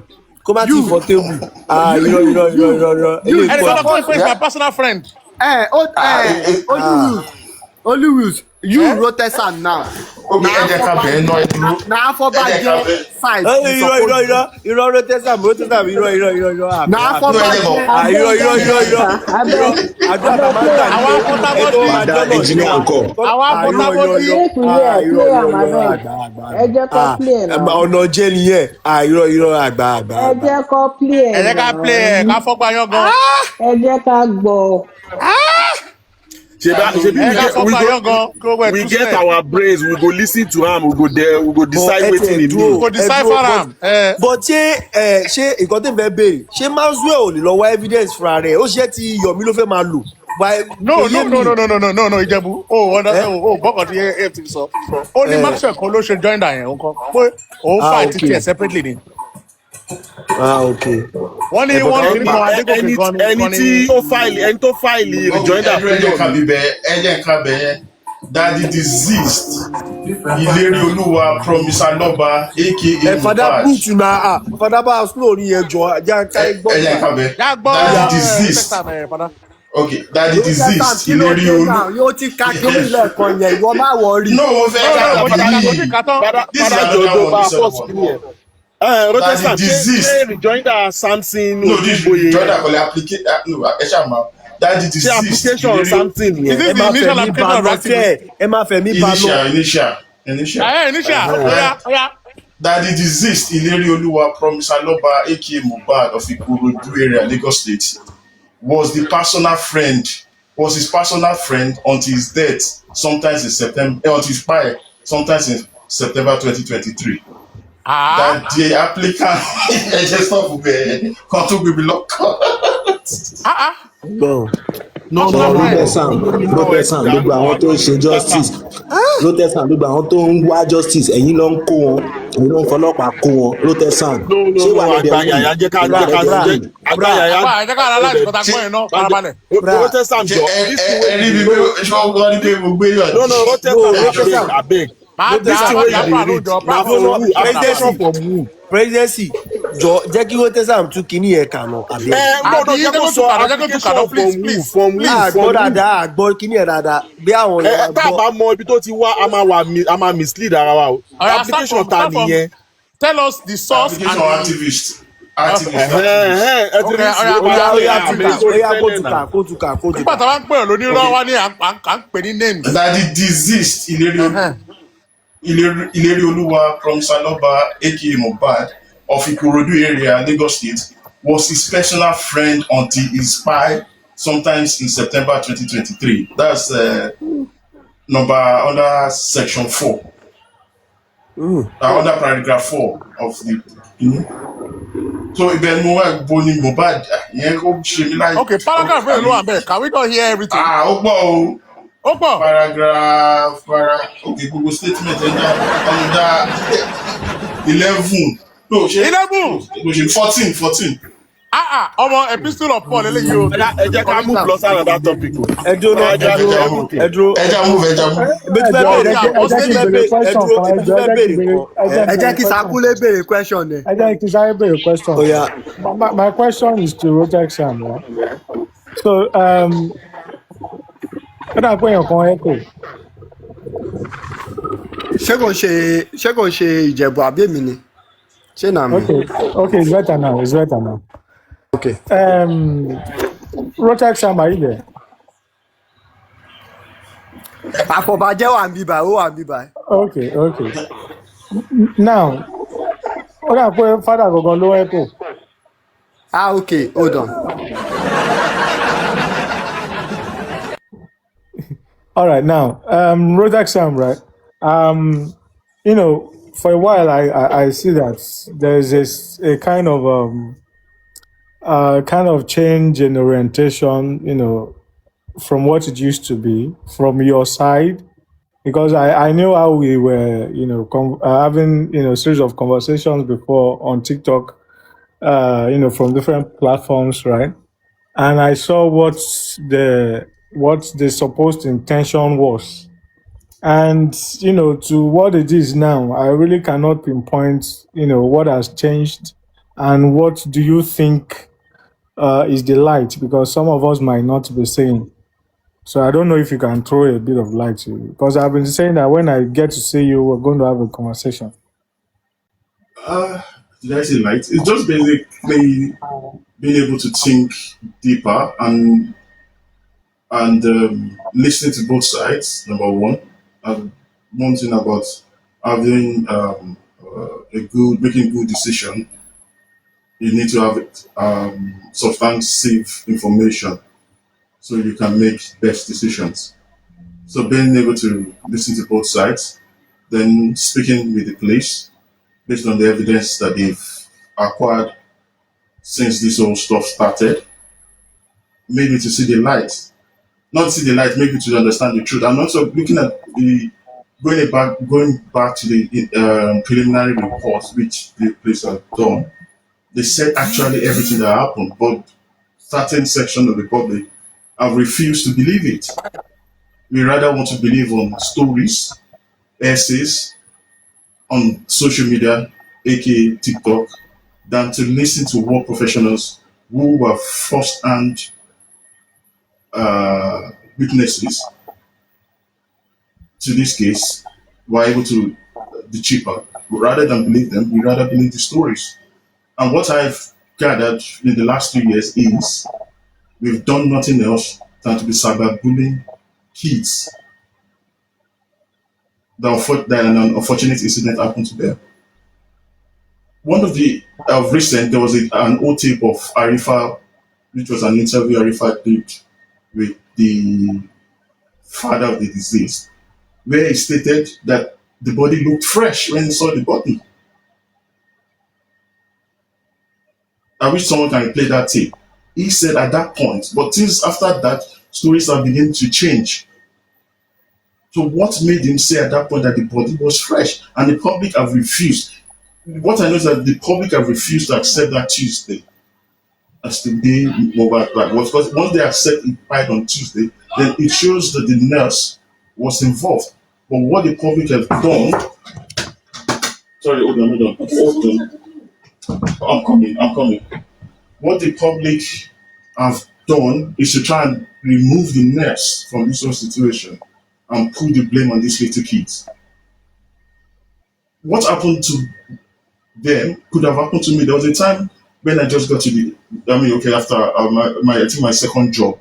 kó má ti fọ tébù irọ́
and it's not a friend my personal friend.
Oluwus you Rotesa now.
ẹ jẹ́ ká bẹ̀ẹ́ ná ẹ dúró.
Na Afọbajẹ side.
irọ́ Rotesa irọ́.
Na Afọbajẹ.
Irọ́. Àdúrà máa ń gbà ní ètò àjọlọ̀
engineer ńkọ́.
Àwọn akọ́tàbọ̀dì.
Ẹ jẹ́ kó play náà.
Ọ̀nà jẹ́ nìyẹn. Irọ́ àgbà.
Ẹ jẹ́ kó play náà.
Ẹ jẹ́ ká play ẹ̀ ká fọ́gbà yán gan.
Ẹ jẹ́ ká gbọ́.
We get our brains, we go listen to am, we go decide wetin e mean.
Go decipher am.
But ṣé nǹkan tó ń fẹ́ béèrè ṣé Maxwell ò lè lọ wá evidence fúnra rẹ̀ ó ṣe ti Yomi ló fẹ́ máa lò.
No, Ìjẹ̀bú. Gbọ́kàn tí AFT sọ. Ó ní Maxwell kan ló ṣe joiner yẹn nǹkan pé òun fight títí ẹ̀ separately ni. Wọ́n ní kìíní kan Adégòkè kan ní.
Ẹni tó fáìlì rejoinder fún Yomi.
ẹ jẹ́ ká bẹ̀ yẹn Daddy deceased Ìlérí Olúwa Promise Aloba aka
Fada Butu na Fada bá slow ní ẹjọ́ ajá ká gbọ́.
ẹ jẹ́ ká bẹ̀ Daddy deceased okay Daddy deceased Ìlérí Olúwa.
Yóò ti ka kiri lẹ́ẹ̀kan yẹn ìwọ má wọrí.
No mo fẹ́ ká
This is another one. Rotesa ṣe rejoinder Samson.
No this rejoinder kò lè applicate no ẹ ṣáà máa. Daddy deceased
application something
yẹn. Is this the initial application of activity?
Ẹ máa fẹ́ mi balọ̀.
Initial.
Oya.
Daddy deceased Ìlérí Olúwa Promise Aloba aka Mohbad of Ikorodu area Lagos State was his personal friend until his death sometimes in September until his expire sometimes in September 2023. That the applicant ẹ jẹ́ stop bẹ́ẹ̀ kan tó gbé mi lọ́kàn.
No, Rotesa gbogbo àwọn tó ń ṣe justice Rotesa gbogbo àwọn tó ń wá justice ẹ̀yin ló ń kó wọn ẹ̀yin ló ń fọlọ́pàá kó wọn Rotesa ṣé wà ní
àgbà yàyà jẹ́ ká aláàjì kọ́ta gbọ́ yẹn náà farabalẹ̀. Rotesa jọ
ẹ rí mi pé ṣọ́gbọ́n ní pé mo gbé yàn.
No Rotesa abeg this thing wey you dey read na for who application for who.
Presidency jọ jẹ́ kí Rotesa tún kíní ẹ̀ kà lọ àbí.
No jẹ́ kó sọ application from who.
Àgbọ̀ dáadáa àgbọ̀ kíní ẹ̀ dáadáa bí àwọn ọ̀nà àgbọ̀.
Tá a bá mọ ibi tó ti wá a máa mislead ara wa o. Application ta nìyẹn.
Tell us the source
and the activist.
Kó tuka.
Nígbà tí a bá ń pè ọ́ lóní rán wá ní à ń pè ní names.
Daddy deceased Ìlérí Olúwa Promise Aloba aka Mohbad of Ikorodu area Lagos State was his personal friend until he expired sometimes in September 2023. That's under section 4. Under paragraph 4 of the so ibẹ̀ mo wá gbóni Mohbad yẹn kó ṣe mí láì.
Okay, paragraph where ló wà bẹ́ẹ̀ can we not hear everything.
Ó pọ̀ o.
Ó pọ̀.
Paragraph okay gbogbo statement under 11 no ṣe 14.
Ọmọ epistle of Paul eléyìí o.
Ẹ jẹ́ ká move plus another topic o.
Ẹ dúró.
Ẹ jẹ́ kí Sakule béèrè question ni.
Ẹ jẹ́ kí Sakule béèrè question. My question is to Rotesa, right? So ó dà pé èèyàn kan echo.
Ṣé kò ṣe Ìjẹ̀bú àbí èmi ni? Ṣé nà mí?
Okay, it's better now.
Okay.
Rotesa, are you there?
Àfọ̀bàjẹ́ wà ń bíbá.
Okay. Now, ó dà pé father gangan ló echo.
Okay, hold on.
All right, now, Rotesa, right? For a while, I see that there's a kind of change in orientation, from what it used to be, from your side, because I knew how we were, having, series of conversations before on TikTok, from different platforms, right? And I saw what the supposed intention was. And, to what it is now, I really cannot pinpoint, what has changed and what do you think is the light, because some of us might not be saying. So I don't know if you can throw a bit of light to it, because I've been saying that when I get to see you, we're going to have a conversation.
Did I say light? It's just basically being able to think deeper and listening to both sides. Number one, and one thing about having making good decision, you need to have substantive information so you can make best decisions. So being able to listen to both sides, then speaking with the police based on the evidence that they've acquired since this whole stuff started, maybe to see the light. Not see the light, maybe to understand the truth. I'm also looking at the going back to the preliminary reports which the police have done. They said actually everything that happened, but certain section of the public have refused to believe it. We rather want to believe on stories, essays, on social media, aka TikTok, than to listen to war professionals who were first-hand witnesses to this case, were able to be cheaper. Rather than believe them, we rather believe the stories. And what I've gathered in the last 2 years is we've done nothing else than to be cyberbullying kids. That an unfortunate incident happened to them. One of the recent, there was an old tape of Arifa, which was an interview Arifa did with the father of the deceased, where he stated that the body looked fresh when he saw the body. I wish someone can play that tape. He said at that point, but since after that, stories are beginning to change. So what made him say at that point that the body was fresh and the public have refused? What I know is that the public have refused to accept that Tuesday as the day mobile back was, because once they accept it died on Tuesday, then it shows that the nurse was involved. But what the public have done, sorry, hold on. I'm coming. What the public have done is to try and remove the nurse from this whole situation and put the blame on these little kids. What happened to them could have happened to me. There was a time when I just got to after I think my second job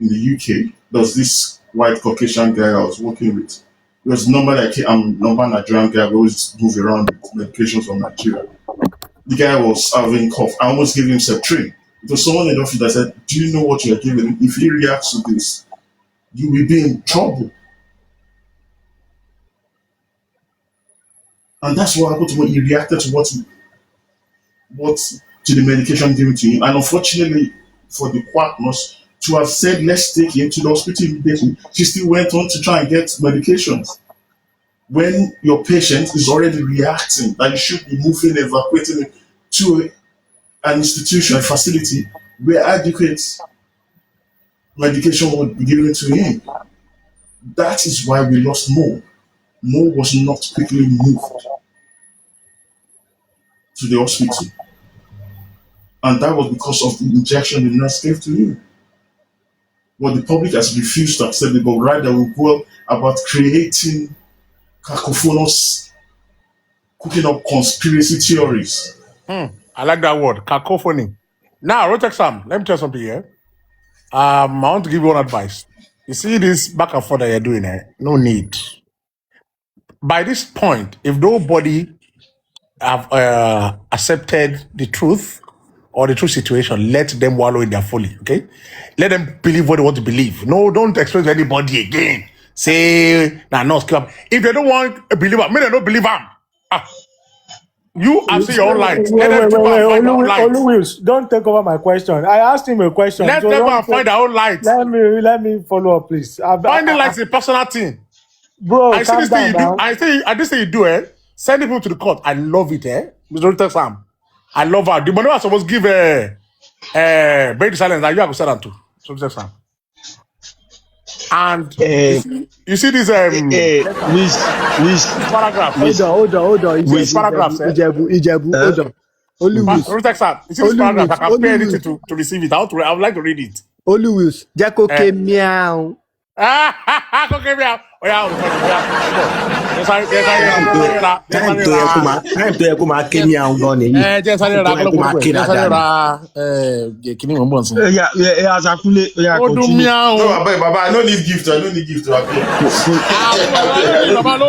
in the UK, there was this white Caucasian guy I was working with. It was normally I'm normal Nigerian guy, I always move around with medications from Nigeria. The guy was having cough. I almost gave him Septrin. It was someone in the office that said, "Do you know what you are giving him? If he reacts to this, you will be in trouble." And that's what happened to him. He reacted to what to the medication given to him. And unfortunately for the quack nurse to have said, "Let's take him to the hospital immediately," she still went on to try and get medications. When your patient is already reacting, that you should be moving, evacuating him to an institution, a facility where adequate medication would be given to him. That is why we lost Mo. Mo was not quickly moved to the hospital. And that was because of the injection the nurse gave to him. But the public has refused to accept it, but rather will go about creating cacophonous, cooking up conspiracy theories.
I like that word, cacophony. Now, Rotex Sam, let me tell you something here. I want to give you one advice. You see this back and forth that you're doing, no need. By this point, if nobody have accepted the truth or the true situation, let them wallow in their folly, okay? Let them believe what they want to believe. No, don't explain to anybody again. Say, no, if they don't want a believer, may they don't believe them. You are seeing your own light. Let them keep and find their own light.
Oluwils, don't take over my question. I asked him a question.
Let them find their own light.
Let me follow up, please.
Finding light is a personal thing.
Bro,
I see
calm
this thing
down
you do.
now.
I this thing you do, send people to the court. I love it, Mr. Sam. I love her. The money was supposed to give break the silence. That you have to sell them to. So Sam. And you see this
which
paragraph.
Hold on.
This paragraph,
Ijebu, hold on. Only Wills.
Sam. You see this paragraph? I can pay anything to receive it. I would like to read it.
Only Wills. Jacko came meow.
Go give me out. Oh yeah,
time tó yẹ kó máa ké ní àwọn gan nìyí.
jẹ́ sáré ra kìíní mọ̀ bọ̀ sí.
Asakunle,
ó dún míà o.
No, Baba, I don't need gift. I don't need gift to appear.
Baba, no,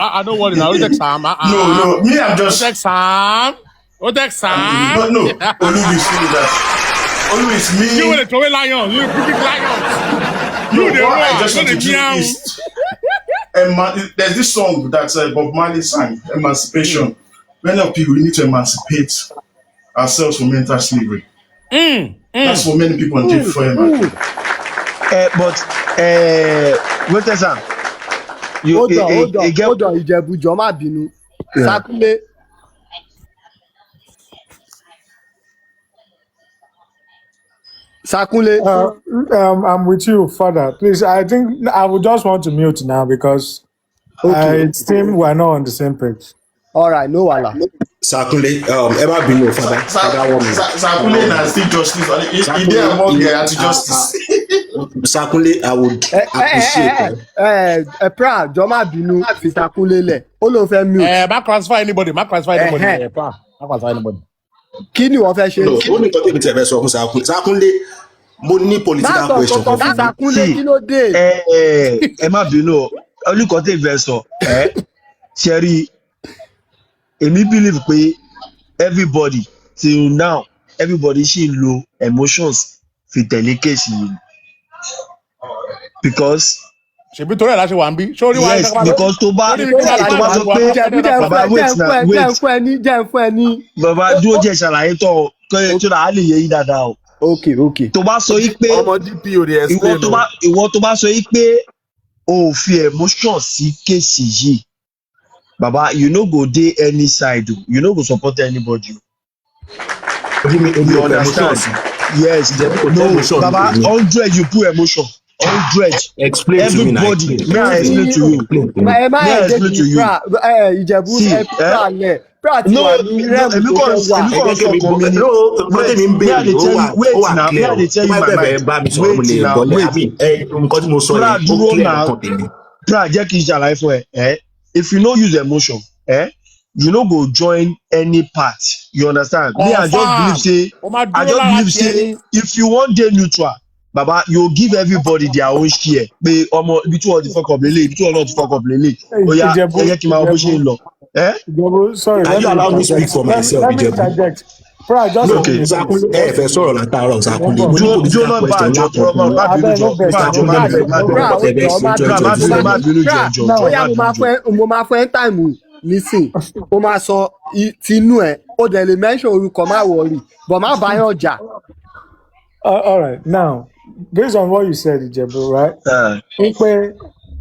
I don't worry now. Take Sam.
No, me, I'm just.
Take Sam. Take Sam.
No, always see that. Always me.
You will throw a lion. You big lions. You the one.
I just want to do is. There's this song that Bob Marley sang, Emancipation. Many of people, we need to emancipate ourselves from mental slavery. That's what many people did for him.
But wait a second.
Hold on, Ijebu Joma Binu. Sakunle. Sakunle.
I'm with you, Father. Please, I think I would just want to mute now because it seems we're not on the same page.
All right, no wala.
Sakunle, ever been no father?
Sakunle na still justice. He dey among the anti-justice.
Sakunle, I would appreciate.
Pra Joma Binu fi Sakunle le. Ó ló fẹ́ mute.
Má classify anybody. Pra, má classify anybody.
Kí ni wọ́n fẹ́ ṣe?
No, ó ní nǹkan tẹ́mi tẹ̀ fẹ́ sọ fún Sakunle. Sakunle, mo ní political question
fún Sakunle kí ló dé?
Ẹ má bínú olùkọ́ tẹ̀ fẹ́ sọ ṣẹ́rí èmi believe pé everybody till now everybody ṣì ń lo emotions fi tẹ̀lé kéèsì yìí because.
Ṣèbí torí ẹ̀ láti wà ń bí.
Yes, because tó bá sọ pé bàbá wait
jẹ́ fún ẹni.
Bàbá dúró jẹ́ ṣàlàyé tó rà á lè yẹ yín dáadáa o.
Okay.
Tó bá sọ yí pé ìwọ tó bá sọ yí pé o ò fi emotion sí kéèsì yìí bàbá you no go dey any side o you no go support anybody o. You understand? Yes, no baba 100 you put emotion 100.
Explain
everybody
to me.
May I explain to you?
Ìjẹ̀bú ẹ̀pẹ́
no èmi kò sọ kọ́mi ni may I dey tell you wait now may I dey tell you my mind wait now
nǹkan tí mo sọ
yẹn ó clear nǹkan tèmi. Pra jẹ́ kí n ṣàlàyé fún ẹ if you no use emotion you no go join any part you understand. Me I just believe say if you wan dey neutral baba you give everybody their own share pé ọmọ ibi tí wọ́n ti fọkàn lélẹ̀ ibi tí wọ́n náà ti fọkàn lélẹ̀ oya ẹ jẹ́ kí n máa bó ṣe ń lọ.
Ìjẹ̀bú sorry
can you allow me speak for myself Ìjẹ̀bú.
Okay.
Sakunle ẹ fẹ́ sọ̀rọ̀ látàárọ̀ Sakunle.
Jóná bá àjọ tó má bínú jọ má bínú jọ.
Bóyá mo máa fún ẹ táìmù nísìn mo máa sọ tinú ẹ ó dẹ̀ lè mention orúkọ má wọrí but má báyọ̀ jà.
All right, now based on what you said, Ijebu, right?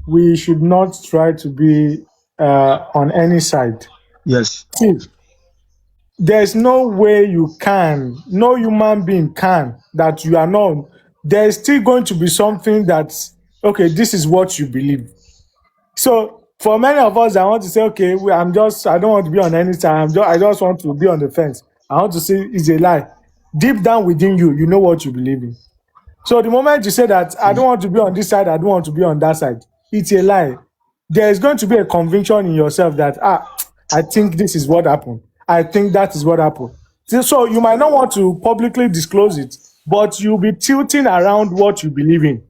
We should not try to be on any side.
Yes.
See, there's no way you can, no human being can, that you are not. There's still going to be something that's, okay, this is what you believe. So for many of us, I want to say, okay, I don't want to be on any side. I just want to be on the fence. I want to say it's a lie. Deep down within you, you know what you believe in. So the moment you say that, I don't want to be on this side, I don't want to be on that side, it's a lie. There is going to be a conviction in yourself that, I think this is what happened. I think that is what happened. So you might not want to publicly disclose it, but you'll be tilting around what you believe in.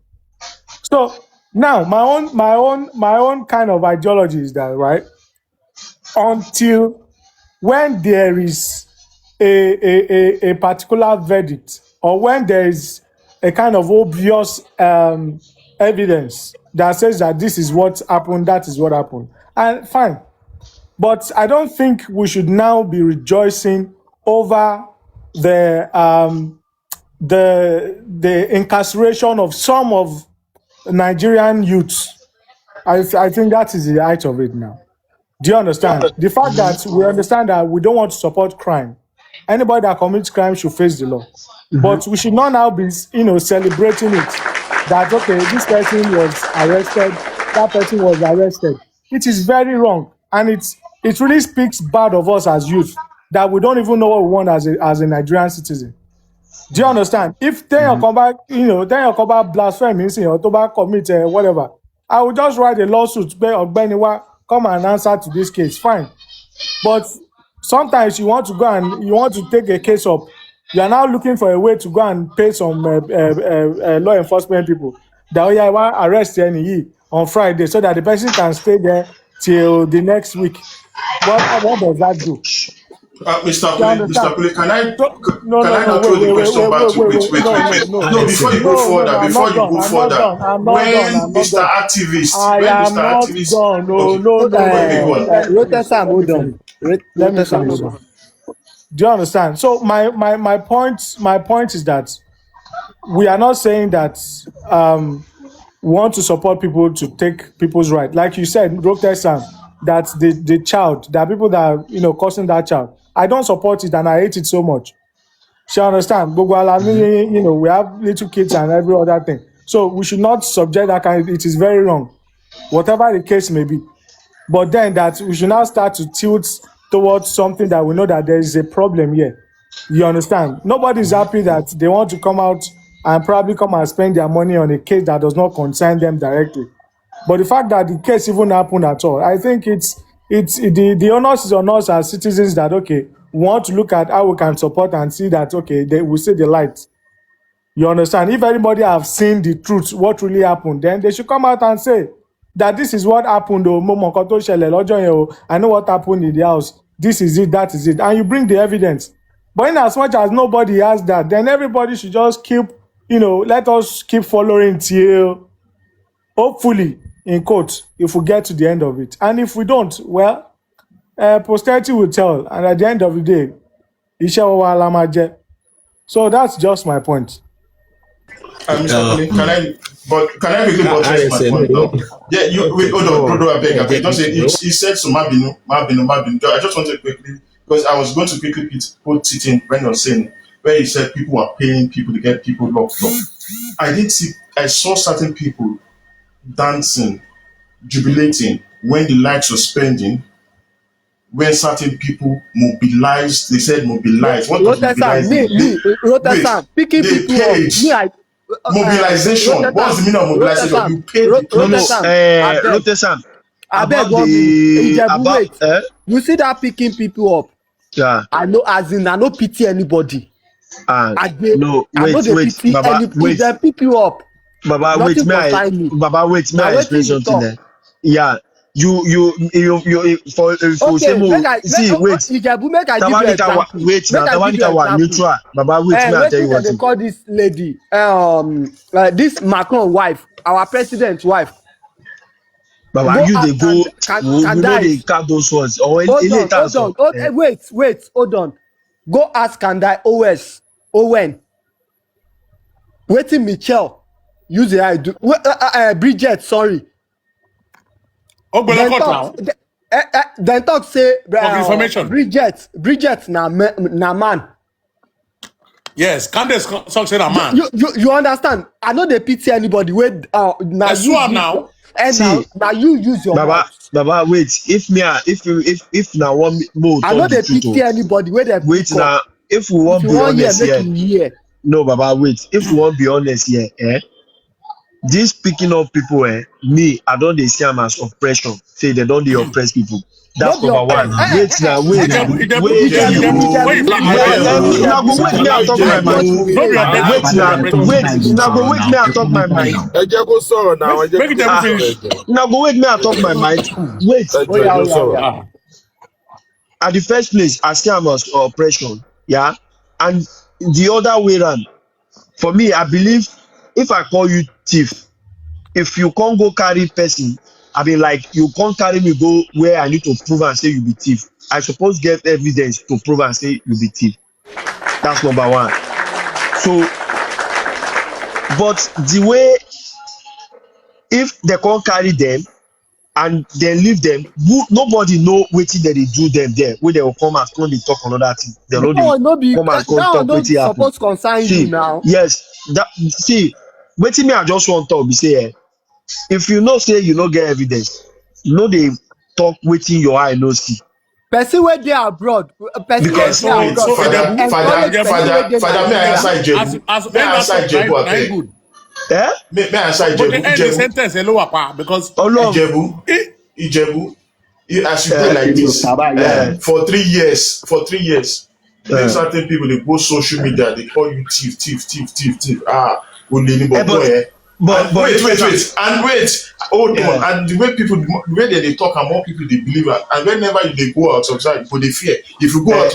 So now my own kind of ideology is that, right? Until when there is a particular verdict, or when there is a kind of obvious evidence that says that this is what happened, that is what happened, and fine. But I don't think we should now be rejoicing over the incarceration of some of Nigerian youths. I think that is the height of it now. Do you understand? The fact that we understand that we don't want to support crime. Anybody that commits crime should face the law. But we should not now be, celebrating it. That, okay, this person was arrested, that person was arrested. It is very wrong. And it really speaks bad of us as youth that we don't even know what we want as a Nigerian citizen. Do you understand? If Tenyo come back blaspheme, or to back commit whatever, I will just write a lawsuit, Ogbeniwa, come and answer to this case. Fine. But sometimes you want to take a case up. You are now looking for a way to go and pay some law enforcement people. That I want arrest any on Friday so that the person can stay there till the next week. What does that do?
Mr. Kule, can I
No,
now throw the question back to wait. No, before you go further, when Mr. Activist,
hold on.
Let me finish. Do you understand? So my point is that we are not saying that we want to support people to take people's right. Like you said, Sam, that the child, there are people that are, causing that child. I don't support it and I hate it so much. She understand? We have little kids and every other thing. So we should not subject that kind. It is very wrong, whatever the case may be. But then that we should now start to tilt towards something that we know that there is a problem here. You understand? Nobody's happy that they want to come out and probably come and spend their money on a case that does not concern them directly. But the fact that the case even happened at all, I think the onus is on us as citizens that, okay, we want to look at how we can support and see that, okay, we see the light. You understand? If anybody have seen the truth, what really happened, then they should come out and say that this is what happened. I know what happened in the house. This is it, that is it. And you bring the evidence. But in as much as nobody has that, then everybody should just keep, let us keep following till, hopefully, in quotes, if we get to the end of it. And if we don't, well, posterity will tell. And at the end of the day, so that's just my point.
Mr. Kule, can I quickly buttress my point now? Yeah, hold on, I beg. Just say, he said so, Mabinu. I just wanted to quickly, because I was going to quickly put it in when I was saying, where he said people are paying people to get people locked up. I saw certain people dancing, jubilating when the lights were spending, when certain people mobilized. They said mobilized. What does mobilized mean?
Picking people up.
Mobilization. What's the meaning of mobilization? You pay
Rotesam. You see that picking people up?
Yeah.
I know pity anybody.
Wait.
They pick you up.
Baba, wait, may I explain something there? Yeah. You for say wait. Tawanika was neutral. Baba, wait, may I tell you what
they call this lady, this Macron wife, our president's wife.
Baba, they count those words.
Hold on. Go ask Kandai Owen. Waiting Michelle. Use the I do. Bridget, sorry. Then talk say Bridget na man.
Yes, Candace talk say na man.
You understand? I know they pity anybody. Wait, now you use your mouth.
Baba, wait. If now one more,
I know they pity anybody. Wait
now. If we want to be honest here. No, Baba, wait. If we want to be honest here, this picking up people, me, I don't see them as oppression. Say they don't oppress people. That's number one. Wait now, wait. At the first place, I see them as oppression. Yeah. And the other way around, for me, I believe if I call you thief, if you can't go carry person, I mean, like you can't carry me go where I need to prove and say you be thief. I suppose get evidence to prove and say you be thief. That's number one. So, but the way, if they can't carry them,
and then leave them. Nobody know wetin dem dey do them there. Wey they will come and come dey talk another thing. They know
That
dey
one no be
come and come
that one
talk
no
wetin happen.
suppose concern you
See,
now.
yes, that see wetin me I just wan talk be say if you know say you no get evidence, no dey talk wetin your eye no see.
Person wey dey abroad, person wey
Because
dey
wait,
abroad, encourage person wey dey
Father, may I answer
Nigeria.
Ijebu? May I answer Ijebu abeg? May I answer
But the
Ijebu?
end the sentence alone apart because
Ijebu, Ijebu, as you dey like this, for 3 years, if certain people dey go social media, they call you thief. Olè ní bọ̀bọ̀ yẹn. And wait, hold on. And the way people, the way they talk, and more people they believe it. And whenever you they go out outside, people they fear. If you go out,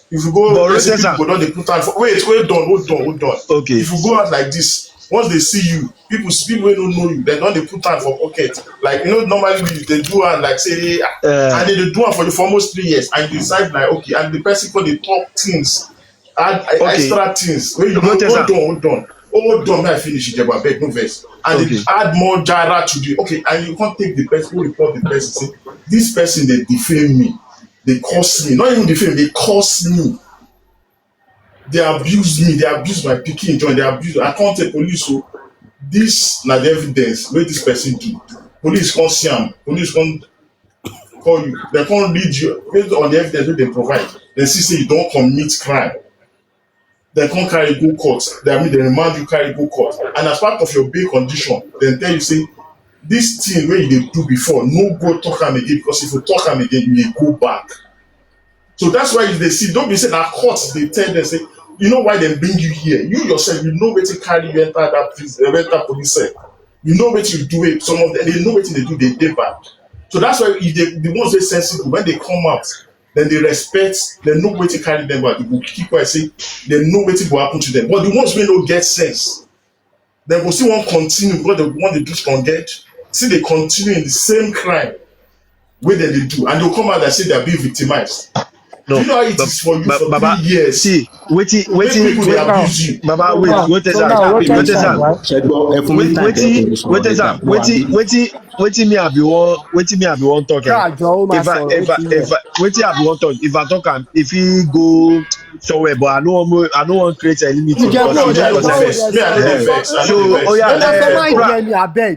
people don't they put out. Wait, hold on.
Okay.
If you go out like this, once they see you, people wey don't know you, they don't they put out for pocket. Like normally they do and like say, and they do it for you for almost 3 years, and you decide like okay, and the person for the talk things, add extra things. When you hold on, may I finish it, I beg, no verse. And they add more jara to the and you can't take the person who report the person, say, this person they defame me, they curse me, not even defame, they curse me, they abuse me, they abuse my pikin joint, they abuse, I can't take police, so this na the evidence wey this person do. Police can't see am, police can't call you, they can't read you based on the evidence wey they provide. They see say you don't commit crime. They can't carry go court. They remind you carry go court. And as part of your bail condition, they tell you say this thing wey you dey do before, no go talk am again, because if you talk am again, you may go back. So that's why if they see, don't be saying na court they tell them say, you know why they bring you here. You yourself, you know wetin carry you enter that police cell. You know wetin you do it. Some of them they know wetin they do, they dey back. So that's why if the ones wey sensible, when they come out, then they respect, they know wetin carry them back. They go keep quiet, say they know wetin go happen to them. But the ones wey no get sense, they go still wan continue because they want to do strong get. See, they continue in the same crime wey dem dey do, and they come out and say they are being victimized.
No,
you know how it is for you for
Baba,
3 years.
See, waiting,
people dey abuse you.
Baba, wait, waiting me I be one talking. If I talk am, if he go somewhere, but I don't want create a limit.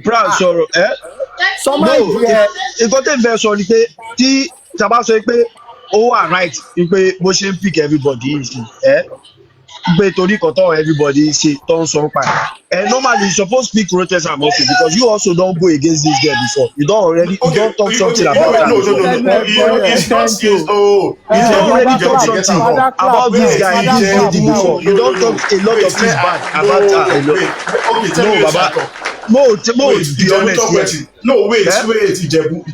Proud sorrow, nǹkan tẹ́ ń fẹ́ sọ ni pé tí tàbá sọ pé ó wà right pé bó ṣe ń pick everybody in sí pé torí kan tó everybody ṣe tó ń sọ pa normally you suppose speak protest am also because you also don go against this girl before you don talk something about her
you
don already talk something about this guy this lady before you don talk a lot of things bad about her no baba mo be honest here.
No, wait, Ijebu,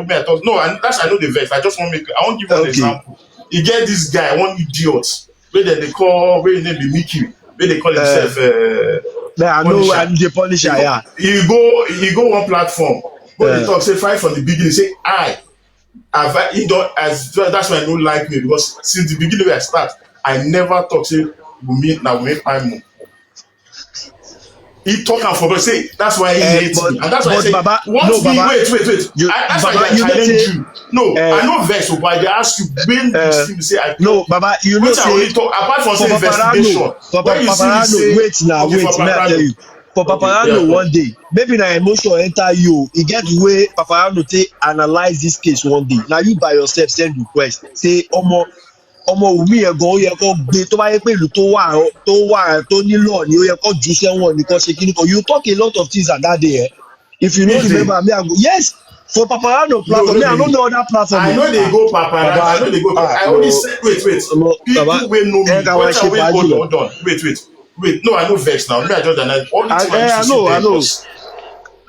me I talk. No, and that's I know the verse. I just want to I want to give an example. You get this guy, one idiot, where they call, where his name be Mickey, where they call himself.
I know, I'm the Punisher. Yeah.
You go one platform, but they talk say fight from the beginning. Say that's why I don't like me because since the beginning where I start, I never talk say we make time. He talk and forget say that's why he hates me, and that's why I say
Baba,
wait. That's why I challenge you. No, I know vex, but they ask you when you say I
no, Baba, you know say
apart from say investigation.
Wait, may I tell you. For Paparano one day, maybe na emotion enter you. E get way Paparano take analyze this case one day. Now you by yourself send request say ọmọ Wùmí yẹn gan ó yẹ kó gbé tó bá yẹ pé ìlú tó wà tó nílò ni ó yẹ kó jù sẹ́wọ̀n nìkan ṣe kíní kan you talk a lot of things at that day if you no remember me I go yes for Paparano platform I no know other platform.
I know they go Paparano I know they go I only say wait people wey know me hold on wait no I no vex now me I just analyze all the things
I know.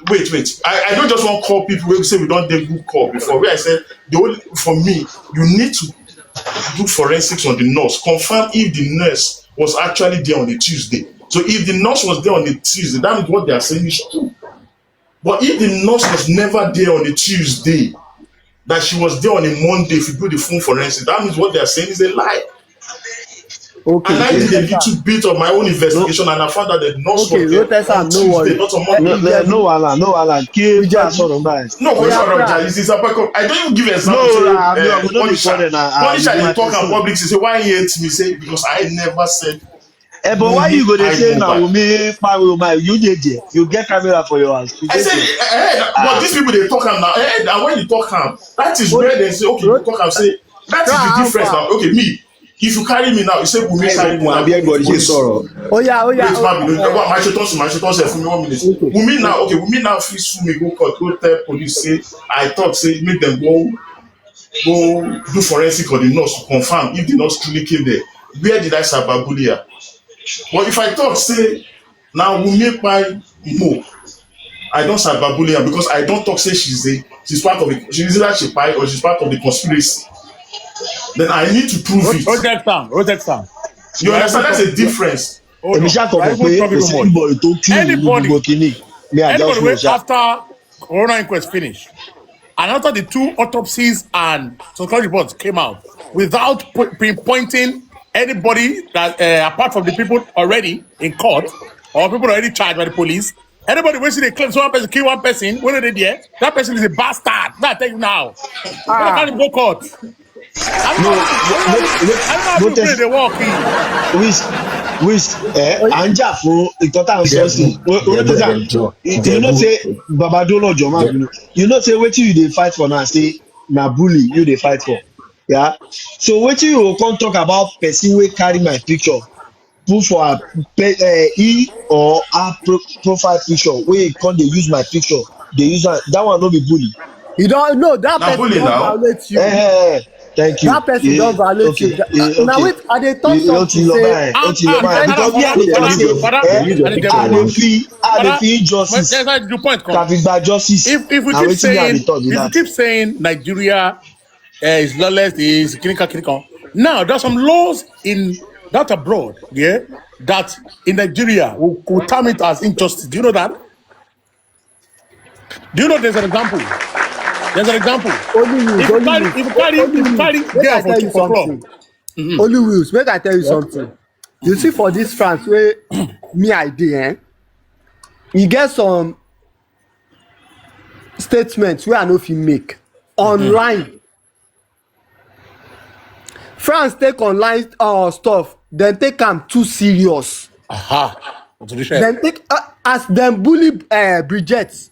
Wait. I don't just want to call people wey say we don dey good call before wey I said for me you need to do forensics on the nurse, confirm if the nurse was actually there on a Tuesday. So if the nurse was there on a Tuesday, that means what they are saying is true. But if the nurse was never there on a Tuesday, that she was there on a Monday, if you do the full forensics, that means what they are saying is a lie.
Okay.
And I did a little bit of my own investigation, and I found out that the nurse
okay,
was there on Tuesday, not on Monday.
No, Alan. Keep sorrow man.
No, I don't even give example.
No, we don't
Punisher they talk in public. Say why he hates me? Say because I never said.
But why you go to say now? You get camera for your house.
I said, but these people they talk now. And when you talk that is where they say, okay, you talk and say that is the difference now. Okay, me. If you carry me now, you say Wunmi carry me now.
Everybody sorrow. Oh yeah.
My shaitan say for me 1 minute. Wunmi now fit sue me go court, go tell police say I thought say make them go do forensic or the nurse to confirm if the nurse truly came there. Where did I cyberbully her? But if I talk say now Wunmi by Mo, I don't cyberbully her because I don't talk say she's part of it. She's either she pie or she's part of the conspiracy. Then I need to prove it.
Rotex time.
You understand? That's a difference.
Anybody after Corona inquest finished, and after the 2 autopsies and psychology reports came out, without pinpointing anybody that apart from the people already in court or people already charged by the police, anybody wishing they claim one person kill one person, when they there, that person is a bastard. That I tell you now. I can't go court. I don't know how they walk
Anja for ìtọ́ta ọ̀sọ́sì. You know say Babadolo Joma. You know say wetin you dey fight for now say na bully you dey fight for. Yeah. So wetin you come talk about person wey carry my picture put for her he or her profile picture wey come dey use my picture dey use am, that one no be bully.
You don't know that person don violate you.
Thank you.
That person don't violate you. Now wait, are they talk something say?
Because we are the fee justice. Justice.
If we keep saying Nigeria is lawless, is clinical. Now there's some laws in that abroad, that in Nigeria will term it as injustice. Do you know that? Do you know there's an example? If you carry girl for club.
Only Wills, make I tell you something. You see for this France where me I dey, you get some statements where I know if you make online. France take online stuff, then take am too serious. Then take as them bully Bridget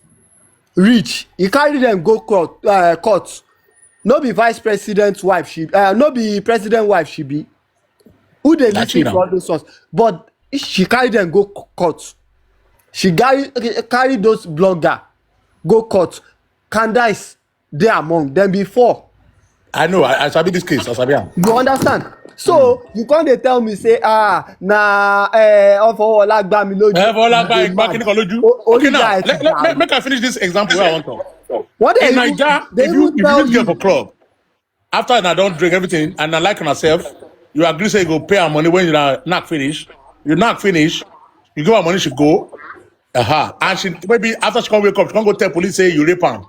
reach, he carry them go court. No be vice president's wife she no be president wife she be. Who dey listen to all those ones? But she carry them go court. She carry those blogger go court. Candice dey among them before.
I know, I sabi this case, I sabi am.
You understand? So you come dey tell me say na ọfọwọlá mi lójú.
Ọfọwọlá mi lójú. Okay, now make I finish this example where I want to.
What
in Naija, if you meet girl for club, after I don't drink everything and I like myself, you agree say you go pay her money when you knock finish. You knock finish, you give her money, she go. And she maybe after she come wake up, she come go tell police say you rape her.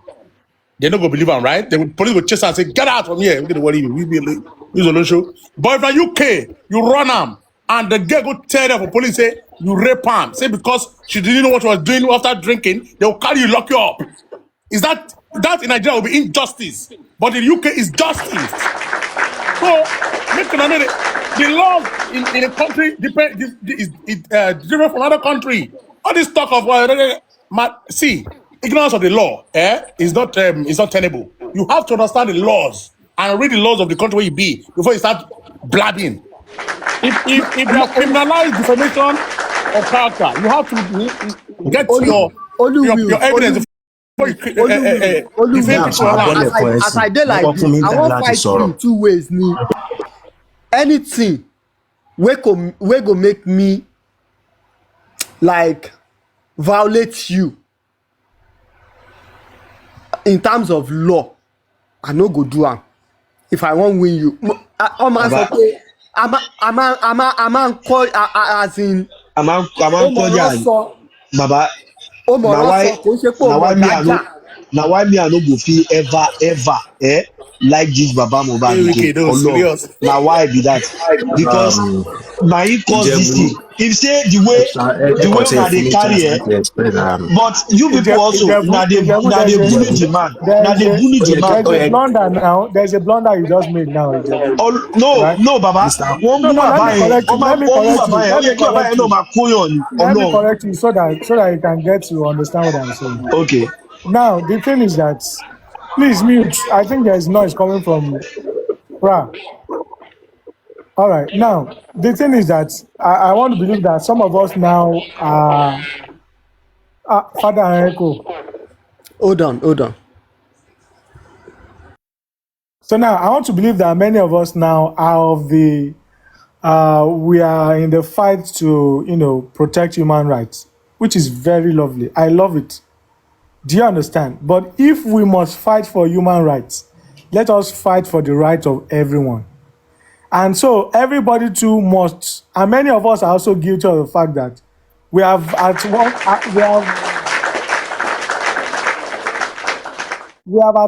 They don't go believe her, right? The police will chase her and say, get out from here. We're gonna worry you. Use a show. But if in UK, you run them and the girl go tell them for police say you rape her. Say because she didn't know what she was doing after drinking, they will carry you, lock you up. Is that in Nigeria will be injustice, but in UK is justice. So make the law in a country is different from another country. All this talk of ignorance of the law is not tenable. You have to understand the laws and read the laws of the country where you be before you start blabbing. If you criminalize defamation of character, you have to get your evidence. As
I dey like this, I wan fight you 2 ways. Anything wey go make me like violate you in terms of law, I no go do am. If I wan win you, I'm call as in.
Baba. Na why na why me I no go fit ever like this Baba Mohbad again.
no
Ọlọ́run,
serious.
na why be that? Because na him cause this
Ìjẹ̀bú
thing. If say the way
ẹ̀kọ́
una
fún
dey
mi
carry
chance láti express ara mi.
but you people also
Ijebu,
na dey bully the man, na dey bully the man.
there's a blunder now. There's a blunder you just made now, Ijebu.
No,
Right?
no, Baba, wọ́n
No,
mú
let
bàbá
me
yẹn,
correct you. Let me
wọ́n mú
correct
bàbá
you.
yẹn, ó
Let
yẹ
me
kí bàbá
correct
yẹn náà
you.
máa kóyàn ni,
Let me
Ọlọ́run.
correct you so that you can get to understand what I'm saying.
Okay.
Now, the thing is that, please mute. I think there's noise coming from Ra. All right. Now, the thing is that I want to believe that some of us now are Father Enrico.
Hold on.
So now I want to believe that many of us now are of the we are in the fight to protect human rights, which is very lovely. I love it. Do you understand? But if we must fight for human rights, let us fight for the right of everyone. And so everybody too must, and many of us are also guilty of the fact that we have at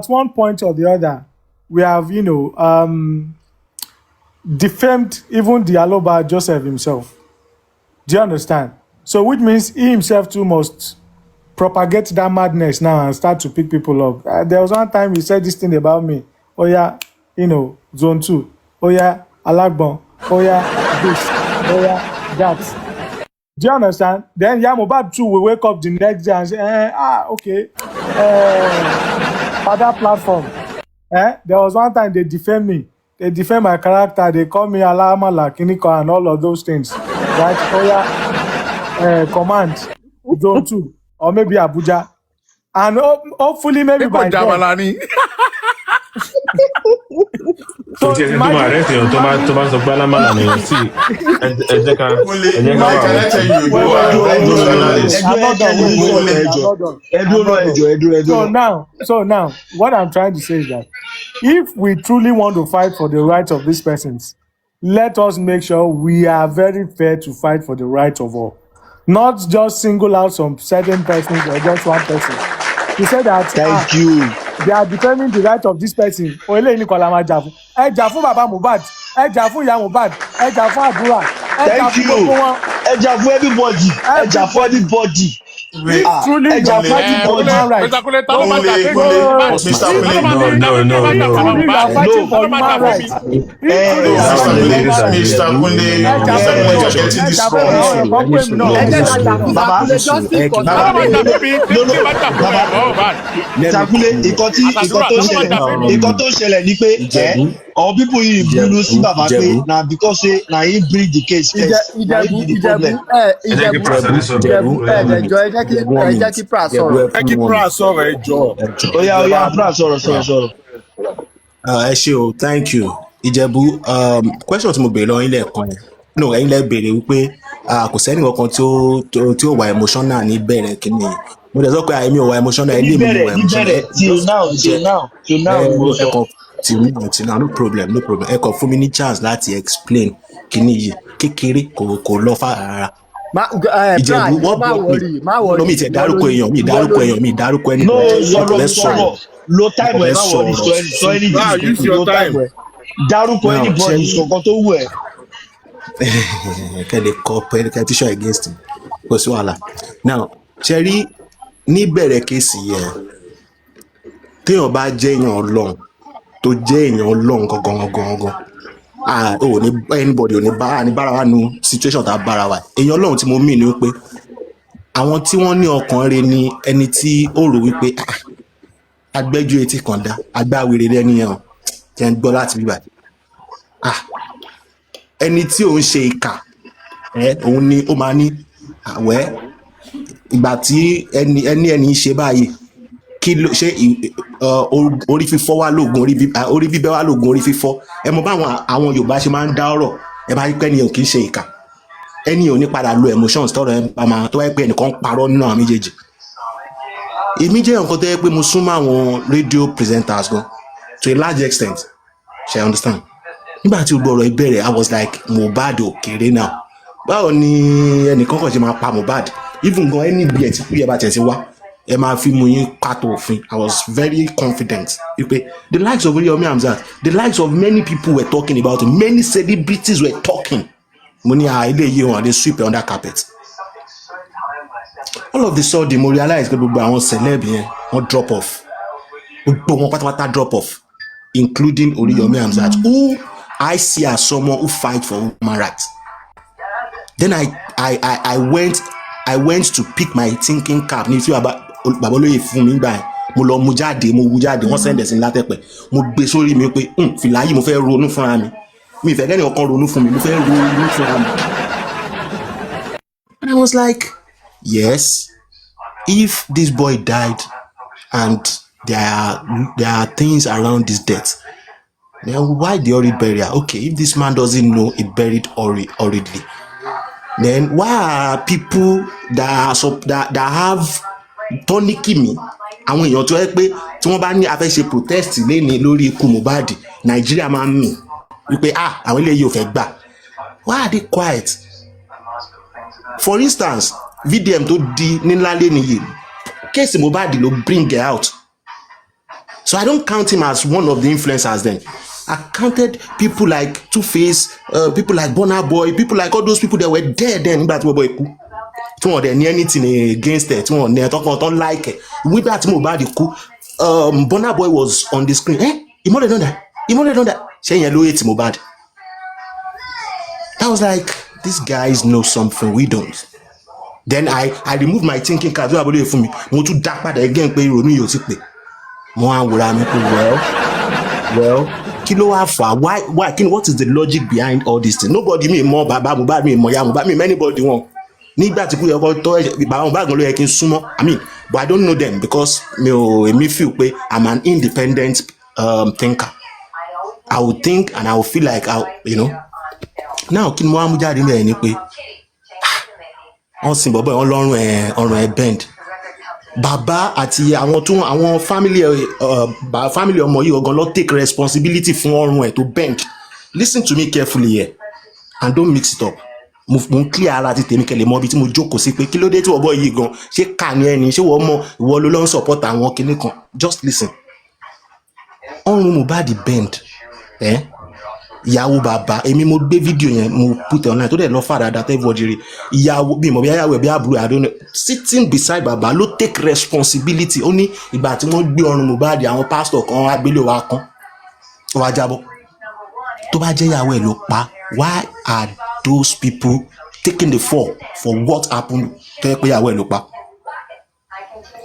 one point or the other, we have defamed even the Aloba Joseph himself. Do you understand? So which means he himself too must propagate that madness now and start to pick people up. There was one time he said this thing about me. Oh yeah, zone 2. Oh yeah, Alagbon. Oh yeah, this. Oh yeah, that. Do you understand? Then Mohbad too will wake up the next day and say, okay. For that platform. There was one time they defame me. They defame my character. They call me Alamala, Kiniko, and all of those things. Right? Oh yeah, command, zone 2. Or maybe Abuja. And hopefully maybe by then.
So imagine tó bá sọ pé alámàlà nìyẹn sí ẹ jẹ́ ká wà
wọ́n. So now, what I'm trying to say is that if we truly want to fight for the rights of these persons, let us make sure we are very fair to fight for the rights of all. Not just single out some certain persons or just one person. He said that
thank you.
They are defending the right of this person. Ele ni kola ma jà fún. Ẹ jà fún Baba Mohbad. Ẹ jà fún Ìyá Mohbad. Ẹ jà fún Àdúrà. Ẹ jà fún gbogbo wọn.
Ẹ jà fún everybody. Ẹ jà fún everybody.
If truly you are fighting for human rights.
No.
Mr. Kunle, you're getting this wrong.
Baba, nǹkan tó ṣẹlẹ̀ ni pé all people yìí bínú sí bàbá pé na because say na him bring the case first. Na him be the problem.
Ẹ jẹ́ kí pra sọ̀rọ̀.
Ẹ kí pra sọ̀rọ̀ ẹ jọ.
Oya pra sọ̀rọ̀.
Ẹ ṣé o, thank you. Ìjẹ̀bú, question tí mo béèrè lọ́wọ́ ilé ẹ̀kan yẹn. No, ẹ̀yin lẹ béèrè wípé kò sẹ́ni kankan tí ó wà emotional ní bẹ̀rẹ̀ kìíní. Mo dẹ̀ sọ pé àìmí ò wà emotional, ẹ̀ ní èmi mo wà emotional.
Till now.
Ẹ̀kọ́ till now, no problem. Ẹ kàn fún mi ní chance láti explain kìíní yìí. Kékeré kò lọ fà rárá. Ìjẹ̀bú wọ́n
má wọrí.
Mi ti dárúkọ èèyàn, mi dárúkọ ẹni.
No, sọ̀rọ̀. Lo time ẹ̀ má wọrí sọ ẹni
use your time.
Dárúkọ anybody kankan tó wù ẹ́.
Kẹ́lẹ̀ kọ petition against him. Kò sí wàhálà. Now, ṣe rí níbẹ̀rẹ̀ kéèsì yẹn, téèyàn bá jẹ́ èèyàn Ọlọ́run tó jẹ́ èèyàn Ọlọ́run gangan. Anybody ò ní bára wa nu situation tá a bára wa. Èèyàn Ọlọ́run tí mo mì ní wípé àwọn tí wọ́n ní ọkàn rẹ̀ ni ẹni tí ó rò wípé agbẹ́jú etí kan dá agbáwèrè lẹ́ni yẹn jẹ́ ń gbọ́ láti bíbá. Ẹni tí òun ṣe ìkà òun ni ó máa ní àwẹ́ ìgbà tí ẹni ṣe báyìí kí ló ṣe orí fífọ́ wá lóògùn orí bíbẹ́ wá lóògùn orí fífọ́. Ẹ mọ̀ báwọn àwọn Yorùbá ṣe máa ń dá ọ̀rọ̀ ẹ máa rí pé ẹni ò kì í ṣe ìkà, ẹni ò ní padà lo emotions tọrọ ẹ bá máa tó wáyé pé ẹnìkan parọ́ nínú àwọn méjèèjì. Èmi jẹ́ nǹkan tó yẹ pé mo súnmọ́ àwọn radio presenters gan to a large extent, ṣe understand. Nígbà tí gbogbo ọ̀rọ̀ ìbẹ̀rẹ̀ I was like Mohbad ò kéré náà, báwo ni ẹnìkan kàn ṣe máa pa Mohbad even gan ẹni bí ẹ̀ tí kú yẹ bá tẹ̀ sí wá ẹ máa fi mú yín pàtó òfin. I was very confident. The likes of Oriyomi Hamzat, the likes of many people were talking about it. Many celebrities were talking. Mo ní eléyìí wọn dey sweep under carpet. All of the sudden mo realize pé gbogbo àwọn celeb yẹn wọ́n drop off. Gbogbo wọn pátápátá drop off, including Oriyomi Hamzat, who I see as someone who fight for human rights. Then I went to pick my thinking cap ní tí bàbá olóyè fún mi gbà yẹn. Mo lọ mú jáde, wọ́n send ẹ̀sìn látẹ̀pẹ̀. Mo gbé sórí mi pé fìlà yìí mo fẹ́ ronú fúnra mi. Mi ìfẹ́ lẹ́nu ọkàn ronú fún mi, mo fẹ́ ronú fúnra mi. And I was like, yes, if this boy died and there are things around this death, then why the hurried burial? Okay, if this man doesn't know it buried hurriedly, then why are people that have tonicky me? Àwọn èèyàn tó yẹ pé tí wọ́n bá ní afẹ́ ṣe protest lẹ́ni lórí ikú Mohbad, Nàìjíríà máa ń mì wípé àwọn eléyìí ò fẹ́ gbà. Why are they quiet? For instance, VDM tó di nílá lẹ́ni yìí, kéèsì Mohbad ló bring it out. So I don't count him as one of the influencers then. I counted people like Two-Face, people like Burna Boy, people like all those people that were there then nígbà tí wọ́n bọ̀ ikú. Tí wọ́n dẹ̀ ní anything against it, tí wọ́n ní ẹ̀tọ́ kan tó like it. Nígbà tí Mohbad ikú, Burna Boy was on the screen. Ìmọ̀lẹ̀ náà dà. Ṣé yẹn ló hate Mohbad? I was like, these guys know something we don't. Then I removed my thinking card. Mo tún dá padà again pé ìrònú yóò ti pè. Mo á wòra mi pé well, kí ló wá fà? Why? What is the logic behind all this thing? Nobody mi mọ̀ bàbá Mohbad, mi mọ̀ ya Mohbad, mi anybody wọn. Nígbà tí kú yẹ kó tọ́ bàbá Mohbad gan ló yẹ kí n súnmọ́. I mean, but I don't know them because èmi feel pé I'm an independent thinker. I will think and I will feel like now kí ni mo wá mú jáde mẹ́rin ni pé wọ́n sin bọ̀bọ̀ wọn lọ́rùn ọ̀rùn bend. Bàbá àti àwọn family ọmọ yìí ọgàn lọ take responsibility fún ọrùn ẹ̀ tó bend. Listen to me carefully here and don't mix it up. Mo ń clear ara ti tèmi kẹlẹ̀ mọ́ ibi tí mo jókòó sí pé kí ló dé tí ọ̀bọ yìí gan ṣé kà ní ẹni ṣé wọ́n mọ ìwọ ló lọ́ ń support àwọn kinní kan. Just listen. Ọrùn Mohbad bend. Ìyàwó bàbá èmi mo gbé fídíò yẹn mo put online tó dẹ̀ lọ fàdà data everybody ìyàwó bí mo bí ayáwó ẹ̀ bí àbúrò I don't know sitting beside bàbá ló take responsibility. Ó ní ìgbà tí wọ́n gbé ọrùn Mohbad àwọn pastor kan agbélé wa kan ó wá jábọ́. Tó bá jẹ́ ìyàwó ẹ̀ ló pa, why are those people taking the fall for what happened tó yẹ pé ìyàwó ẹ̀ ló pa?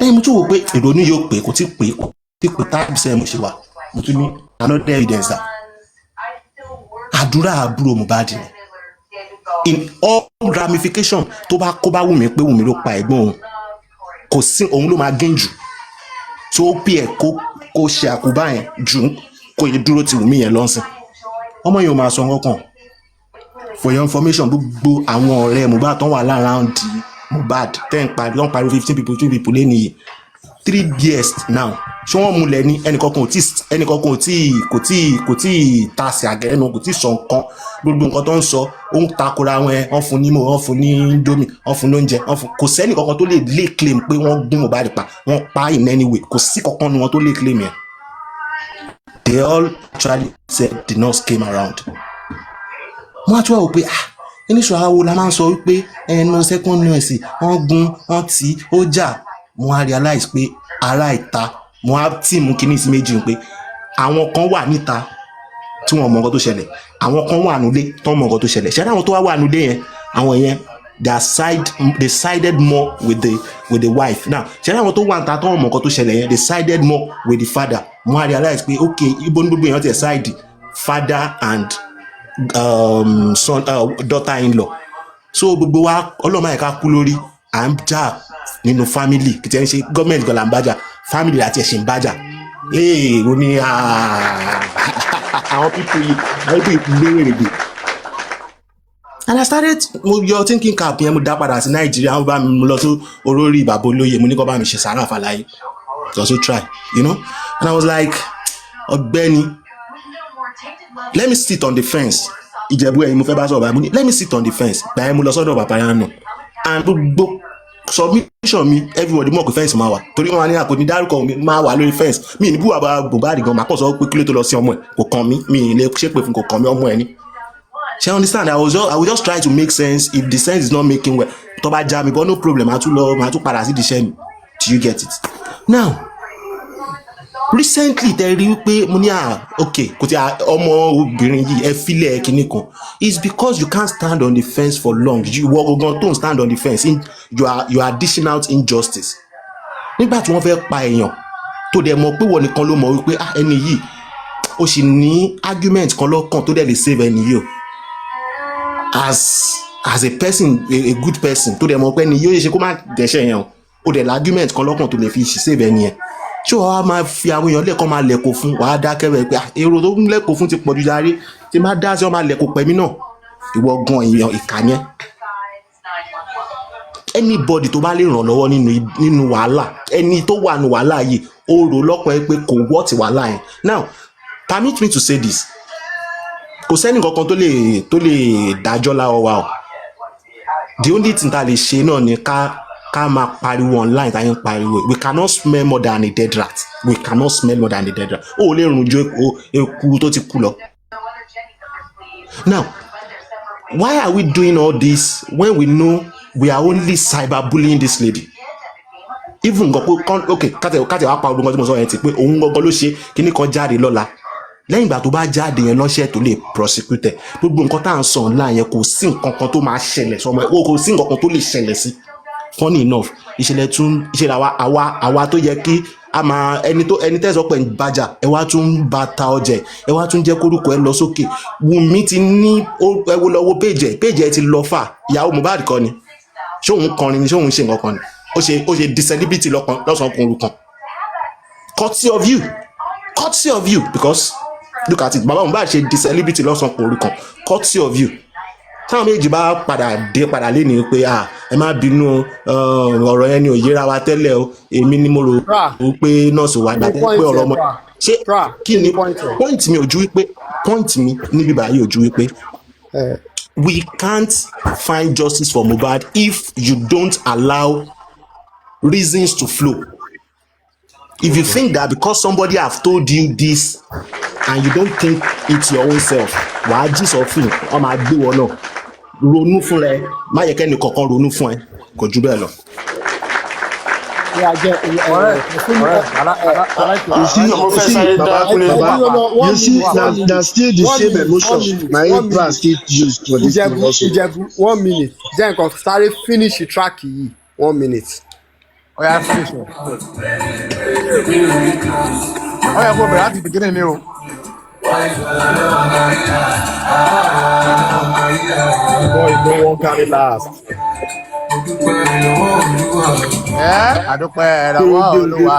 Lẹ́yìn mo tún wò pé ìrònú yóò pé kò tí pé táìpì sẹ́yìn mo ṣe wà mo tún ní another evidence that àdúrà àbúrò Mohbad ni in all ramification tó bá kó bá Wùmí pé Wùmí ló pa ẹ̀gbọ́n òun kò sí òun ló máa gain jù tó pè ẹ̀ kó ṣe àkóbá yẹn jù kó yẹ dúró ti Wùmí yẹn lọ́sìn. Ọmọ yẹn ò máa sọ nǹkan for your information gbogbo àwọn ọ̀rẹ́ Mohbad tó wà láround Mohbad wọ́n parí 15 people 2 people lẹ́nu yìí 3 years now. Ṣé wọ́n múlẹ̀ ní ẹnìkankan kò tí ta sí àgẹ̀rẹ́ náà kò tí sọ nǹkan gbogbo nǹkan tó ń sọ ó ń takora wọn wọ́n fún ní mò wọ́n fún ní indomie wọ́n fún lóúnjẹ kò sẹ́ni kankan tó lè claim pé wọ́n gún Mohbad pa wọ́n pa in any way kò sí kankan ní wọn tó lè claim yẹn. They all actually said the nurse came around. Wọ́n á tún wá wò pé oníṣòwò àwo la máa ń sọ wípé ẹnu second nurse wọ́n gún wọ́n tí ó jà. Mo á realize pé ará ìta mo á tíìmù kíní sí méjì pé àwọn kan wà níta tí wọ́n mọ nǹkan tó ṣẹlẹ̀ àwọn kan wà nílé tó mọ nǹkan tó ṣẹlẹ̀ ṣẹlẹ̀ àwọn tó wà nílé yẹn àwọn yẹn they sided more with the wife. Now ṣẹlẹ̀ àwọn tó wà níta tó mọ nǹkan tó ṣẹlẹ̀ yẹn they sided more with the father. Mo á realize pé okay ibo ní gbogbo èèyàn ti side father and son daughter-in-law. So gbogbo wa ọlọ́mọ ẹ̀ka kú lórí à ń jà nínú family kìtẹ́ ń ṣe gọ́ọ̀mẹ̀ntì gan la ń bájà family àti ẹ̀sìn ń bájà ó ní àwọn people léèrèdè. And I started mo yọ thinking cap yẹn mo dá padà sí Nàìjíríà wọ́n bá mi lọ sí olórí bàbá olóyè mo ní kó bá mi ṣe sàrà àfàlàyé also try and I was like ọ̀gbẹ́ni let me sit on the fence Ìjẹ̀bú ẹ̀yin mo fẹ́ bá sọ̀rọ̀ báyìí mo ní let me sit on the fence gbà yẹn mo lọ sọ́dọ̀ bàbá yẹn nù and gbogbo submission mi everybody mọ̀ pé fẹ́ǹsì máa wà torí wọn ní àkóní dárúkọ mi máa wà lórí fẹ́ǹsì mi ní búwa bá Mohbad gan máa kàn sọ pé kí ló tó lọ sí ọmọ ẹ̀ kò kàn mí mi ì lè ṣépè fún kò kàn mí ọmọ ẹ̀ ni. Ṣé you understand? I will just try to make sense. If the sense is not making well tó bá já mi but no problem màá tún padà sí ìdíṣẹ́ mi. Do you get it? Now recently tẹ rí wípé mo ní okay kò tí ọmọ obìnrin yìí ẹ filẹ̀ kinní kan it's because you can't stand on the fence for long you wọ gangan tó ń stand on the fence you are dishing out injustice nígbà tí wọ́n fẹ́ pa èèyàn tó dẹ̀ mọ̀ pé wọ́n nìkan ló mọ̀ wípé ẹni yìí ó sì ní argument kan lọ́kàn tó dẹ̀ lè save ẹni yìí o as a person a good person tó dẹ̀ mọ̀ pé ẹni yìí ó ṣe kó má dẹ̀ṣẹ̀ yẹn o dẹ̀ argument kan lọ́kàn tó lè fi save ẹni yẹn ṣé wàá máa fi àwọn èèyàn lẹ́ẹ̀kan máa lẹ̀kọ̀ fún wàá dákẹ́ rẹ̀ pé èrò tó ń lẹ́kọ̀ fún ti pọ̀jù járe tí máa dá sí wọn máa lẹ̀kọ̀ pẹ̀mí náà ìwọ gan èèyàn ìkà yẹn anybody tó bá lè ràn lọ́wọ́ nínú wàhálà ẹni tó wà nínú wàhálà yìí ó rò lọ́pọ̀ ẹ pé kò wọ́ ti wàhálà yẹn now permit me to say this kò sẹ́ni kankan tó lè dájọ́ láwọ́ wa o the only thing tá a lè ṣe náà ni ká máa pariwo online tá a yẹn pariwo we cannot smell more than a dead rat we cannot smell more than a dead rat ó lè rùn ju eku tó ti kú lọ. now why are we doing all this when we know we are only cyberbullying this lady even gan pé okay kátẹ wá pa ọdún kan tí mo sọ yẹn ti pé òun gangan ló ṣe kíní kan jáde lọ́la lẹ́yìn ìgbà tó bá jáde yẹn lọ́ṣẹ́ tó lè prosecute gbogbo nǹkan tá à ń sọ online yẹn kò sí nǹkan kan tó máa ṣẹlẹ̀ sọmọ ẹ̀ kò sí nǹkan kan tó lè ṣẹlẹ̀ sí funny enough ìṣẹ̀lẹ̀ àwa tó yẹ kí a máa ẹni tẹ́sọ̀ pẹ̀ ń bàjá ẹ wá tún bá ta ọjà ẹ wá tún jẹ́ kórúkọ ẹ lọ sókè Wùmí ti ní ẹwọ lọ́wọ́ péjì ẹ ti lọ fà ìyàwó Mohbad kọ́ ni ṣé òun kọrin ni ṣé òun ṣe nǹkan kan ni ó ṣe disability lọ́sàn-án kan orúkan courtesy of you because look at it baba Mohbad ṣe disability lọ́sàn-án kan orúkan courtesy of you táwọn méjì bá padà lé ní pé ẹ má bínú ọ̀rọ̀ yẹn ni ò yéra wa tẹ́lẹ̀ o èmi ni mo rò ó pé nọ́ọ̀sì wà gbà pé ọ̀rọ̀ ọmọ ṣé kí ni point mi ò ju wípé point mi níbi báyìí ò ju wípé we can't find justice for Mohbad if you don't allow reasons to flow. If you think that because somebody have told you this and you don't think it's your own self wàá jí sọ fún ọmọ àgbéwọ náà ronú fún rẹ má yẹ kẹ́ni kankan ronú fún ẹ kò jù bẹ́ẹ̀ lọ.
You see, that's still the same emotion my infra still use for this thing also.
Ìjẹ̀bú 1 minute jẹ́ nǹkan sáré finish track yìí 1 minute.
Ọ̀ya finish o. Ọ̀ya kò bẹ̀rẹ̀ láti beginning ni o. Boy, no one carry last. Adúpẹ́ lọ́wọ́ Olúwa.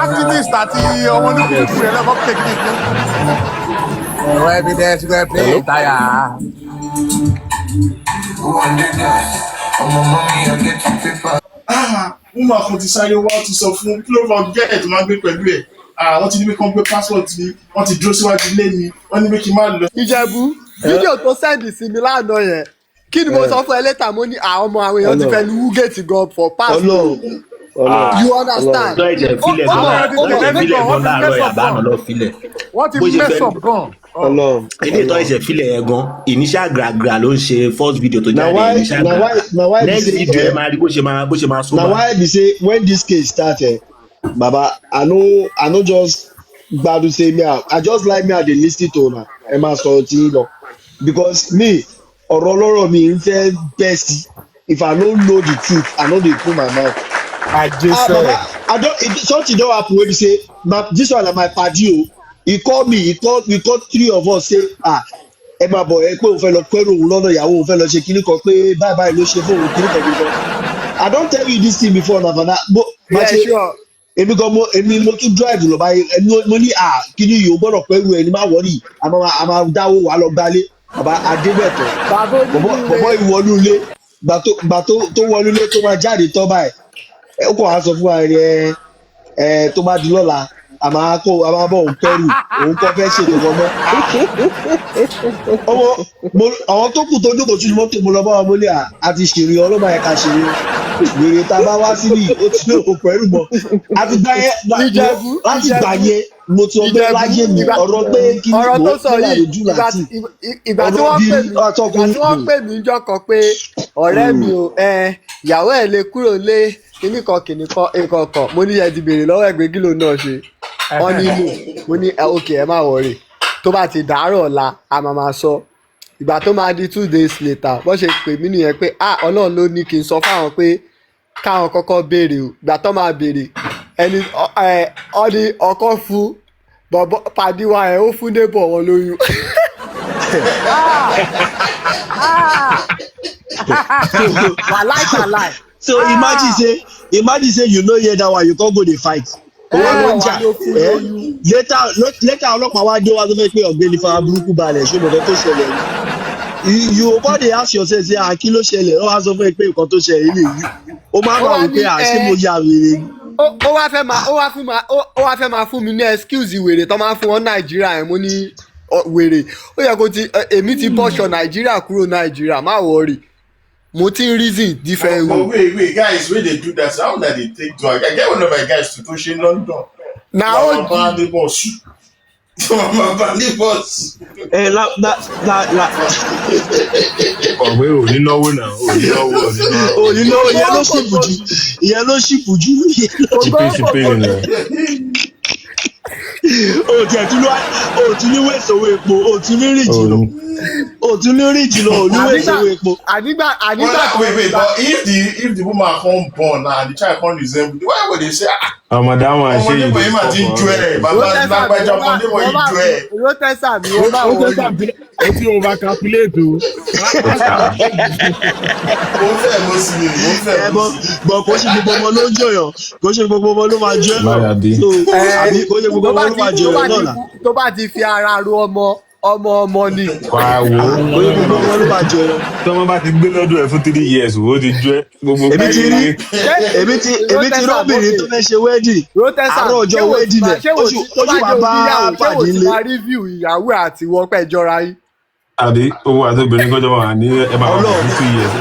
Activist àti ọmọ ní kúkú rẹ̀ lọ́kọ́ kékeré. Ọ̀rọ̀ evidence go play tire.
Woman kan ti sáré wá ti sọ fún kí ló fọ gẹ́ẹ̀ tó máa gbé pẹ̀lú ẹ̀ wọ́n ti ní pé kán gbé passport mi wọ́n ti dúró síwájú ilé mi wọ́n ní pé kí n má lọ.
Ìjẹ̀bú fídíò tó sẹ́ndì sí mi lánàá yẹn kí ni mo sọ fún ẹ lẹ́tà mo ní àwọn èèyàn ti fẹ́ lu wúgẹ́ẹ̀tì gan for past. You understand?
Wọ́n ti mess up gan.
Ilé ìtọ́ ìṣẹ̀ filẹ̀ yẹn gan initial gra ló ń ṣe first video tó jáde initial gra next video ẹ máa rí bó ṣe máa sọ.
Na why be say when this case start baba I no just gbadu say me I just like me I dey lis ten to una ẹ máa sọ̀rọ̀ tí lọ because me ọ̀rọ̀ ọlọ́rọ̀ mi ń fẹ́ bẹ́ sí if I no know the truth I no dey put my mouth. Baba something don happen wey be say this one na my padi o he call me we call 3 of us say ẹ máa bọ̀ ẹ pé òun fẹ́ lọ pẹ́rù òun lọ́nà ìyàwó òun fẹ́ lọ ṣe kíní kan pé báyìí ló ṣe fún òun kíní kan kíní kan I don tell you this thing before na fana
yeah, sure.
èmi gan mo tún drive lọ báyìí mo ní kíní yìí ó gbọ́dọ̀ pẹ́rù ẹni má wọ́ọ̀rì a máa dáwó wà lọ gbálé bàbá adébẹ̀tọ̀ bọ̀bọ̀ ìwọlú ilé gbà tó wọlú ilé tó máa jáde tọ́ báyìí ó kàn wá sọ fún wa tó bá di lọ́la a máa bọ̀ òun pẹ́rù òun kọ́ fẹ́ ṣètò kan mọ́ àwọn tó kù tó jókòó sí mọ́tò mo lọ bá wọn mo ní àti ṣèrè ọlọ́mọ ẹ̀ka ṣèrè wèrè tá a bá wá síbí ó ti lè kó pẹ̀lú mọ́ láti gbà yẹn mo ti ọgbẹ́ láyé mi ọ̀rọ̀ pé kí ni mo fẹ́ àlejò láti ọ̀rọ̀ bí ọtọkùnrin.
ìgbà tí wọ́n pè mí jọ kan pé ọ̀rẹ́ mi ò ìyàwó ẹ̀ lè kúrò lé kíní kan ìkọ̀kọ̀ mo ní ẹ ti béèrè lọ́wọ́ ẹ̀gbẹ́ kílò náà ṣe wọ́n nílò mo ní ok ẹ má wọ̀rì tó bá ti dàárọ̀ ọ̀la a máa sọ ìgbà tó máa di 2 days later wọ́n ṣe pè mí nìyẹn pé ọlọ́run ló ní kí n sọ fáwọn pé káwọn kọ́kọ́ béèrè o ìgbà tó máa béèrè ẹni ọdí ọkọ fún bọ̀bọ̀ pàdíwá ẹ̀ ó fún débọ̀ wọn lóyún. wàláì.
So imagine say you no hear that one you come go dey fight. owó ló ń jà later ọlọ́pàá wá dé wá tó fẹ́ pé ọ̀gbẹ́ni fara burúkú balẹ̀ ṣé mo fẹ́ tó ṣẹlẹ̀ yìí you go dey ask yourself say kí ló ṣẹlẹ̀ ó wá sọ fún ẹ pé nǹkan tó ṣẹlẹ̀ yìí lè ó máa ń wà wípé ṣé mo ya wèrè.
ó wá fẹ́ máa fún mi ní excuse wèrè tó máa fún wọn nàìjíríà ẹ̀ mo ní wèrè ó yẹ kó èmi ti bọ́ṣọ nàìjíríà kúrò nàìjíríà má wọrí mo ti ń reason different way.
wait guys wey dey do that how una dey take do am I get one of my guys to ṣe London.
na
ó di bọ́ọ̀sì.
ọ̀gbẹ́ ònínáwó náà
ònínáwó ìyẹn ló ṣìpù jù.
ṣìpè ni.
òtún ní wẹ̀sẹ̀ owó epo òtún ní rìn jìnnà òní wẹ̀sẹ̀ owó epo.
wait but if the woman come born and the child come resemble why would they say
ọmọdé àwọn àṣẹ yìí
ọmọdé máa ti ń ju ẹ bàbá lágbájá ọmọdé wọn yìí ju ẹ.
rotesa mi ó bá wọlé.
ó ti over calculate o.
mo fẹ́ mo sì
bọ̀ kò ṣe gbogbo ọmọ ló ń jọyọ̀ kò ṣe gbogbo ọmọ ló máa jẹ́ náà àbí kò ṣe gbogbo ọmọ ló máa jọyọ̀ náà.
tó bá ti fi ara ro ọmọ ni.
wàá wo
gbogbo ọmọ ló máa jọyọ̀.
tí wọ́n bá ti gbé lọ́dún ẹ̀ fún 3 years wo ti jẹ́ gbogbo.
èmi ti rọ́bìnrin tó fẹ́ ṣe wedding àárọ̀ ọjọ́ wedding ẹ̀ oṣù wa bá pàdé ilé.
ṣé o ti máa review ìyàwó àti wọ́n pẹ́ jọra yín.
àbí owó àti obìnrin kọjọ wà ní ẹ máa wà fún 2 years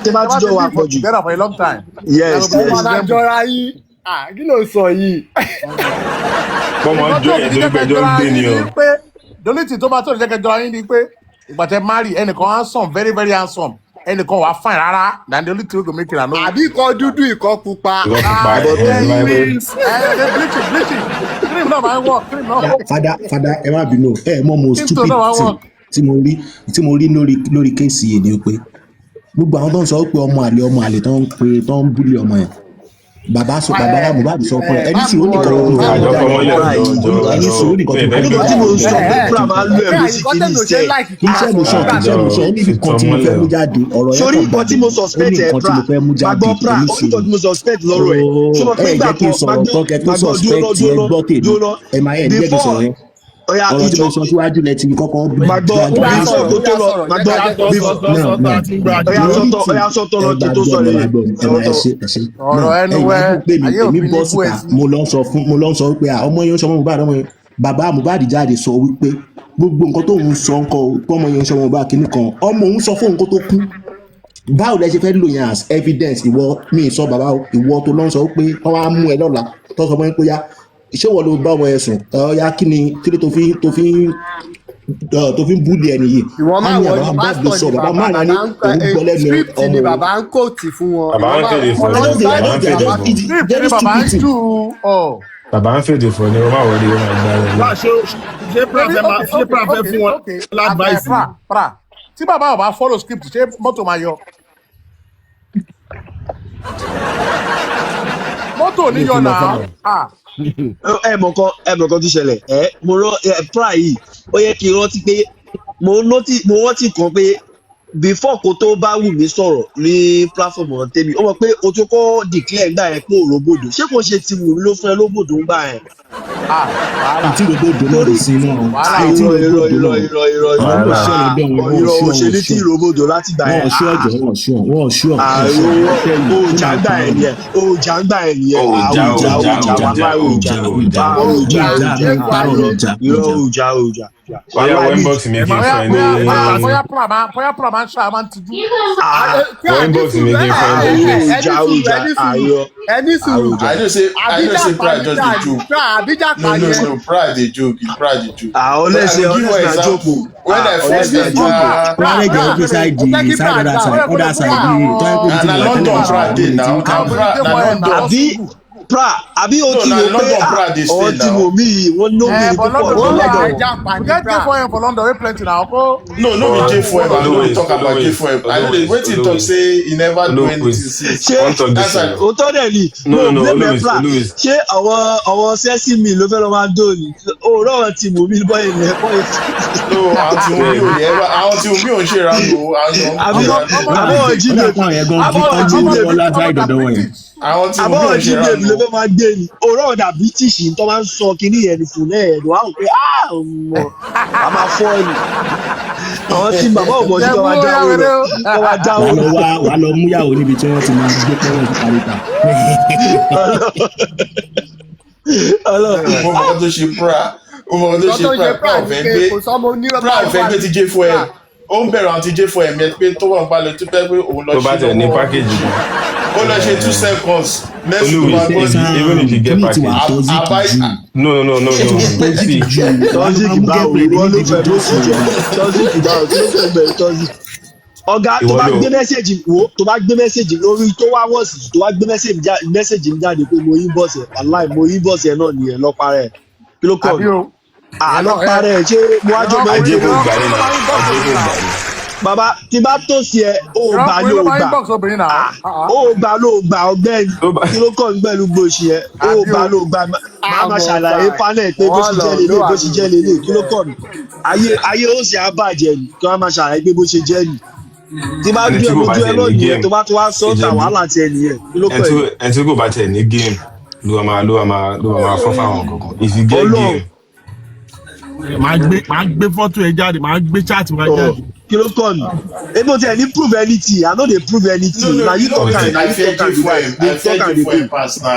tẹ bá ti jọ wà pọ̀ jù.
together for a long time.
yes
wọ́n máa jọra yín kí ló sọ yìí.
kọ́mọ jọ ẹ̀ torí pé ẹjọ́ ń gbé ni o.
doliti tó bá tó lè jẹ́ kẹjọ yín ni pé ìgbà tẹ marry ẹnìkan handsome very very handsome ẹnìkan wà fine rárá na the only thing wey go make it àná.
àbí ikọ̀ dúdú ikọ̀ pupa.
bleaching cream náà máa ń wọ̀ cream náà.
fada ẹ má bínú ẹ mọ mo stupid tí mo rí lórí kéèsì yìí ni pé gbogbo àwọn tó ń sọ pé ọmọ àlè tó ń búlì ọmọ yẹn bàbá Mohbad sọ pé ẹni sùúrù nìkan ló ń bá ẹni sùúrù nìkan tó ń bá
nígbà tí mo sọ pé pra máa ń lo ẹ̀mí sí kí ní sẹ́
iṣẹ́ mo sọ ẹni nìkan tí mo fẹ́ mú jáde ọ̀rọ̀ yẹn
sórí nǹkan tí mo suspect ẹ̀ pra gbàgbọ́ pra ó ní nǹkan tí mo suspect lọ́rọ̀ ẹ̀ ṣọmọ pé gbà kan gbàgbọ́ dúró before
ọ̀rọ̀ tí mo sọ síwájú lẹ ti kọ́kọ́
ọ̀rọ̀ ẹnu wẹ ayé òbí ní bú ẹ sí.
mo lọ sọ pé ọmọ yẹn ń sọmọ Mohbad ọmọ yẹn bàbá Mohbad jáde sọ wípé gbogbo nǹkan tó ń sọ nǹkan ọmọ yẹn ń sọmọ Mohbad kìíní kan ọmọ òun sọ fún nǹkan tó kú báwo lẹ ṣe fẹ́ lò yẹn as evidence ìwọ mi sọ bàbá ìwọ tó lọ sọ pé wọ́n wá mú ẹ lọ́la tó sọ fún ẹ pé yá ṣé wọ́n ló bá ọmọ yẹn sùn ọ̀ya kí ni kílé tó fi ń búlì ẹni yìí.
ìwọ́n máa wọ ní pásítọ̀ ní bàbá ní script ni bàbá ń kóòtì fún wọn.
bàbá ń fèdè fún bàbá ń fèdè fún ni wọ́n máa wọlé wọn àgbà rẹ̀.
ṣé pra fẹ́ fún wọn ládvice.
tí bàbá ò bá follow script ṣé mọ́tò máa yọ. mọ́tò níyọ náà.
ẹmọ kan tó ṣẹlẹ̀ mo rán pra yìí ó yẹ kí n rántí pé mo rántí kan pé
before kó tó bá wù mí sọ̀rọ̀ ní platform ọ̀rọ̀ tèmi ó mọ̀ pé o tó kọ́ declare gbà yẹn pé òròbodò ṣé kò ṣe ti wù mí ló fún ẹ lóbodò ń gbà yẹn.
ìtì ìròbodò náà lè sin náà ìtì ìròbodò náà
irọ́ òṣèlú tí ìròbodò láti gbà yẹn.
wọ́n ṣọ́
òòjà ń gbà ẹ̀ nìyẹn òòjà ń gbà ẹ̀ nìyẹn òòjà
Oya inbox mi kí n fún ẹ ní.
Bóyá plan máa ń ṣe àmà ti dú.
Inbox mi kí n fún ẹ ní.
Ẹni sùúrù.
I know say pride just dey joke. No, pride dey joke. Pride dey joke.
Honestly,
example. When I first enter,
pride dey beside the other side.
Na London pride dey now.
Àbí o ti wò pé àwọn tí mo mí wọ́n ló mi púpọ̀ lọ́dọ̀.
Get J4M for London wey plenty na oko.
No be J4M. I no dey talk about J4M. I no dey wetin talk say he never do anything since.
Ṣé o tọ́ dẹ̀ ni?
No,
ṣé àwọn sẹ́sì mi ló fẹ́ lọ máa dó ni? O rọrùn tí mo mí bọ́ ilẹ̀ kọ́ ẹ̀.
No, àwọn tí mo mí ò yẹ àwọn tí mo mí ò ń ṣe ìrànlọ́
àbọ̀ jíde àbọ̀ jíde ló fẹ́ máa gbé ni. O rọrùn dà British tó máa ń sọ kinní yẹn fún náà ẹ̀ ló wà ó pé ọmọ a máa fọ́ ẹ̀ ni. Àwọn tí bàbá ò mọ̀ sí tó máa dáwọ́ rẹ̀ tó máa dáwọ́ rẹ̀.
Wà á lọ múyàwó níbi tí wọ́n ti máa gbé pẹ́rẹ́ ìparíta.
Mo mọ̀ tó ṣe pra ọ̀fẹ́ gbé ti J4M. Ó ń bẹ̀rẹ̀ àwọn ti J4M yẹn pé tó wà ń balẹ̀ tó fẹ́ pé òun lọ ṣe.
Tó bá tẹ̀ ní pákéjì kan.
Ó lọ ṣe 2 seconds. Next to
my body. Even if you get package. No.
Tọ́síkì báwo wọ́n ló fẹ́ ló sì jẹ́ tọ́síkì báwo kí ló fẹ́ bẹ̀rẹ̀ tọ́síkì. Ọ̀gá tó bá gbé mẹ́sẹ̀jì lórí tó wá wọ̀sì tó wá gbé mẹ́sẹ̀jì jáde pé mo inbox ẹ̀ wàláì mo inbox ẹ̀ náà nìyẹn lọ́pàá rẹ̀ kí ló kọ́ mi. Lọ́pàá rẹ̀ ṣé mo wá jọ mọ́
Ajé kò gbàdé náà.
Bàbá tí bá tó sí ẹ ó gbà ló gbà ọ̀gbẹ́ni kí ló kàn ń gbẹ̀lú gbòòsì ẹ ó gbà ló gbà máa ṣàlàyé panel pé bó ṣe jẹ́ lélẹ̀ kí ló kàn mí ayé ó sì á bàjẹ́ ni kí wọ́n máa ṣàlàyé pé bó ṣe jẹ́ ni tí bá gbé ọmọdé ẹ lọ́yìn yẹn tó bá tó wá sọ́ọ̀tà wàhálà tiẹ̀ nìyẹn kí ló kàn yín.
Ẹni tí kò bá tẹ̀ ní game ló máa fọ́ fáwọn kankan if you get game.
Máa gbé fọ́tò ẹ jáde máa gbé chat wa jáde.
Kí ló kọ́ ni? Ebo tí ẹ ní prove anything, I no dey prove anything. Na you talk am, na you talk am dey
J4M pass na.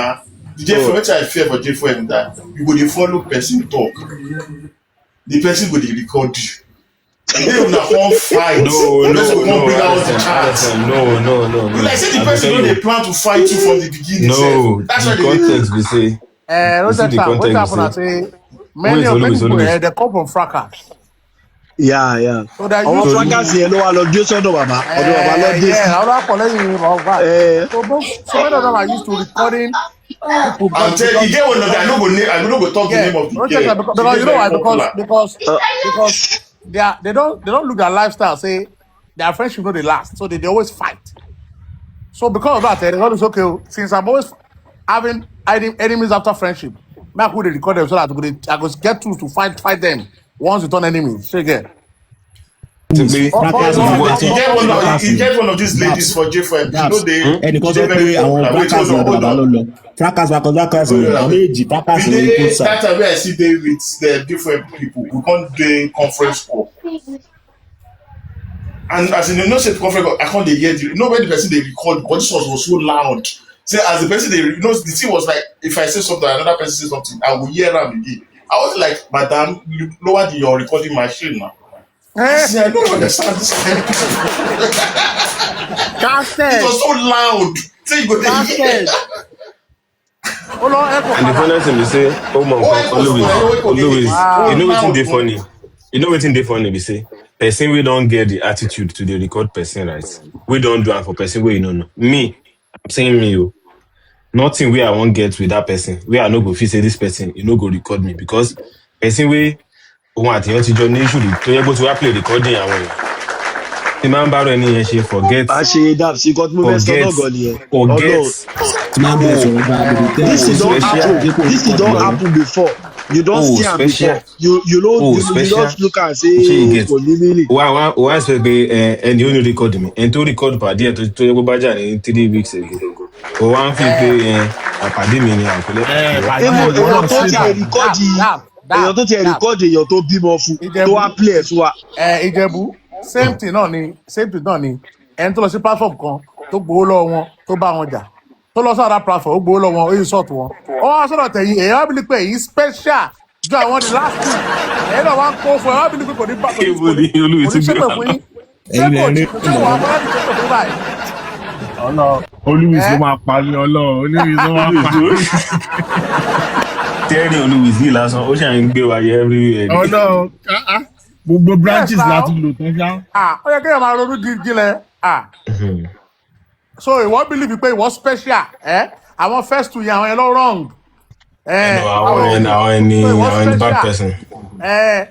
J4M wetin I fear for J4M that you go dey follow person talk. The person go dey record you. They una come fight.
No.
Bring out the chat.
No.
Like say the person no dey plan to fight you from the beginning.
No, the context be say.
What happen na say many people dey come from fracas.
Yeah. Àwọn fracas yẹn ló wà lọ dé sọ́dọ̀ bàbá ọ̀dọ̀ bàbá lọ dé sí.
Ọ̀dọ̀ àpọ̀ lẹ́yìn bàbá. So many of them are used to recording people.
I'm telling you, get one of them. I no go talk the name of the girl.
Because you know why? Because they don't look at lifestyle. Say their friendship no dey last, so they always fight. So because of that, they always okay. Since I'm always having enemies after friendship, make who they record them so that I go get tools to fight them. Once you turn enemies, say again.
You get one of these ladies for J4M. You know they.
Ẹnìkan sọ pé àwọn fracas ní ọ̀dọ̀ bàbá ló lọ. Fracas ní àwọn méjì fracas ní ikú sá.
That time wey I see dey with the J4M people, we come dey conference call. And as in the no say conference call, I come dey hear when the person dey record, but this was so loud. Say as the person dey, the thing was like, if I say something, another person say something, I go hear am again. I was like, madam, you lower your recording machine now. I don't understand this kind of people. It was so loud. Say you go there.
And the funny thing be say, Louis, you know wetin dey funny? You know wetin dey funny be say, person wey don get the attitude to dey record person, right? We don do am for person wey you no know. Me, I'm saying me o. Nothing wey I wan get with that person, wey I no go fit say this person, you no go record me because person wey òun àti èèyàn ti jọ ní issue tó yẹ bó ti wá play recording àwọn èèyàn. Tí máa ń bá rẹ̀ nìyẹn ṣe forget.
A ṣe dab sí nǹkan tí mo fẹ́ sọ náà gan nìyẹn.
Forget.
This thing don happen before. You don't see am before. You don't look and say kò ní meaning.
Why say pé ẹni ó ní record mi ẹni tó record pàdé ẹ̀ tó yẹ kó bá jà ní 3 weeks ago. Ó wá ń fi pé àpàdé mi ni àkọlé pàdé.
Èèyàn tó tiẹ̀ rìkọ́dì èèyàn tó bímọ fún tó wá play ẹ̀ fún wa.
Ìjẹ̀bú same thing náà ni ẹni tó lọ sí platform kan tó gbowó lọ́wọ́ wọn tó bá wọn jà tó lọ sí other platform ó gbowó lọ́wọ́ wọn ó yí sọ́ọ̀tù wọn. Ó wá sọ̀rọ̀ tẹ̀yìn èèyàn wá bí ní pé èyí special ju àwọn the last two èyí náà wá ń kó fún ẹ wá bí ní pé kò ní ṣépè fún yín. Ṣé wàá bọ́ láti ṣépè fún báyìí?
Olúwis ló máa parí Olúwis ló máa parí.
Tẹ́rì Olúwis yìí lásán ó ṣàn ń gbé wa yẹ everywhere.
Gbogbo branches láti lò tán ṣá.
Ó yẹ kéèyàn máa ronú jinlẹ̀. So ìwọ believe pé ìwọ special àwọn first two yẹn àwọn yẹn lọ wrong.
Àwọn ẹni bad person.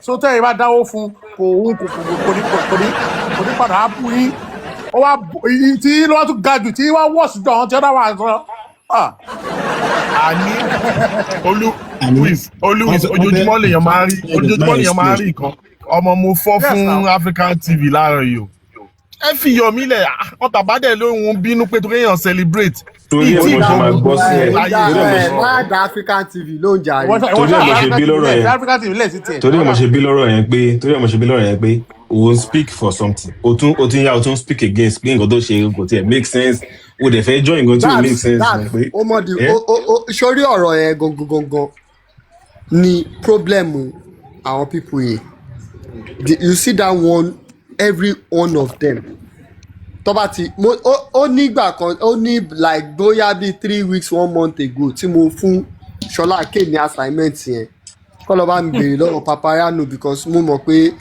So tẹ́ ẹ bá dáwó fún kò ní padà á bú yín. Ó wá tí ló wá tún ga jù tí wá wọ́ọ̀sì jọ àwọn tí ó dá wà sọ.
Àní Olúwis ojoojúmọ́ lèèyàn máa rí nǹkan. Ọmọ mo fọ́ fún African TV láàárọ̀ yìí o. Ẹ fi yọ̀ mí lẹ̀ ọ̀tà bá dẹ̀ lóhun bínú pé torí èèyàn celebrate.
Torí ẹ̀ mo ṣe máa gbọ́ sí ẹ̀.
Má da African TV ló ń jà rí.
Torí ẹ̀ mo ṣe bí lọ́rọ̀ yẹn pé o speak for something. O tún speak against pé nǹkan tó ṣe kò tiẹ̀ make sense. O dẹ̀ fẹ́ join nǹkan tí o make sense.
O mọ̀ di sórí ọ̀rọ̀ yẹn gangan ni problem àwọn people yìí. You see that one, every one of them. Tọ́ba ti ó nígbà kan ó ní like bóyá bíi 3 weeks 1 month ago tí mo fún Ṣọlá K ní assignment yẹn kọ́ lọ́ọ́ bá mi béèrè lọ́wọ́ Paparazzo because mo mọ̀ pé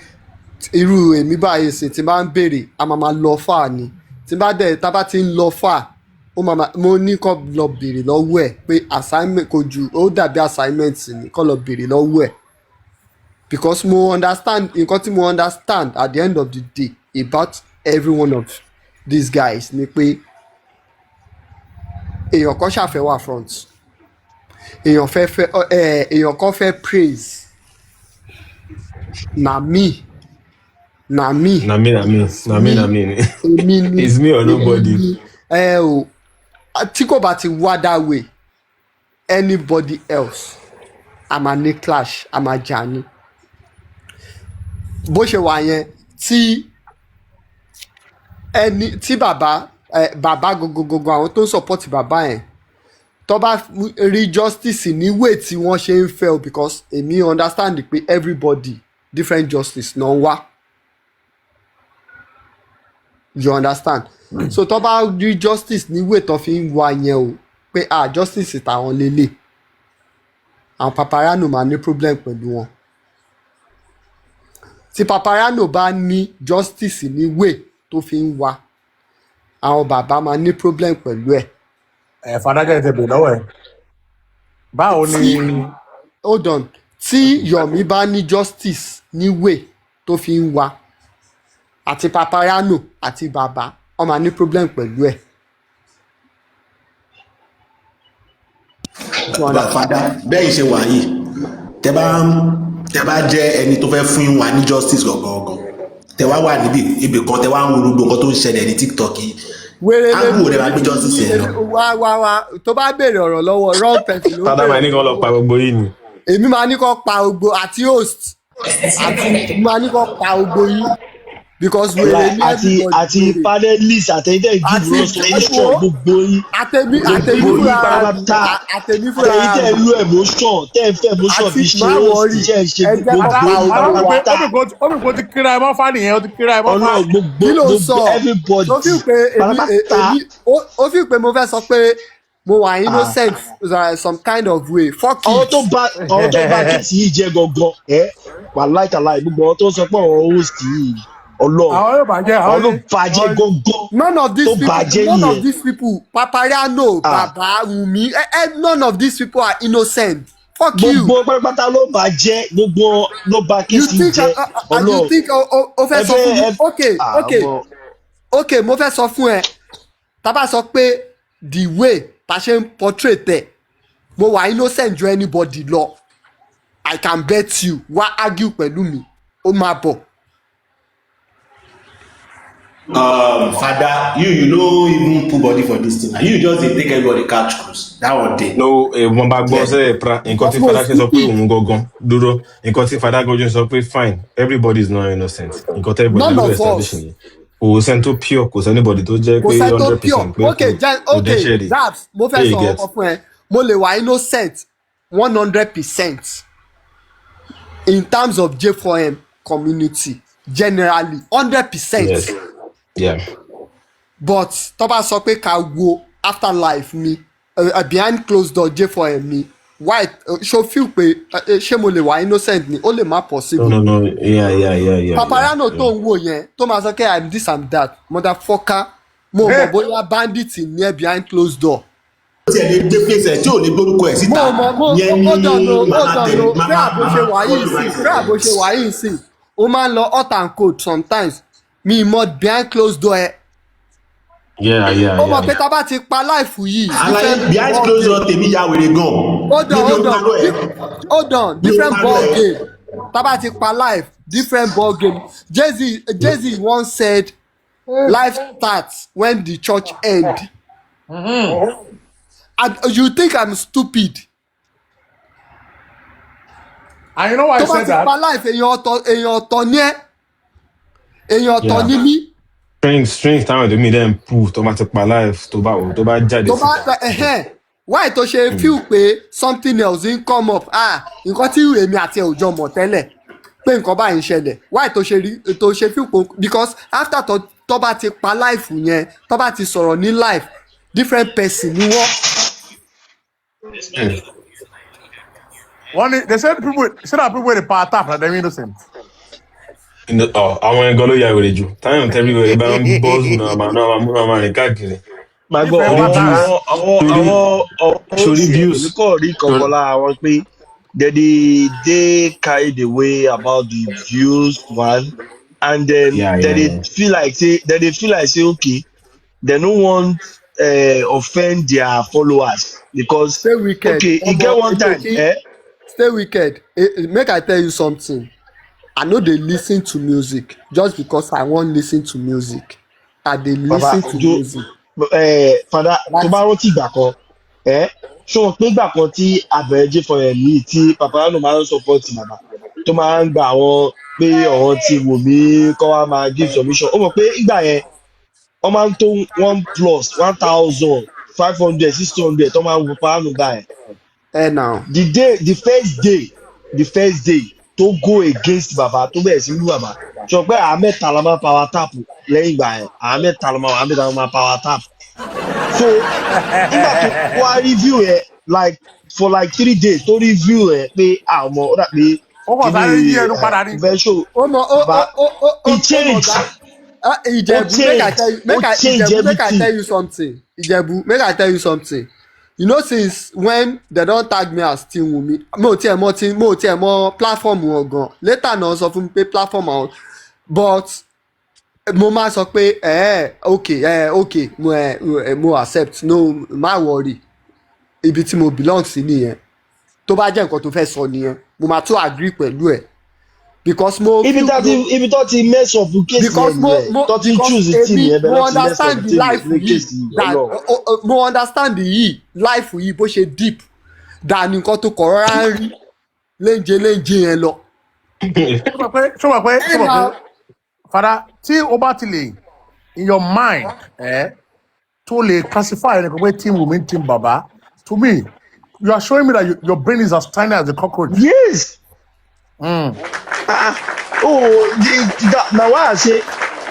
irú èmi báyìí sì ti máa ń béèrè a máa lọ fà ni tí bá dẹ̀ tá bá ti ń lọ fà mo ní kọ́ lọ béèrè lọ́wọ́ ẹ̀ pé assignment kò ju ó dàbí assignment ni kọ́ lọ béèrè lọ́wọ́ ẹ̀. Because mo understand nǹkan tí mo understand at the end of the day about every one of these guys ni pé èèyàn kan ṣàfẹ́ wà front èèyàn kan fẹ́ praise na me
it's me or nobody.
Tí kò bá ti wá that way anybody else a máa ní clash a máa jà ní. Bó ṣe wà yẹn tí bàbá gogogogo àwọn tó ń support bàbá yẹn tó bá rí justice ní way tí wọ́n ṣe ń fẹ́ o because èmi understand pé everybody different justice náà wá you understand so tó bá rí justice ní way tó fi ń wá yẹn o pé justice tàwọn lélẹ̀ àwọn Paparazzo máa ní problem pẹ̀lú wọn. Tí Paparazzo bá ní justice ní way tó fi ń wá àwọn bàbá máa ní problem pẹ̀lú ẹ̀.
Fàdákẹ́ ti bèrè lọ́wọ́ ẹ̀. Báwo ni.
Hold on tí Yomi bá ní justice ní way tó fi ń wá àti Paparazzo àti bàbá wọ́n máa ní problem pẹ̀lú ẹ̀.
Fàdá bẹ́ẹ̀ ṣe wà yìí tẹ bá jẹ́ ẹni tó fẹ́ fún wa ní justice gangan tẹ wá wà níbi ibì kan tẹ wá ń wo gbogbo nǹkan tó ń ṣẹlẹ̀ ní TikTok yìí ágbó rẹ máa gbé justice yẹn lọ.
wá tó bá béèrè ọ̀rọ̀ lọ́wọ́ wrong person ló béèrè.
Fàdá máa ní kó lọ pa gbogbo yìí ni.
Èmi máa ní kó pa gbogbo àti host àti máa ní kó pa gbogbo yìí because wèrè ní everybody.
àti panelist àtẹ̀yìntẹ̀ give us solution gbogbo yín.
àtẹ̀mí fúnra
tẹ̀yìn tẹ̀ lu emotion tẹ̀ ń fẹ́ emotion fi ṣe host ṣe ṣe gbogbo
yín. ó bí kò ti kíra ẹ mọ́ fáànì yẹn ó ti kíra ẹ mọ́ fáànì.
gbogbo everybody.
ó fi pé mo fẹ́ sọ pé mo wà innocent some kind of way fuck you.
àwọn tó bá kìtì yìí jẹ gangan wàláì tàláì gbogbo àwọn tó ń sọ pé àwọn host yìí Ọlọ́run bàjẹ́ gógó.
None of these people Paparazzo bàbá Wunmi none of these people are innocent. Fuck you.
Gbogbo pátápátá ló bàjẹ́ gbogbo ló bà kìsì jẹ́
Ọlọ́run. You think o fẹ́ sọ fún mi? Okay mo fẹ́ sọ fún ẹ tá bá sọ pé the way ta ṣe ń portray tẹ mo wà innocent ju anybody lọ I can bet you wá argue pẹ̀lú mi ó máa bọ̀.
Father, you no even put body for this thing. You just dey take everybody catch cruise. That one day.
No, wọ́n bá gbọ́ sẹ́ nǹkan tí Fada ṣe sọ pé òun gangan dúró nǹkan tí Fada gangan sọ pé fine everybody is not innocent nǹkan tí everybody ló establish nìyẹn kò sẹ́ni tó pure kò sẹ́ni body tó jẹ́ pé 100% pé kò dẹ́ṣẹ̀ rè.
Zabs mo fẹ́ sọ ọkọ fún ẹ mo lè wà innocent 100% in terms of J4M community generally 100%.
Yes. Yeah.
But tó bá sọ pé ká wo afterlife mi behind closed door J4M mi why ṣo feel pé ṣé mo lè wà innocent ni ó lè má possible.
No. Yeah.
Paparano tó ń wò yẹn tó máa sọ pé I'm this I'm that motherfucker mo mọ̀ bóyá bandit ní ẹ behind closed door.
Ó ti ẹ̀ lè gbé pèsè tí ò lè gbórúkọ ẹ̀ síta yẹn ní
pé àbò ṣe wà yìí sí ó máa ń lọ hot and cold sometimes mi mọ behind closed door ẹ.
Yeah.
ó mọ̀ pé tá a bá ti pa láìfù yìí.
àlàyé behind closed door tèmi ya wèrè gan.
hold on different ball game tá a bá ti pa life different ball game Jay-Z once said life starts when the church end. And you think I'm stupid.
And you know why I said that?
tó bá ti pa life èèyàn ọ̀tọ̀ ní ẹ èèyàn ọ̀tọ̀ ní mí.
Strength táwọn èdè mi dẹ́n prove tó bá ti pa life tó bá jáde síta.
Why tó ṣe feel pé something else ń come up nǹkan tí èmi àti òjò mọ̀ tẹ́lẹ̀ pé nǹkan báyìí ń ṣẹlẹ̀ why tó ṣe feel pé because after tó bá ti pa life yẹn tó bá ti sọ̀rọ̀ ní life different person ni wọ́n.
They said people with the power tap that they're innocent.
Àwọn ẹ̀gọ́ ló ya wèrè jù táyọ̀ tẹ́bí wèrè bá ń bọ́ọ̀sù náà máa rìn káàkiri.
Màgbọ́ àwọn views kò rí kankan lára wọn pé they carried away about the views one and then they feel like say okay they no want offend their followers because okay e get one time.
Stay wicked. Make I tell you something. I no dey lis ten to music just because I wan lis ten to music. I dey lis ten to music.
Fada tó bá rántí ìgbà kan ṣé wọn pé ìgbà kan tí abẹ̀rẹ̀ J4M yìí tí Paparano máa ń support bàbá tó máa ń gba àwọn pé ọ̀hún ti wò mí kọ́ wá máa give submission ó mọ̀ pé ìgbà yẹn wọ́n máa ń tó 1,000 500 600 tó máa ń wo Paparano gbà yẹn. The first day tó go against bàbá tó bẹ̀rẹ̀ sí wú bàbá sọ pé àmẹ́ta la máa power tap lẹ́yìn ìgbà yẹn àmẹ́ta la máa power tap so nígbà tó wá review yẹn like for like 3 days tó review yẹn pé àwọn ó dà pé ìfẹ́ show bàbá he change.
Ìjẹ̀bú make I tell you something. Ìjẹ̀bú make I tell you something. You know since when they don tag me as Team Wunmi mo tiẹ̀ mọ platform wọn gan later náà sọ fún mi pé platform àwọn but mo máa sọ pé okay mo accept no má worry ibi tí mo belong sí nìyẹn tó bá jẹ́ nǹkan tó fẹ́ sọ nìyẹn mo máa tún agree pẹ̀lú ẹ̀ because mo
ibi tó ti mess up case yẹn tó ti choose team yẹn bẹ́ẹ̀ láti mess up team yẹn case yìí
mo understand yìí life yìí bó ṣe deep dàní nǹkan tó kọ̀ rárá ń rí léńjẹ yẹn lọ.
ṣé wà pé Fada tí o bá ti lè in your mind tó lè classify ẹni pé team Wunmi team baba to me you are showing me that your brain is as tiny as a cockroach.
Yes. Now why I say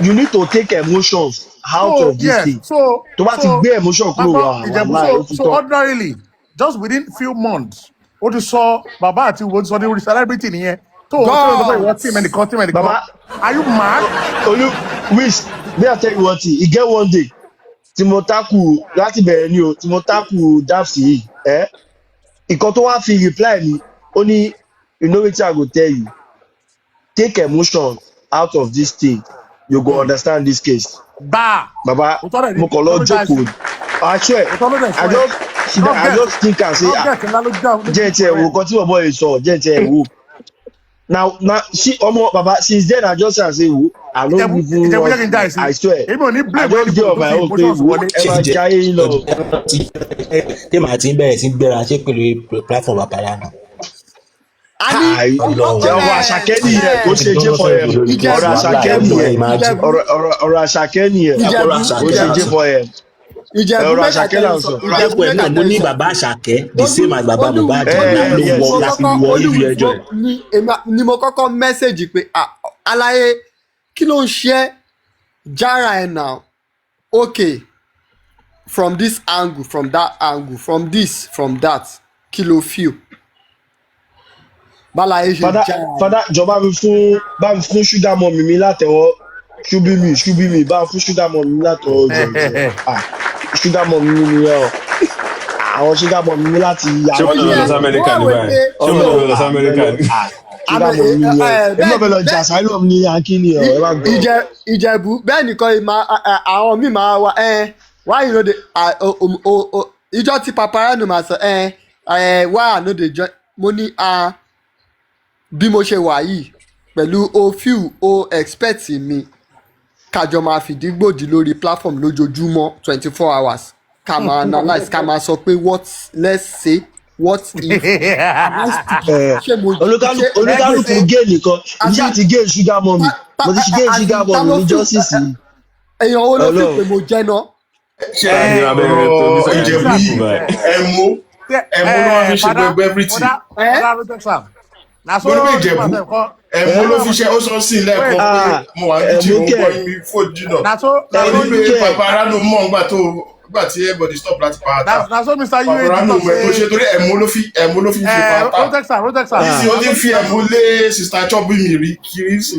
you need to take emotions out of this thing.
So
bá ti gbé emotion kúrò wà
so ordinarily just within few months ó ti sọ bàbá àti wo ti sọ ní celebrity nìyẹn tó o tó o sọ pé ìwọ team ẹnìkan are you mad.
Wish may I tell you one thing e get one day tí mo tackle láti bẹ̀rẹ̀ ni o tí mo tackle Dapsy yìí nǹkan tó wá fi reply mi ó ní you know wetin I go tell you take emotion out of this thing you go understand this case. Baba mo kàn lọ jókòó I swear
I just think and say jẹ́ ti ẹ̀ wò kan tí bọ̀bọ̀ yìí sọ jẹ́ ti ẹ̀ wò. Now she baba since then I just say wò I no even I swear I just dey on my own pé wò ẹ máa jáyé yín lọ.
Tí màá ti bẹ̀rẹ̀ sí gbéra ṣé pẹ̀lú platform àpárá náà.
Ọ̀rọ̀ àṣàkẹ́ nìyẹn kò ṣe jẹ́ for ẹ̀ ọ̀rọ̀ àṣàkẹ́ nìyẹn ọ̀rọ̀ àṣàkẹ́ nìyẹn kò ṣe jẹ́ for ẹ̀ ọ̀rọ̀ àṣàkẹ́ là ń sọ.
Pẹ̀lú náà mo ní bàbá àṣàkẹ́ the same as bàbá Mohbad ló wọ láti wọ ibi ẹjọ́ ẹ̀.
Ni mo kọ́kọ́ mẹ́sẹ̀gì pé Aláyé kí ló ń ṣe jára ẹ̀ now okay from this angle from that angle from this from that kí ló feel. Balaye ṣe jára.
Fada jọ bá mi fún ṣúgà mọ́ mi látẹ̀wọ́ ṣubí mi bá fún ṣúgà mọ́ mi látẹ̀wọ́ jọ ṣúgà mọ́ mi nìyẹn o àwọn ṣúgà mọ́ mi láti
ṣé wọ́n lọ sí Amẹ́ríkà ní báyìí ṣé wọ́n lọ sí Amẹ́ríkà ní.
ṣúgà mọ́ mi nìyẹn èmi náà fẹ́ lọ jà asylum ní akíní ẹ̀ ẹ bá gbọ́.
Ìjẹ̀bú bẹ́ẹ̀ nìkan àwọn míì máa wá why you no dey ìjọ tí paparazzi máa sọ why I no dey join mo ní bí mo ṣe wà yìí pẹ̀lú o expect mi kájọ máa fìdí gbòdì lórí platform lójoojúmọ́ 24 hours ká máa analyse ká máa sọ pé let's say what if
olúkálùkù gé nìkan ìjà ti gé ṣúgà mọ́ mi mo ti gé ṣúgà mọ́ mi ní justice yìí.
èèyàn wo ló fi pé mo jẹ́ náà.
Ìjẹ̀bú yìí ẹ̀mú ló wá fi ṣe gbogbo everything. Mo ní pé Ìjẹ̀bú ẹ̀mú ló fi ṣe ó sọ sí lẹ́ẹ̀kan pé mo wà ní jí mo gbọ́ mi fòjì náà. Mo ní pé pàpàrà ló mọ̀ nígbà tí everybody stop láti pa ata. Pàpàrà ló mọ̀ ètò ṣe torí ẹ̀mú ló fi ṣe pa ata. Nísì ó ti fi ẹ̀mú lé sista chọ́bù mi rí kiri sí.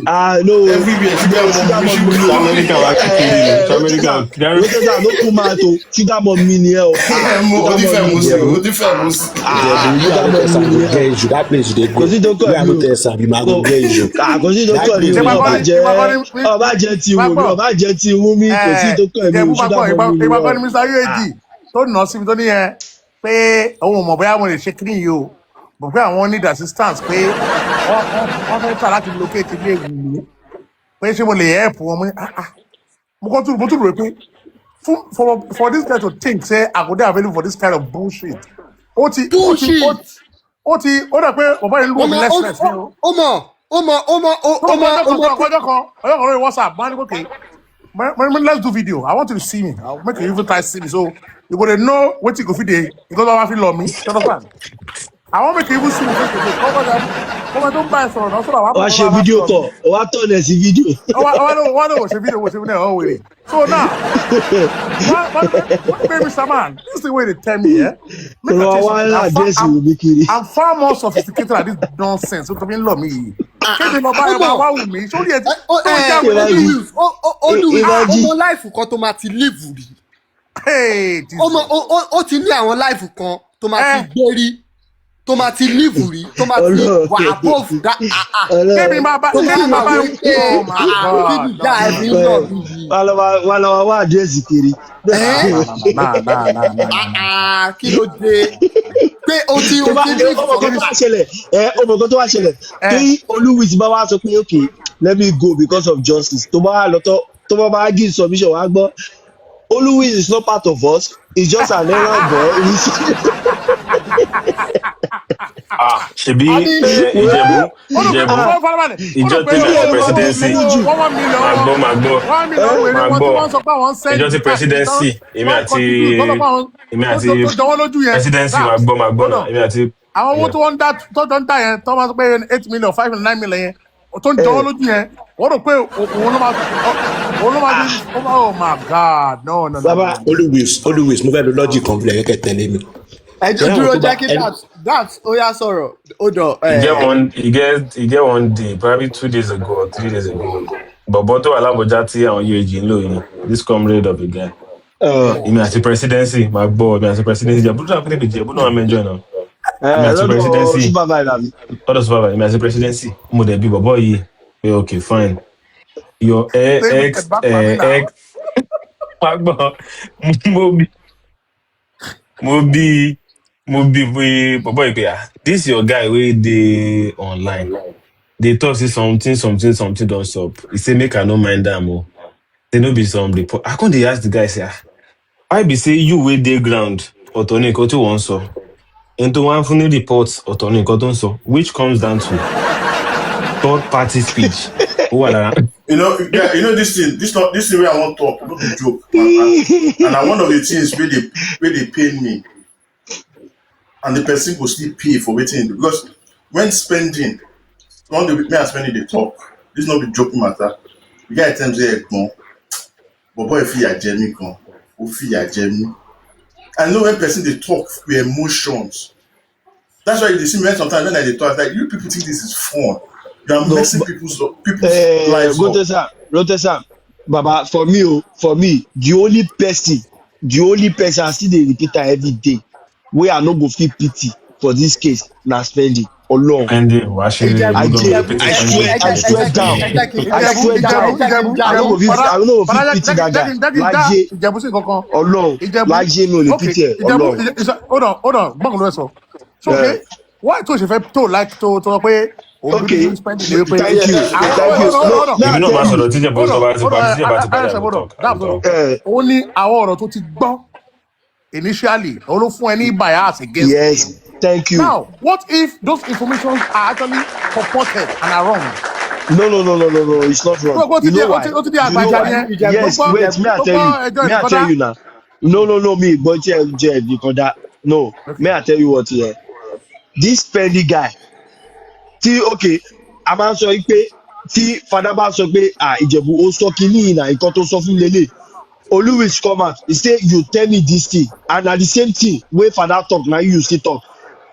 Everywhere ṣùgbọ́n ẹ̀mú mi ṣubú
Amẹ́ríkà wá kékeré ní Amẹ́ríkà.
Rotẹ́sà ló kú máa tó ṣúgà mọ́ mi nìyẹn o.
Ẹ̀mú ó ti fẹ́ mú sí o ó ti fẹ́ mú sí.
That place you dey go. Where Rotẹ́sà be ma go get you.
Kò sí tó kọ̀ ní ọba jẹ́ ti wù mí ọba jẹ́ ti wù mí kò sí tó kọ̀ ní ṣúgà mọ́ mi nìyẹn.
UAG tó nà síbi tó níyẹn pé òun ò mọ̀ bóyá mo lè ṣe kí nìyí o bò pé àwọn need assistance pé wọ́n fẹ́ tà láti locate ilé ìwúlú pé ṣé mo lè help wọn mo kọ́ tún rò pé for this guy to think say I go dey available for this kind of bullshit ó dà pé bàbá yẹn lù mí lẹ́sìrẹ́sì ni o. ọjọ́ kan lórí WhatsApp máa ní kókè. Let's do video. I want you to see me. I'll make you even try to see me. So you gotta know what you go fit there because I feel love me. You understand? I want make you even see me face to face. Come on, don't buy so now. So I
watch a video call. What on is video?
Watch a video. Oh wait. So now, what baby Saman? This is the way they tell me, yeah. I'm far more sophisticated than this nonsense. So come in love me.
Ọmọ láìfù kan tó máa ti live rí ó ti ní àwọn láìfù kan tó máa ti gbé rí tó máa ti live rí tó máa ti wà above that
kébì máa bá
wà lọ́wọ́ wá àdírẹ́sì kiri.
Kí ló dé pé o ti
ọmọ kan tó wá ṣẹlẹ̀ tí Olúwis bá wá sọ pé okay let me go because of justice tó bá wà lọ́tọ̀ tó bá give submission wá gbọ́ Olúwis is not part of us he's just an errand boy.
Ṣebí Ìjẹ̀bú ìjọ tí bẹ̀rẹ̀ presidency máa gbọ́ ìjọ tí presidency èmi àti presidency máa gbọ́ náà èmi àti.
Àwọn owó tó ń dá yẹn tó máa sọ pé 8 million 5 million 9 million yẹn tó ń jọ wọ́n lójú yẹn wọ́n rò pé òun ló máa oh my God no.
Baba Olúwis mo fẹ́ lo logic kan bílẹ̀ kẹ́kẹ́ tẹ̀lé mi.
Ẹjọ́ dúró jẹ́ kí that ó yá sọ̀rọ̀ ó dọ̀.
He get one day probably 2 days ago or 3 days ago bọ̀bọ̀ tó wà lábọ̀já tí àwọn UAG ń lò yìí this comrade of a guy èmi àti presidency máa gbọ́ èmi àti presidency Ìjẹ̀bú tó àpẹẹrẹ Ìjẹ̀bú náà máa enjoy náà èmi àti presidency lọ́dọ̀ supervisor èmi àti presidency mo dẹ̀ bí bọ̀bọ̀ yìí pé okay fine your ex máa gbọ́ mo bí Mobi, boy, this your guy where they online. They talk say something don't stop. He say make I no mind them. They no be some report. I can't they ask the guy say, I be say you wait day ground or Tony go to one so. Into one funny reports or Tony Cotton so, which comes down to third party speech.
You know this thing where I want to talk, not be joke. And one of the things where they pay me, and the person will still pay for waiting because when spending, one day with me and spending they talk. This not be joking matter. The guy tells me, but boy, if you are Jamie, if you are Jamie. I know when person they talk with emotions. That's why you see me sometimes when they talk, like you people think this is fun. You are messing people's lives up.
Rotesa, Baba, for me, the only person I still dey repeat am every day, wey I no go fit pity for this case na spending. Ọlọ́run. I swear down. I no go fit pity that guy. Láyé Ọlọ́run, láyé mi ò lè pity ẹ̀ Ọlọ́run.
Hold on, báwo ló sọ? So okay, why tó ṣe fẹ́ tó like tó sọ pé
okay, thank you.
If you know my sort of teacher, but
ó ní àwọn ọ̀rọ̀ tó ti gbọ́ initially ó ló fún ẹ ní bias against
him. Thank you.
Now, what if those informations are actually purported and are wrong?
No, it's not wrong. You know why? Yes, wait, may I tell you now. No, me, but no, may I tell you what here? This penny guy, okay, a máa ń sọ pé tí fada bá sọ pé Ìjẹ̀bú ó sọ kínní ìnà nǹkan tó sọ fún lélẹ̀. Oluwis come out, he say you tell me this thing and na the same thing wey fada talk na you still talk.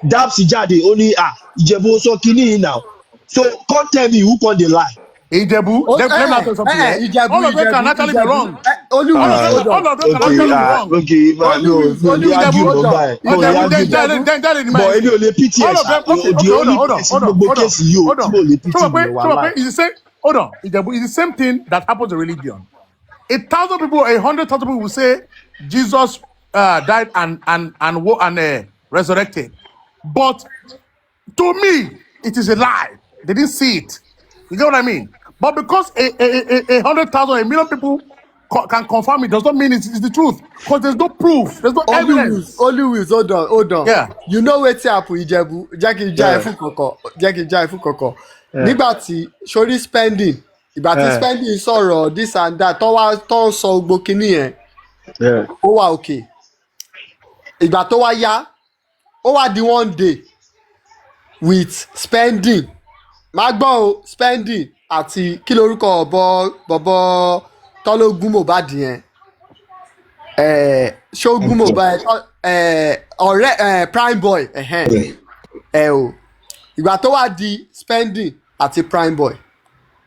Dabs jáde ó ní Ìjẹ̀bú ó sọ kínní ìnà. So come tell me who come dey lie.
Ìjẹ̀bú, let me tell you something. All of them can actually be wrong. All of them can actually be wrong.
Okay, no, argue no guy. No, argue. But any ole PTS, the only person gbogbo case yìí o tí mo lè PT mi wà láì.
Hold on, Ìjẹ̀bú is the same thing that happens in religion. 1,000 people, 100,000 people will say Jesus died and resurrected. But to me, it is a lie. They didn't see it. You get what I mean? But because 100,000, 1 million people can confirm it, does not mean it's the truth. Because there's no proof. There's no evidence.
Oluwis, hold on.
Yeah.
You know wetin happen Ìjẹ̀bú? Jẹ́ kí n já ẹ fún kọ̀kọ̀. Nígbà tí sori spending, ìgbà tí spending sọ̀rọ̀ this and that, tó ń sọ gbogbo kinní yẹn, ó wà okay. Ìgbà tó wá yá, ó wá di one day with spending. Má gbọ́ o, spending àti kí lorúkọ bọ̀bọ̀ tọ́lógún Mohbad yẹn. Ṣógún Mohbad ọ̀rẹ́ prime boy. O. Ìgbà tó wá di spending àti prime boy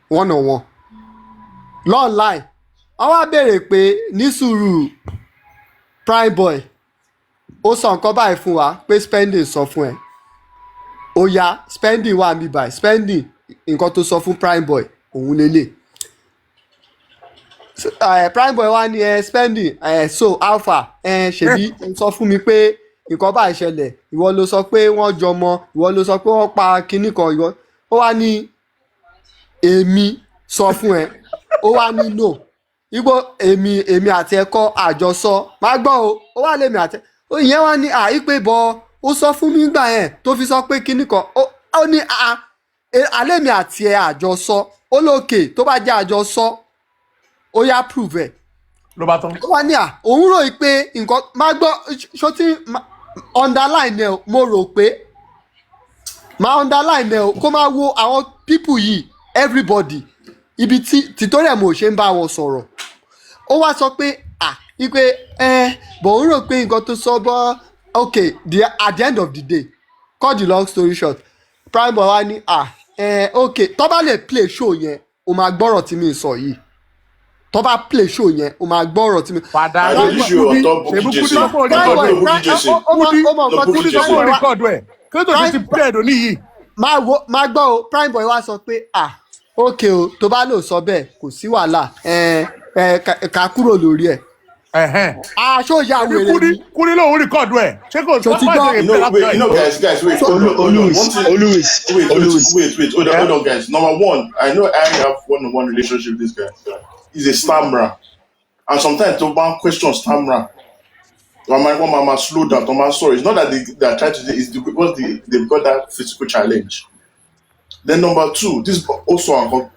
one on one. Lọ́ọ̀láì, wọ́n wá béèrè pé ní sùúrù prime boy ó sọ nǹkan báyìí fún wa pé spending sọ fún ẹ. Ó yá spending wà mí báyìí spending nǹkan tó sọ fún prime boy òun lélẹ̀. Prime boy wá ní spending so alpha ṣèbí sọ fún mi pé nǹkan báyìí ṣẹlẹ̀ ìwọ ló sọ pé wọ́n jọmọ ìwọ ló sọ pé wọ́n pa kinní kan ìwọ ó wá ní èmi sọ fún ẹ ó wá ní no igbó èmi àti ẹ̀kọ́ àjọsọ má gbọ́ o ó wá lèmi àti ìyẹn wá ní ìpè bọ ó sọ fún mi gbà yẹn tó fi sọ pé kinní kan ó ní alẹ́ mi àti ẹ̀ àjọsọ ó lókè tó bá jẹ́ àjọsọ ó yá prove ẹ̀.
Ló bá tán.
Ó wá ní òun rò pé nǹkan má gbọ́ ṣó tí underline ẹ̀ mo rò pé máa underline ẹ̀ o kó máa wo àwọn people yìí everybody ibi tí tìtorí ẹ̀ mo ṣe ń bá wọn sọ̀rọ̀ ó wá sọ pé ipe bọ̀ ń rò pé nǹkan tó sọ bọ́ okay at the end of the day cut the long story short prime boy wá ní okay tó bá lè play show yẹn o máa gbọ́rọ̀ tí mi sọ yìí tó bá play show yẹn o máa gbọ́rọ̀ tí mi.
Padà
máa gbọ́ o prime boy wá sọ pé okay o tó bá lò sọ bẹ́ẹ̀ kò sí wàhálà ká kúrò lórí ẹ̀ Ṣó ya wèrè ni.
Kúrí lòun rìkọ́dù ẹ̀. Ṣé kò
tó ti gbọ́?
Guys, wait, hold on. Wait. Hold on, guys. Number one, I know I have one-on-one relationship with this guy. He's a stammerer. And sometimes to ban question stammerer. Mama slow down, Mama sorry. It's not that they are trying to say, it's because they've got that physical challenge. Then number two, this also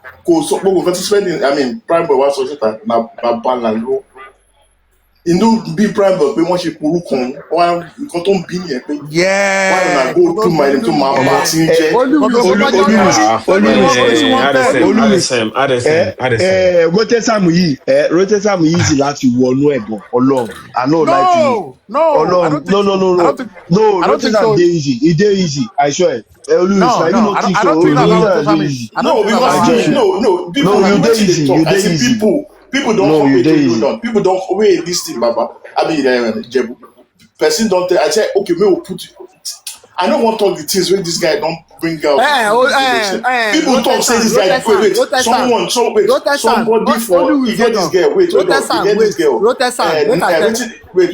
spending, prime boy was also na bí prime boy pé wọ́n ṣe kúrú kan nǹkan tó ń bí nìyẹn pé why una go through my name tó máa bá ti ń jẹ́
rotesamu yìí sì láti wọnú ẹ̀gbọ́n Ọlọ́run àná láti Ọlọ́run no rotesamu dey easy e dey easy I swear Oluwis na you no think so Rotesamu dey easy
no because no people
you dey easy
people don't people don't wait this thing baba Jebu person don't tell I say okay we will put I don't want to talk the things when this guy don't bring out people talk say this guy wait somebody for you get this girl wait hold on you get this girl wait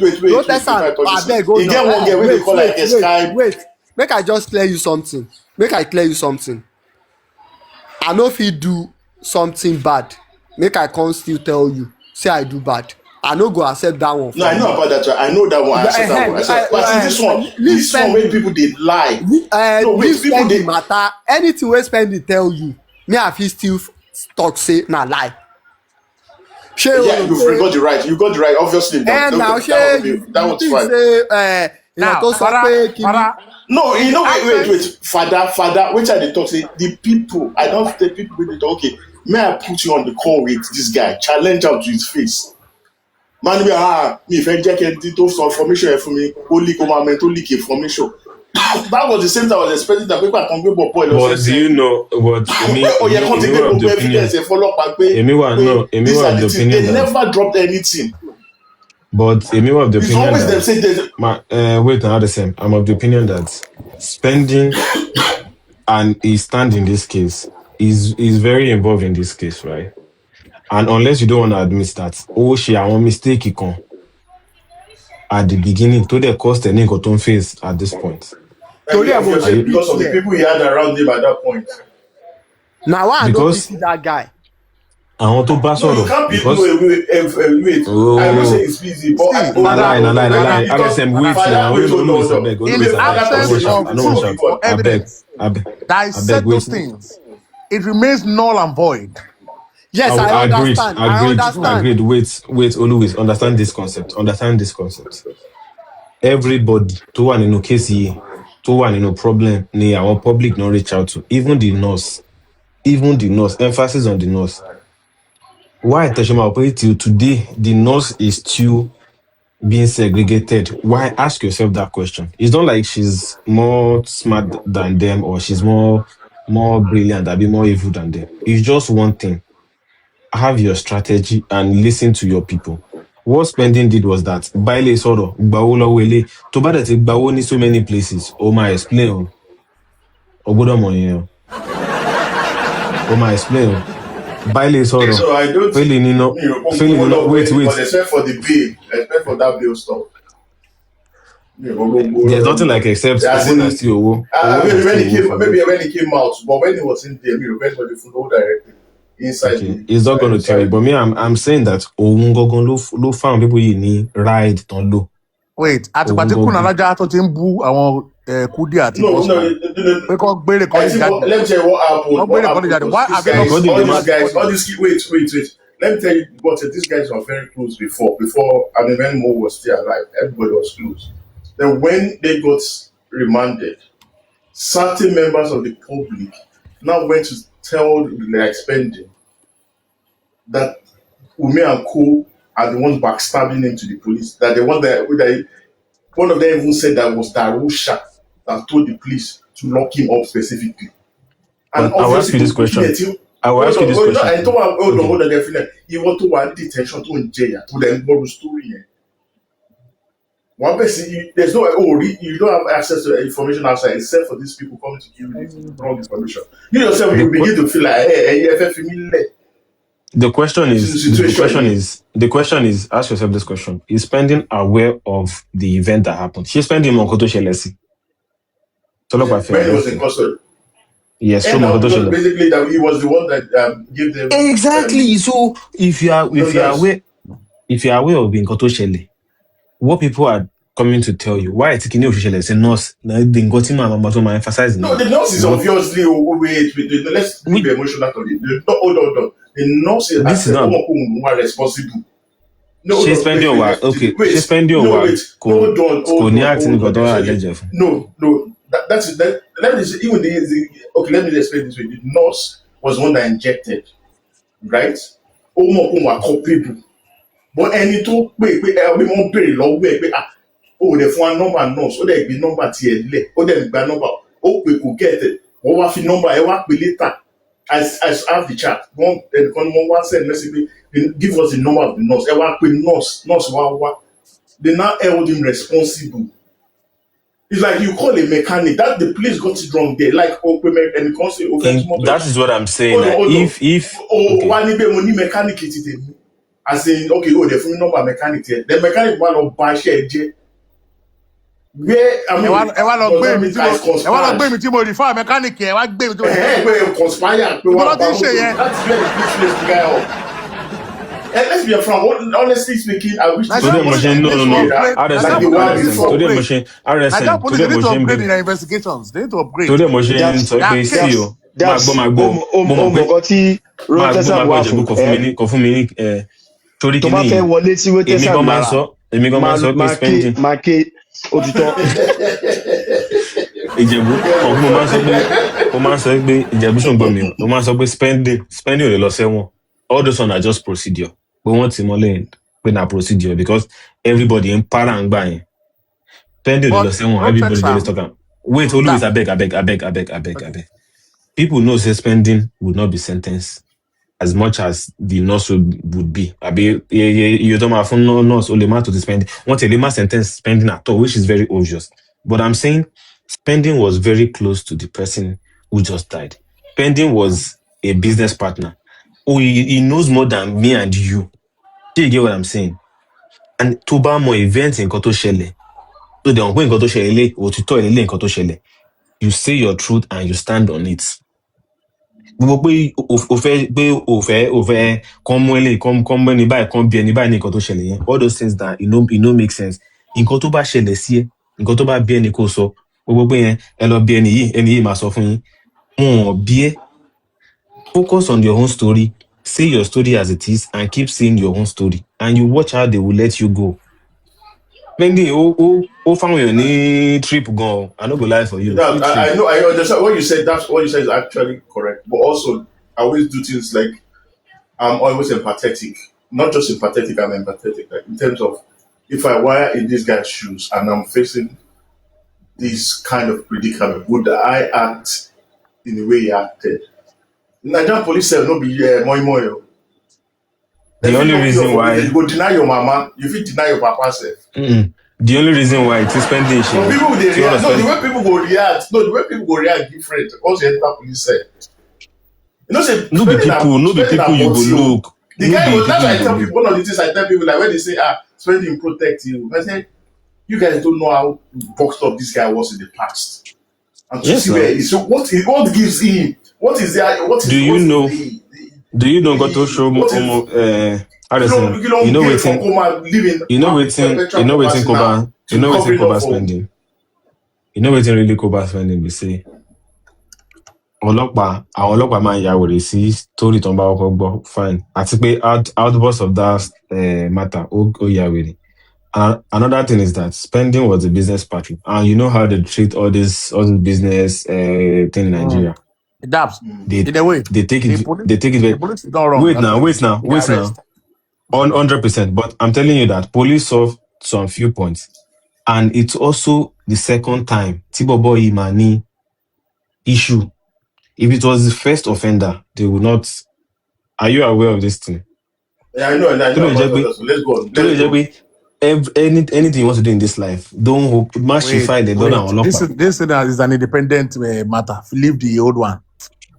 you get one girl wey dey call like a Skype
wait make I just clear you something I no fit do something bad make I come still tell you say I do bad I no go accept that one.
No, I know about that. I know that one. I accept that one. But this one where people they lie.
No, wait, people they matter. Anything wey spending tell you, me I fit still talk say na lie.
Yeah, you got the right. You got the right. Obviously,
that was fine.
No, you know, wait. Father. Which are they talk? Say the people. I don't the people with it. Okay, may I put you on the call with this guy? Challenge out to his face. Man, me if I check into some information for me, only commandment, only information. That was the same time I was expecting that people can go boy.
But do you know what me?
They never dropped anything.
But I'm of the opinion wait, now the same. I'm of the opinion that spending and his stand in this case is very involved in this case, right? And unless you don't want to admit that, she had one mistake at the beginning, to the cost and got on face at this point.
Because of the people he had around him at that point.
Now why I don't see that guy?
I want to pass on.
You can't be wait. I know say it's busy, but
wait.
In the absence of proof or evidence that said those things, it remains null and void.
Yes, I understand.
Agreed. Wait, always understand this concept. Everybody to one in no case here, to one in no problem, our public not reach out to. Even the nurse, emphasis on the nurse. Why Teshima operate till today, the nurse is still being segregated? Why? Ask yourself that question. It's not like she's more smart than them or she's more brilliant, or be more evil than them. It's just one thing. Have your strategy and listen to your people. What spending did was that Baile Soro, Baola Wele, to bad that Bao in so many places. My explain. Obodo Monye. My explain. Baile Soro.
So I don't
wait.
But except for the bill, except for that bill stuff.
There's nothing like except when he came
out, but when he was in there, went for the football directly.
Okay. It's not going to tell you, but me, I'm saying that low found people you need ride on low.
Wait, at the particular Nalaja to Timbu, I want Kudi at
no. Let me tell you what happened. All these wait. Let me tell you what these guys were very close before when Mo was still alive, everybody was close. Then when they got remanded, certain members of the public now went to tell the spending that Ume and Co are the ones backstabbing him to the police. That the one that one of them even said that was Darusha that told the police to lock him up specifically. And
I will ask you this question. Hold on,
he want to want detention to in jail to the more story. One person, there's no you don't have access to information outside except for these people coming to give you wrong information. You yourself, you begin to feel like, hey,
The question is, ask yourself this question. Is Spending aware of the event that happened? She's Spending Monkoto Shelesi.
Ben was in custody.
Yes,
and now because basically that he was the one that gave them
exactly. So if you are aware of being Koto Shele, what people are coming to tell you, why it's Kini official as a nurse, the Ngoti emphasize.
No, the nurse is obviously let's leave the emotional to it. Hold on. The nurse is more responsible.
No,
she's spending on what? Okay, she's spending on what?
Hold on. No. That's it. Let me say, even okay, let me explain this way. The nurse was one that injected, right? Culpable. But any to wait, we won't pay long way. The phone number nurse, they be number TLE, they be number. We could get it. What was number? I work later. As have the chat. One send message. Give us the number of the nurse. I work with nurse. They now held him responsible. It's like you call a mechanic. That the police got it wrong there. Like and
that is what I'm saying.
Money mechanic as in okay, the phone number mechanic here. The mechanic one of buy share. Where I mean,
mechanic here.
Conspire. That's where the place the guy up. Let's be frank. Honestly speaking, I wish
today investigations. They need to upgrade.
Spending all those ones are just procedure. But what's in procedure because everybody in parang buying. Spending everybody just talking. Wait, always I beg. People know say spending would not be sentenced as much as the nurse would be. You don't have no nurse or lema to spend. Want a lema sentence spending at all, which is very obvious. But I'm saying spending was very close to the person who just died. Spending was a business partner. Oh, he knows more than me and you. Do you get what I'm saying? And to buy more events in Koto Shele. So they don't Koto Shele or to tell in Koto Shele. You say your truth and you stand on it. All those things that it make sense. In Koto Ba Shele see, in Koto Ba Bien Nikoso, focus on your own story. Say your story as it is and keep saying your own story. And you watch how they will let you go. Mendy, found your trip go. I don't go lie for you.
I know. I understand what you said. That's what you said is actually correct. But also, I always do things like I'm always empathetic. Not just empathetic. I'm empathetic. Like in terms of if I were in this guy's shoes and I'm facing this kind of predicament, would I act in the way he acted? Nigerian police say no be more.
The only reason why
you go deny your mama, you fit deny your papa self.
The only reason why it's spending shit.
People they react. No, the way people go react. No, the way people go react different. Also, the police say. You know, say
no be people you go look.
The guy was that's why I tell people. One of the things I tell people like when they say spending protect you. I say you guys don't know how boxed up this guy was in the past. And to see where he is. So what gives him? What is there? What is
do you know? Do you know got to show you know waiting Koba spending. You know waiting really Koba spending. We say ọlọ́pàá máa ń ya wèrè sí story tó ń bá ọkọ̀ gbọ́ fine àti pé outburst of that matter ó ya wèrè. Another thing is that spending was a business partner, and you know how they treat all this business thing in Nigeria. They take it. Wait now. 100%. But I'm telling you that police solved some few points, and it's also the second time Tibobo Imani issue. If it was the first offender, they would not. Are you aware of this thing?
Yeah, I know. Let's go.
Anything you want to do in this life, don't hope.
This is an independent matter. Leave the old one.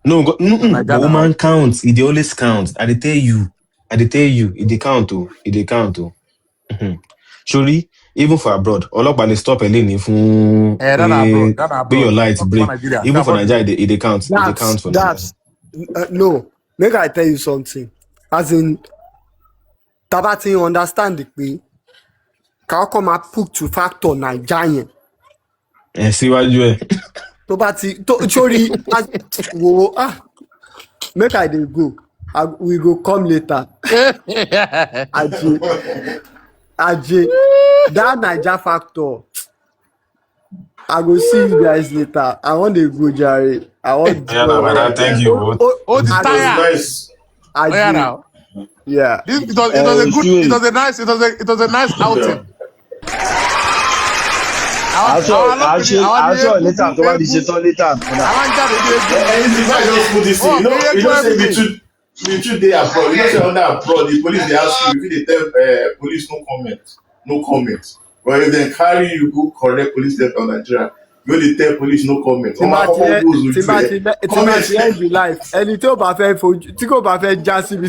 No, but woman counts. It always counts. I dey tell you. It dey count o. It dey count o. Surely, even for abroad, ọlọ́pàá lè stop ẹ lẹ́ni fún pé your light break. Even for Nigeria, it dey count. It dey count for Nigeria.
No, make I tell you something. As in, Tabati understand the pé ká kọ́ máa put to factor Naija yẹn.
Síwájú ẹ.
Tó bá ti sórí wo make I dey go. We go come later. Ajay, that Naija factor. I go see you guys later. I want to go, Jerry. I want.
Thank you.
The tire.
Nice.
Yeah, now.
Yeah.
It was a good. It was a nice outing.
Aṣọ later tó bá di ṣe tán later.
If I just put this thing, you know say the two day abroad, you know say under abroad, the police dey ask you if they tell police no comment. But if they carry you go correct police tell for Nigeria, you dey tell police no comment.
Tí bá ti end the life, ẹni tí kò bá fẹ́ já síbi.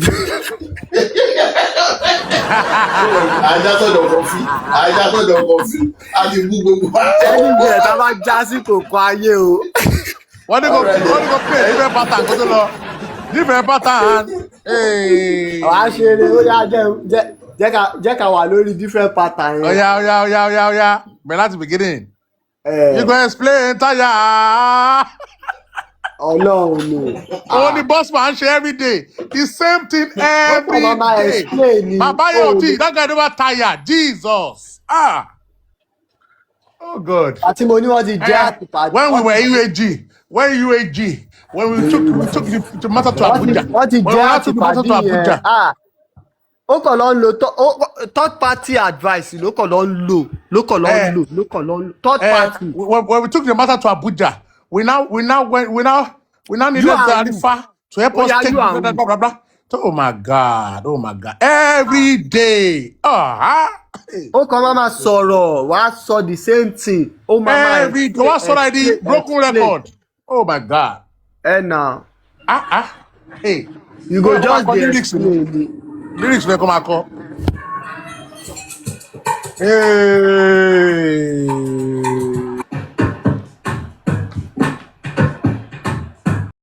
Ajásọ̀dọ̀ kọfí, àti gbogbo.
Anywhere tá a bá já sí kò kọ ayé o.
Wọ́n ní kò pè different pattern kó tó lọ. Different pattern.
Wàá ṣe eré ó yá jẹ́ ká wà lórí different pattern yẹn.
Oya. Bẹ̀rẹ̀ láti beginning. You go explain tire.
Ọlọ́run ni.
Only boss man share every day. The same thing every day. Baba Yoti, that guy never tired. Jesus. Oh God.
Àti mo ní wọ́n ti jẹ́ àtìpàdé.
When we were UAG, when we took the matter to Abuja.
Wọ́n ti jẹ́ àtìpàdé yẹn. Ó kàn lọ ń lo third party advice ló kàn lọ ń lò. Third party.
When we took the matter to Abuja, we now needed Tarifa to help us take blah, blah, blah. Oh my God. Every day.
Ó kàn máa sọ̀rọ̀, wá sọ the same thing.
Every day. Wá sọ̀rọ̀ the broken record. Oh my God.
Now.
Hey.
You go just dey explain.
Lyrics wey come akọ. Hey.